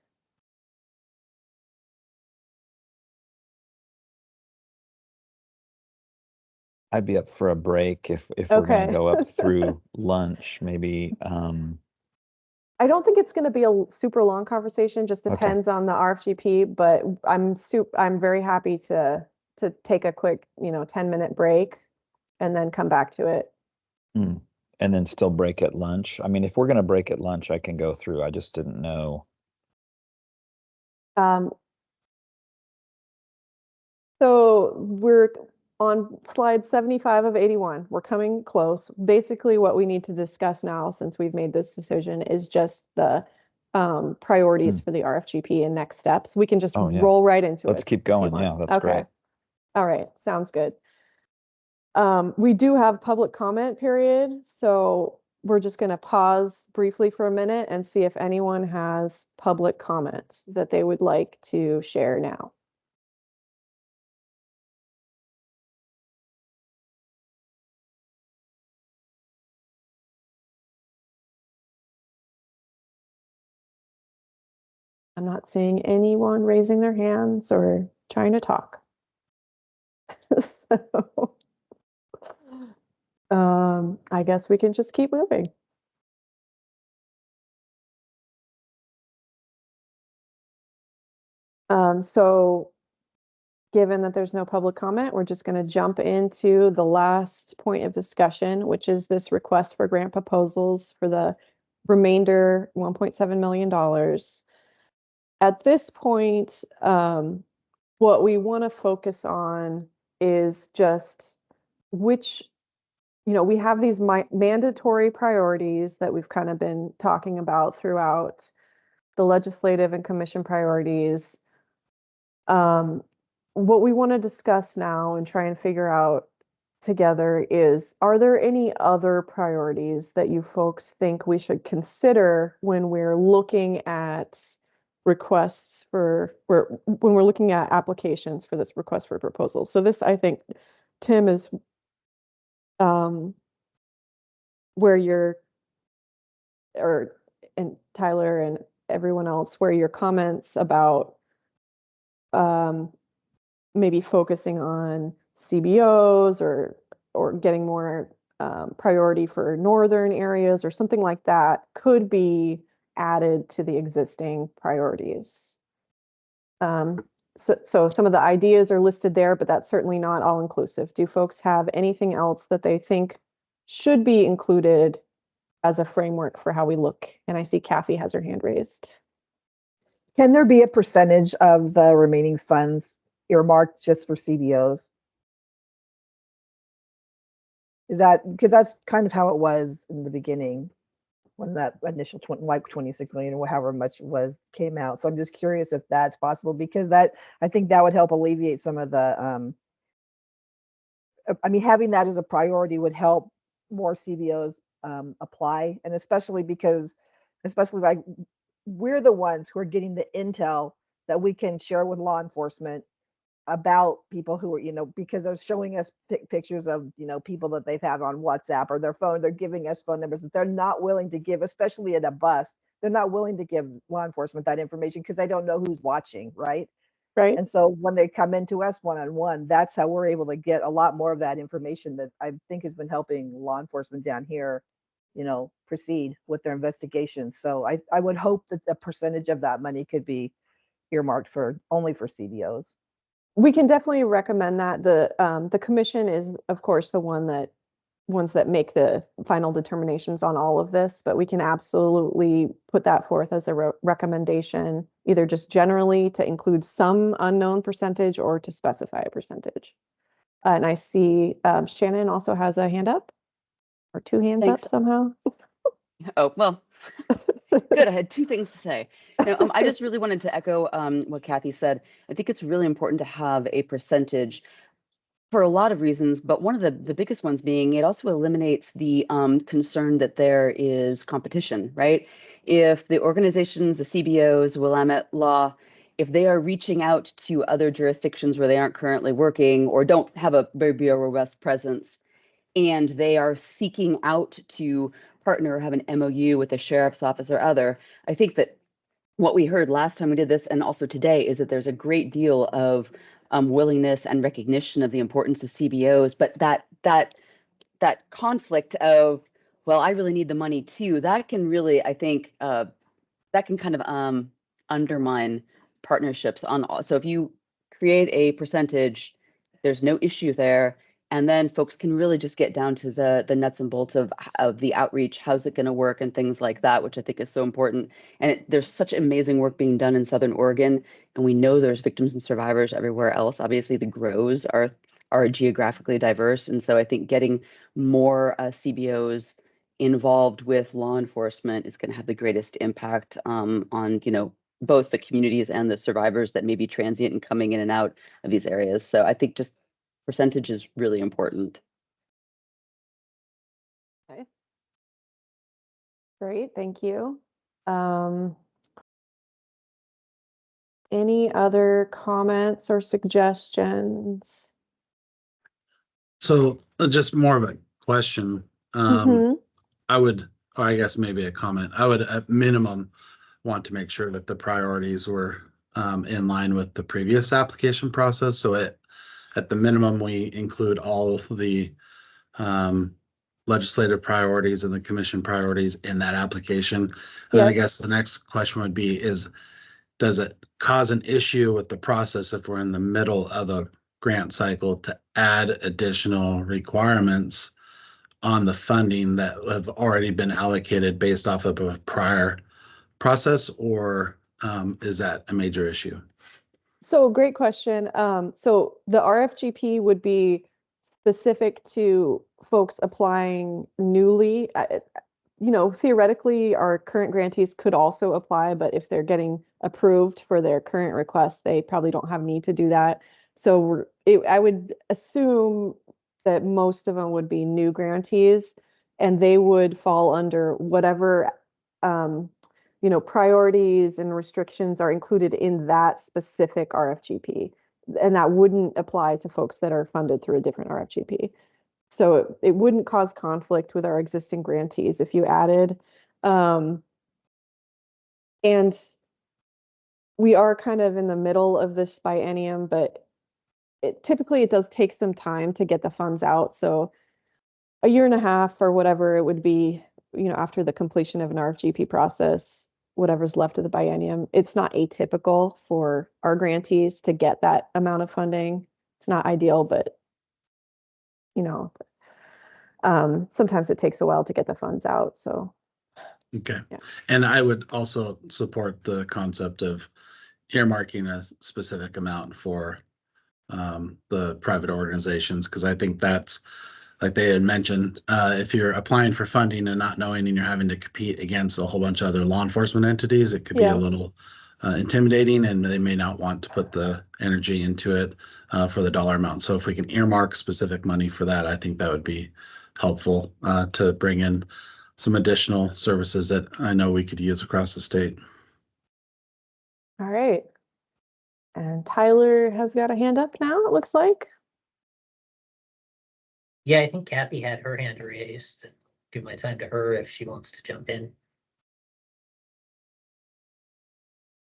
I'd be up for a break if we're going Okay. to go up through lunch, maybe. I don't think it's going to be a super long conversation. Just Okay. depends on the RFGP, but I'm very happy to take a quick, 10-minute break and then come back to it. And then still break at lunch. I mean, if we're going to break at lunch, I can go through. I just didn't know. So we're on slide 75 of 81. We're coming close. Basically, what we need to discuss now, since we've made this decision, is just the priorities for the RFGP and next steps. We can just Oh, yeah. roll right into it. Let's keep if you going. want. Yeah, that's Okay. great. All right, sounds good. We do have public comment period, so we're just going to pause briefly for a minute and see if anyone has public comment that they would like to share now. I'm not seeing anyone raising their hands or trying to talk. So, I guess we can just keep moving. So given that there's no public comment, we're just going to jump into the last point of discussion, which is this request for grant proposals for the remainder $1.7 million. At this point, what we want to focus on is just which, we have these mandatory priorities that we've kind of been talking about throughout the legislative and commission priorities. What we want to discuss now and try and figure out together is, are there any other priorities that you folks think we should consider when we're looking at requests when we're looking at applications for this request for proposals? So this, I think, Tim, is where and Tyler and everyone else, where your comments about maybe focusing on CBOs or getting more priority for northern areas or something like that could be added to the existing priorities. So some of the ideas are listed there, but that's certainly not all inclusive. Do folks have anything else that they think should be included as a framework for how we look? And I see Kathy has her hand raised. Can there be a percentage of the remaining funds earmarked just for CBOs? Is that, because that's kind of how it was in the beginning when that initial 26 million or however much it was came out. So I'm just curious if that's possible, because that, I think that would help alleviate some of the, I mean, having that as a priority would help more CBOs apply. And especially because, especially like we're the ones who are getting the intel that we can share with law enforcement about people who are, you know, because they're showing us pictures of, you know, people that they've had on WhatsApp or their phone. They're giving us phone numbers that they're not willing to give, especially at a bus. They're not willing to give law enforcement that information because they don't know who's watching, right? Right. And so when they come into us one-on-one, that's how we're able to get a lot more of that information that I think has been helping law enforcement down here, you know, proceed with their investigations. So I would hope that the percentage of that money could be earmarked for only for CBOs. We can definitely recommend that. The commission is, of course, the ones that make the final determinations on all of this, but we can absolutely put that forth as a recommendation, either just generally to include some unknown percentage or to specify a percentage. And I see Shannon also has a hand up, or two hands Thanks. up somehow. Oh, well, good. I had two things to say. Now, I just really wanted to echo what Kathy said. I think it's really important to have a percentage for a lot of reasons, but one of the biggest ones being it also eliminates the concern that there is competition, right? If the organizations, the CBOs, Willamette Law, if they are reaching out to other jurisdictions where they aren't currently working or don't have a very Bureau West presence, and they are seeking out to partner or have an MOU with a sheriff's office or other, I think that what we heard last time we did this and also today is that there's a great deal of willingness and recognition of the importance of CBOs, but that conflict of, well, I really need the money too, that can really, I think, that can kind of undermine partnerships on all. So if you create a percentage, there's no issue there. And then folks can really just get down to the nuts and bolts of the outreach, how's it going to work and things like that, which I think is so important. And there's such amazing work being done in Southern Oregon, and we know there's victims and survivors everywhere else. Obviously, the grows are geographically diverse, and so I think getting more CBOs involved with law enforcement is going to have the greatest impact on, you know, both the communities and the survivors that may be transient and coming in and out of these areas. So I think just percentage is really important. Okay. Great, thank you. Any other comments or suggestions? So just more of a question. Mhm. I would, or I guess maybe a comment. I would at minimum want to make sure that the priorities were in line with the previous application process. So at the minimum, we include all of the legislative priorities and the commission priorities in that application. And then I guess the next question would be is, does it cause an issue with the process if we're in the middle of a grant cycle to add additional requirements on the funding that have already been allocated based off of a prior process, or is that a major issue? So great question. So the RFGP would be specific to folks applying newly. You know, theoretically, our current grantees could also apply, but if they're getting approved for their current request, they probably don't have need to do that. So I would assume that most of them would be new grantees, and they would fall under whatever you know, priorities and restrictions are included in that specific RFGP. And that wouldn't apply to folks that are funded through a different RFGP. So it wouldn't cause conflict with our existing grantees if you added. And we are kind of in the middle of this biennium, but typically it does take some time to get the funds out. So a year and a half or whatever it would be, you know, after the completion of an RFGP process, whatever's left of the biennium. It's not atypical for our grantees to get that amount of funding. It's not ideal, but sometimes it takes a while to get the funds out. So Okay. Yeah. And I would also support the concept of earmarking a specific amount for the private organizations, because I think that's, like they had mentioned, if you're applying for funding and not knowing and you're having to compete against a whole bunch of other law enforcement entities, it could be Yeah. a little intimidating, and they may not want to put the energy into it for the dollar amount. So if we can earmark specific money for that, I think that would be helpful to bring in some additional services that I know we could use across the state. all right. And Tyler has got a hand up now, it looks like. Yeah, I think Kathy had her hand raised. Give my time to her if she wants to jump in.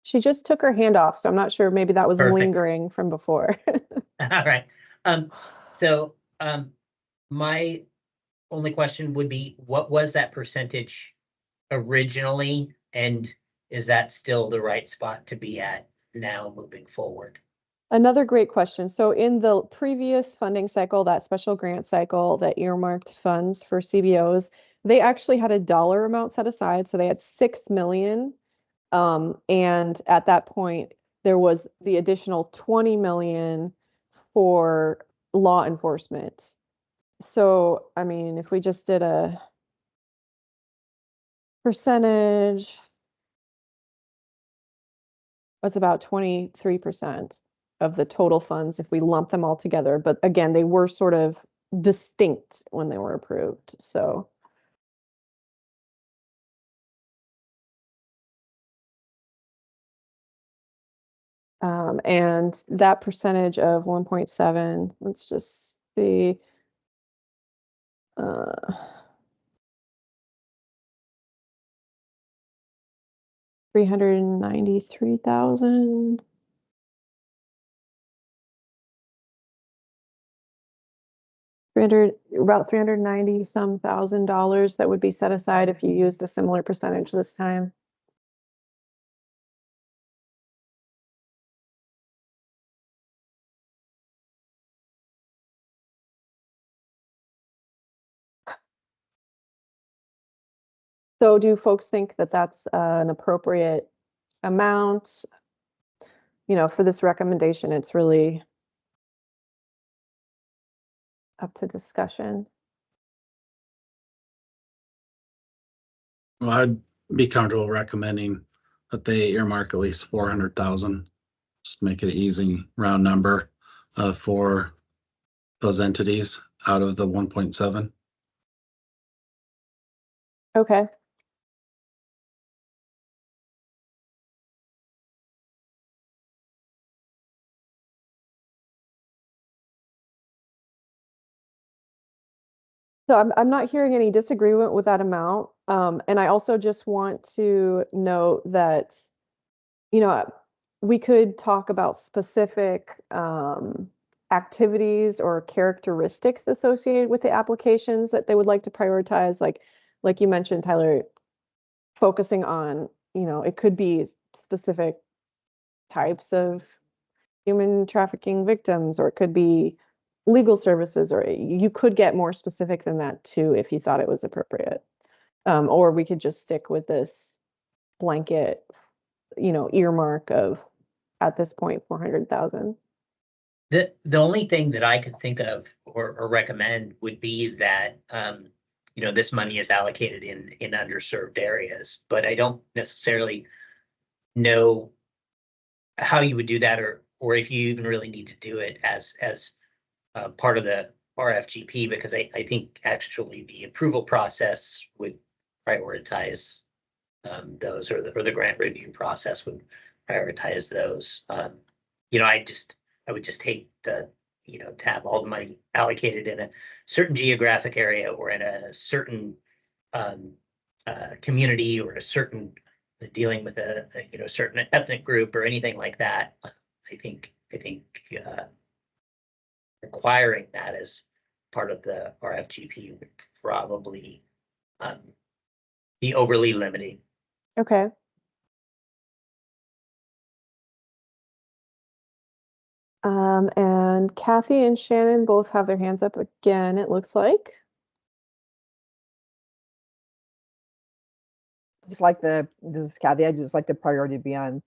She just took her hand off, so I'm not sure. Maybe that was Perfect. lingering from before. All right. So my only question would be, what was that percentage originally? And is that still the right spot to be at now moving forward? Another great question. So in the previous funding cycle, that special grant cycle that earmarked funds for CBOs, they actually had a dollar amount set aside. So they had 6 million. And at that point, there was the additional 20 million for law enforcement. So, I mean, if we just did a percentage, that's about 23% of the total funds if we lump them all together. But again, they were sort of distinct when they were approved. So and that percentage of 1.7, let's just see. 393,000. About 390 some $1,000 that would be set aside if you used a similar percentage this time. So do folks think that that's an appropriate amount? For this recommendation, it's really up to discussion. Well, I'd be comfortable recommending that they earmark at least 400,000, just to make it an easy round number for those entities out of the 1.7. Okay. So I'm not hearing any disagreement with that amount. And I also just want to note that, we could talk about specific activities or characteristics associated with the applications that they would like to prioritize. Like you mentioned, Tyler, focusing on, it could be specific types of human trafficking victims, or it could be legal services, or you could get more specific than that too if you thought it was appropriate. Or we could just stick with this blanket, earmark of, at this point, 400,000. The only thing that I could think of or recommend would be that this money is allocated in underserved areas, but I don't necessarily know how you would do that, or if you even really need to do it as part of the RFGP, because I think actually the approval process would prioritize those, or the grant review process would prioritize those. I would just hate to have all the money allocated in a certain geographic area or in a certain community, or a certain dealing with a certain ethnic group or anything like that. I think requiring that as part of the RFGP would probably be overly limiting. Okay. And Kathy and Shannon both have their hands up again, it looks like. Just like this is Kathy, I just like the priority to be on,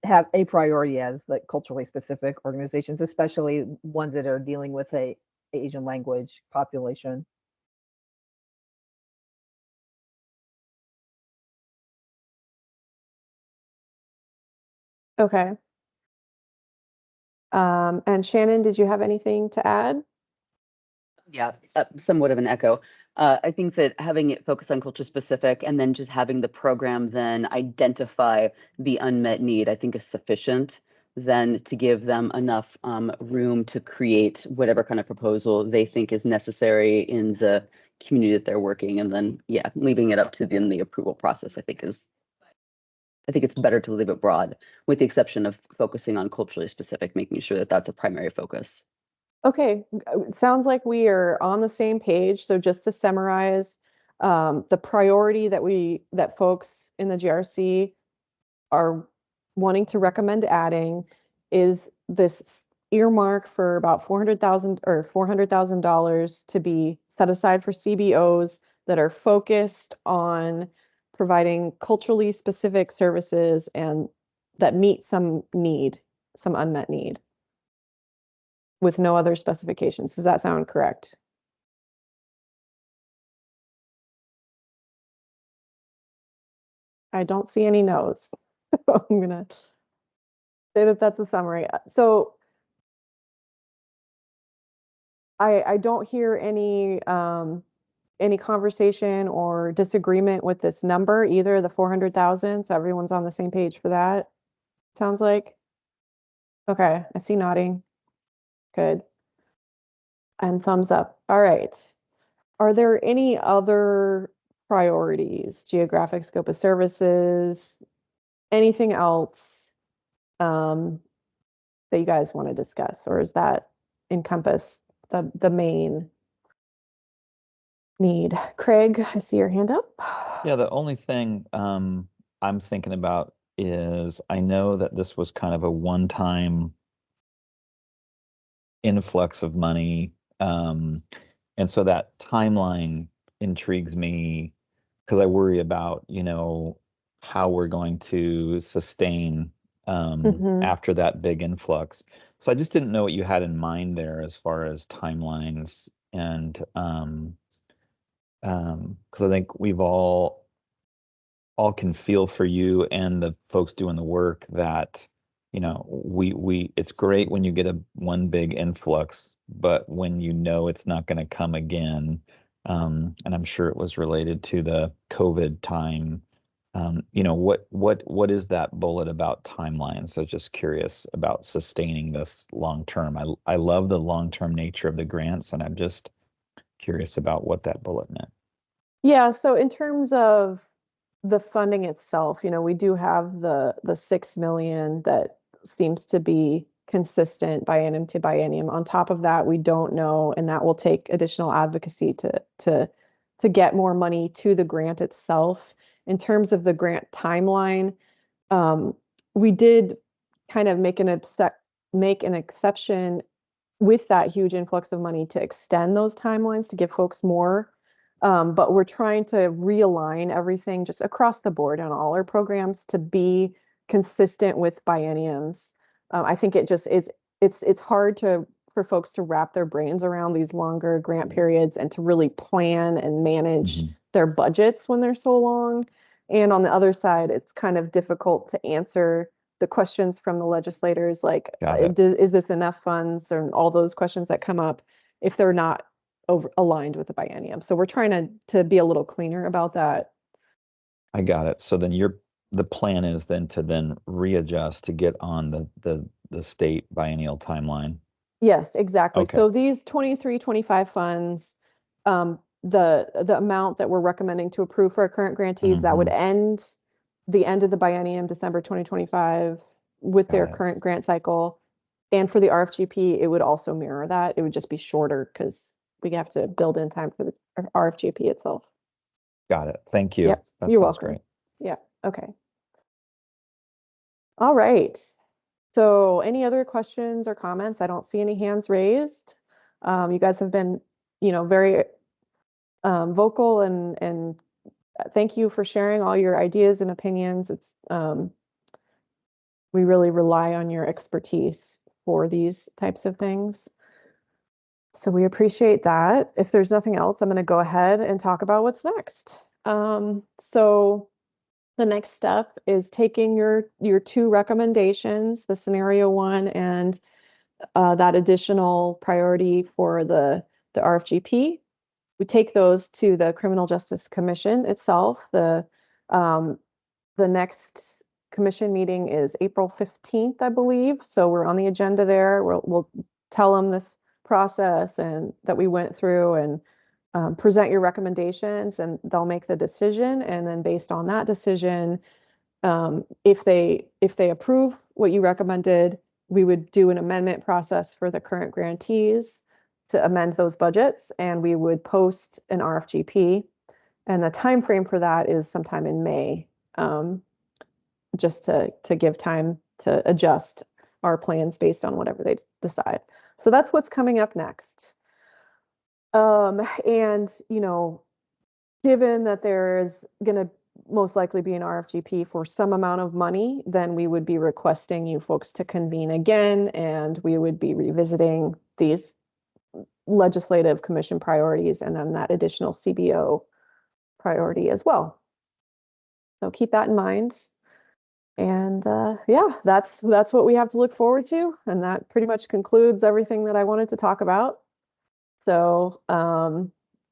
have a priority as like culturally specific organizations, especially ones that are dealing with a Asian language population. Okay. And Shannon, did you have anything to add? Yeah, somewhat of an echo. I think that having it focus on culture specific and then just having the program then identify the unmet need, I think is sufficient then to give them enough room to create whatever kind of proposal they think is necessary in the community that they're working. And then, yeah, leaving it up to them, the approval process, I think it's better to leave it broad, with the exception of focusing on culturally specific, making sure that that's a primary focus. Okay, it sounds like we are on the same page. So just to summarize, the priority that folks in the GRC are wanting to recommend adding is this earmark for about $400,000 to be set aside for CBOs that are focused on providing culturally specific services and that meet some unmet need, with no other specifications. Does that sound correct? I don't see any no's. I'm gonna say that that's a summary. So I don't hear any conversation or disagreement with this number, either the 400,000. So everyone's on the same page for that. Sounds like. Okay, I see nodding. Good. And thumbs up. All right. Are there any other priorities, geographic scope of services, anything else that you guys want to discuss, or is that encompass the main need? Craig, I see your hand up. Yeah, the only thing I'm thinking about is I know that this was kind of a one-time influx of money. And so that timeline intrigues me because I worry about, how we're going to sustain after that big influx. So I just didn't know what you had in mind there as far as timelines and because I think we've all can feel for you and the folks doing the work that we it's great when you get one big influx, but when it's not going to come again, and I'm sure it was related to the COVID time. What is that bullet about timeline? So just curious about sustaining this long term. I love the long term nature of the grants, and I'm just curious about what that bullet meant. Yeah, so in terms of the funding itself, we do have the 6 million that seems to be consistent biennium to biennium. On top of that, we don't know, and that will take additional advocacy to get more money to the grant itself. In terms of the grant timeline, we did kind of make an exception with that huge influx of money to extend those timelines to give folks more. But we're trying to realign everything just across the board on all our programs to be consistent with bienniums. I think it just is, it's hard for folks to wrap their brains around these longer grant periods and to really plan and manage their budgets when they're so long. And on the other side, it's kind of difficult to answer the questions from the legislators, like, is this enough funds, and all those questions that come up if they're not aligned with the biennium. So we're trying to be a little cleaner about that. I got it. So then the plan is then to readjust to get on the state biennial timeline. Yes, exactly. Okay. So these 23-25 funds, the amount that we're recommending to approve for our current grantees, that would end the end of the biennium, December 2025, with their current grant cycle. And for the RFGP, it would also mirror that. It would just be shorter because we have to build in time for the RFGP itself. Got it. Thank you. Yep. That You're sounds welcome. great. Yeah. Okay. All right. So any other questions or comments? I don't see any hands raised. You guys have been, very vocal and thank you for sharing all your ideas and opinions. It's we really rely on your expertise for these types of things. So we appreciate that. If there's nothing else, I'm going to go ahead and talk about what's next. So the next step is taking your two recommendations, the scenario one and that additional priority for the RFGP. We take those to the Criminal Justice Commission itself. The next commission meeting is April 15th, I believe. So we're on the agenda there. We'll tell them this process and that we went through and present your recommendations, and they'll make the decision. And then based on that decision, if they approve what you recommended, we would do an amendment process for the current grantees to amend those budgets, and we would post an RFGP. And the time frame for that is sometime in May, just to give time to adjust our plans based on whatever they decide. So that's what's coming up next. And given that there is going to most likely be an RFGP for some amount of money, then we would be requesting you folks to convene again, and we would be revisiting these legislative commission priorities and then that additional CBO priority as well. So keep that in mind. And yeah, that's what we have to look forward to. And that pretty much concludes everything that I wanted to talk about. So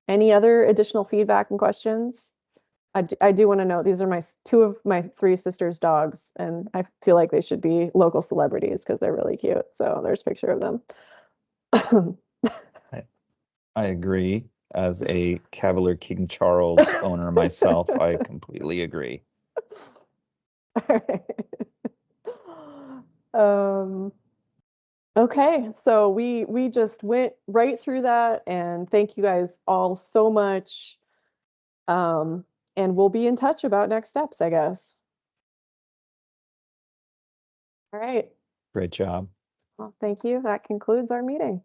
any other additional feedback and questions? I do want to note these are two of my three sisters' dogs, and I feel like they should be local celebrities because they're really cute. So there's a picture of them. I agree. As a Cavalier King Charles owner myself, I completely agree. Okay, so we just went right through that, and thank you guys all so much. And we'll be in touch about next steps, I guess. All right. Great job. Well, thank you. That concludes our meeting.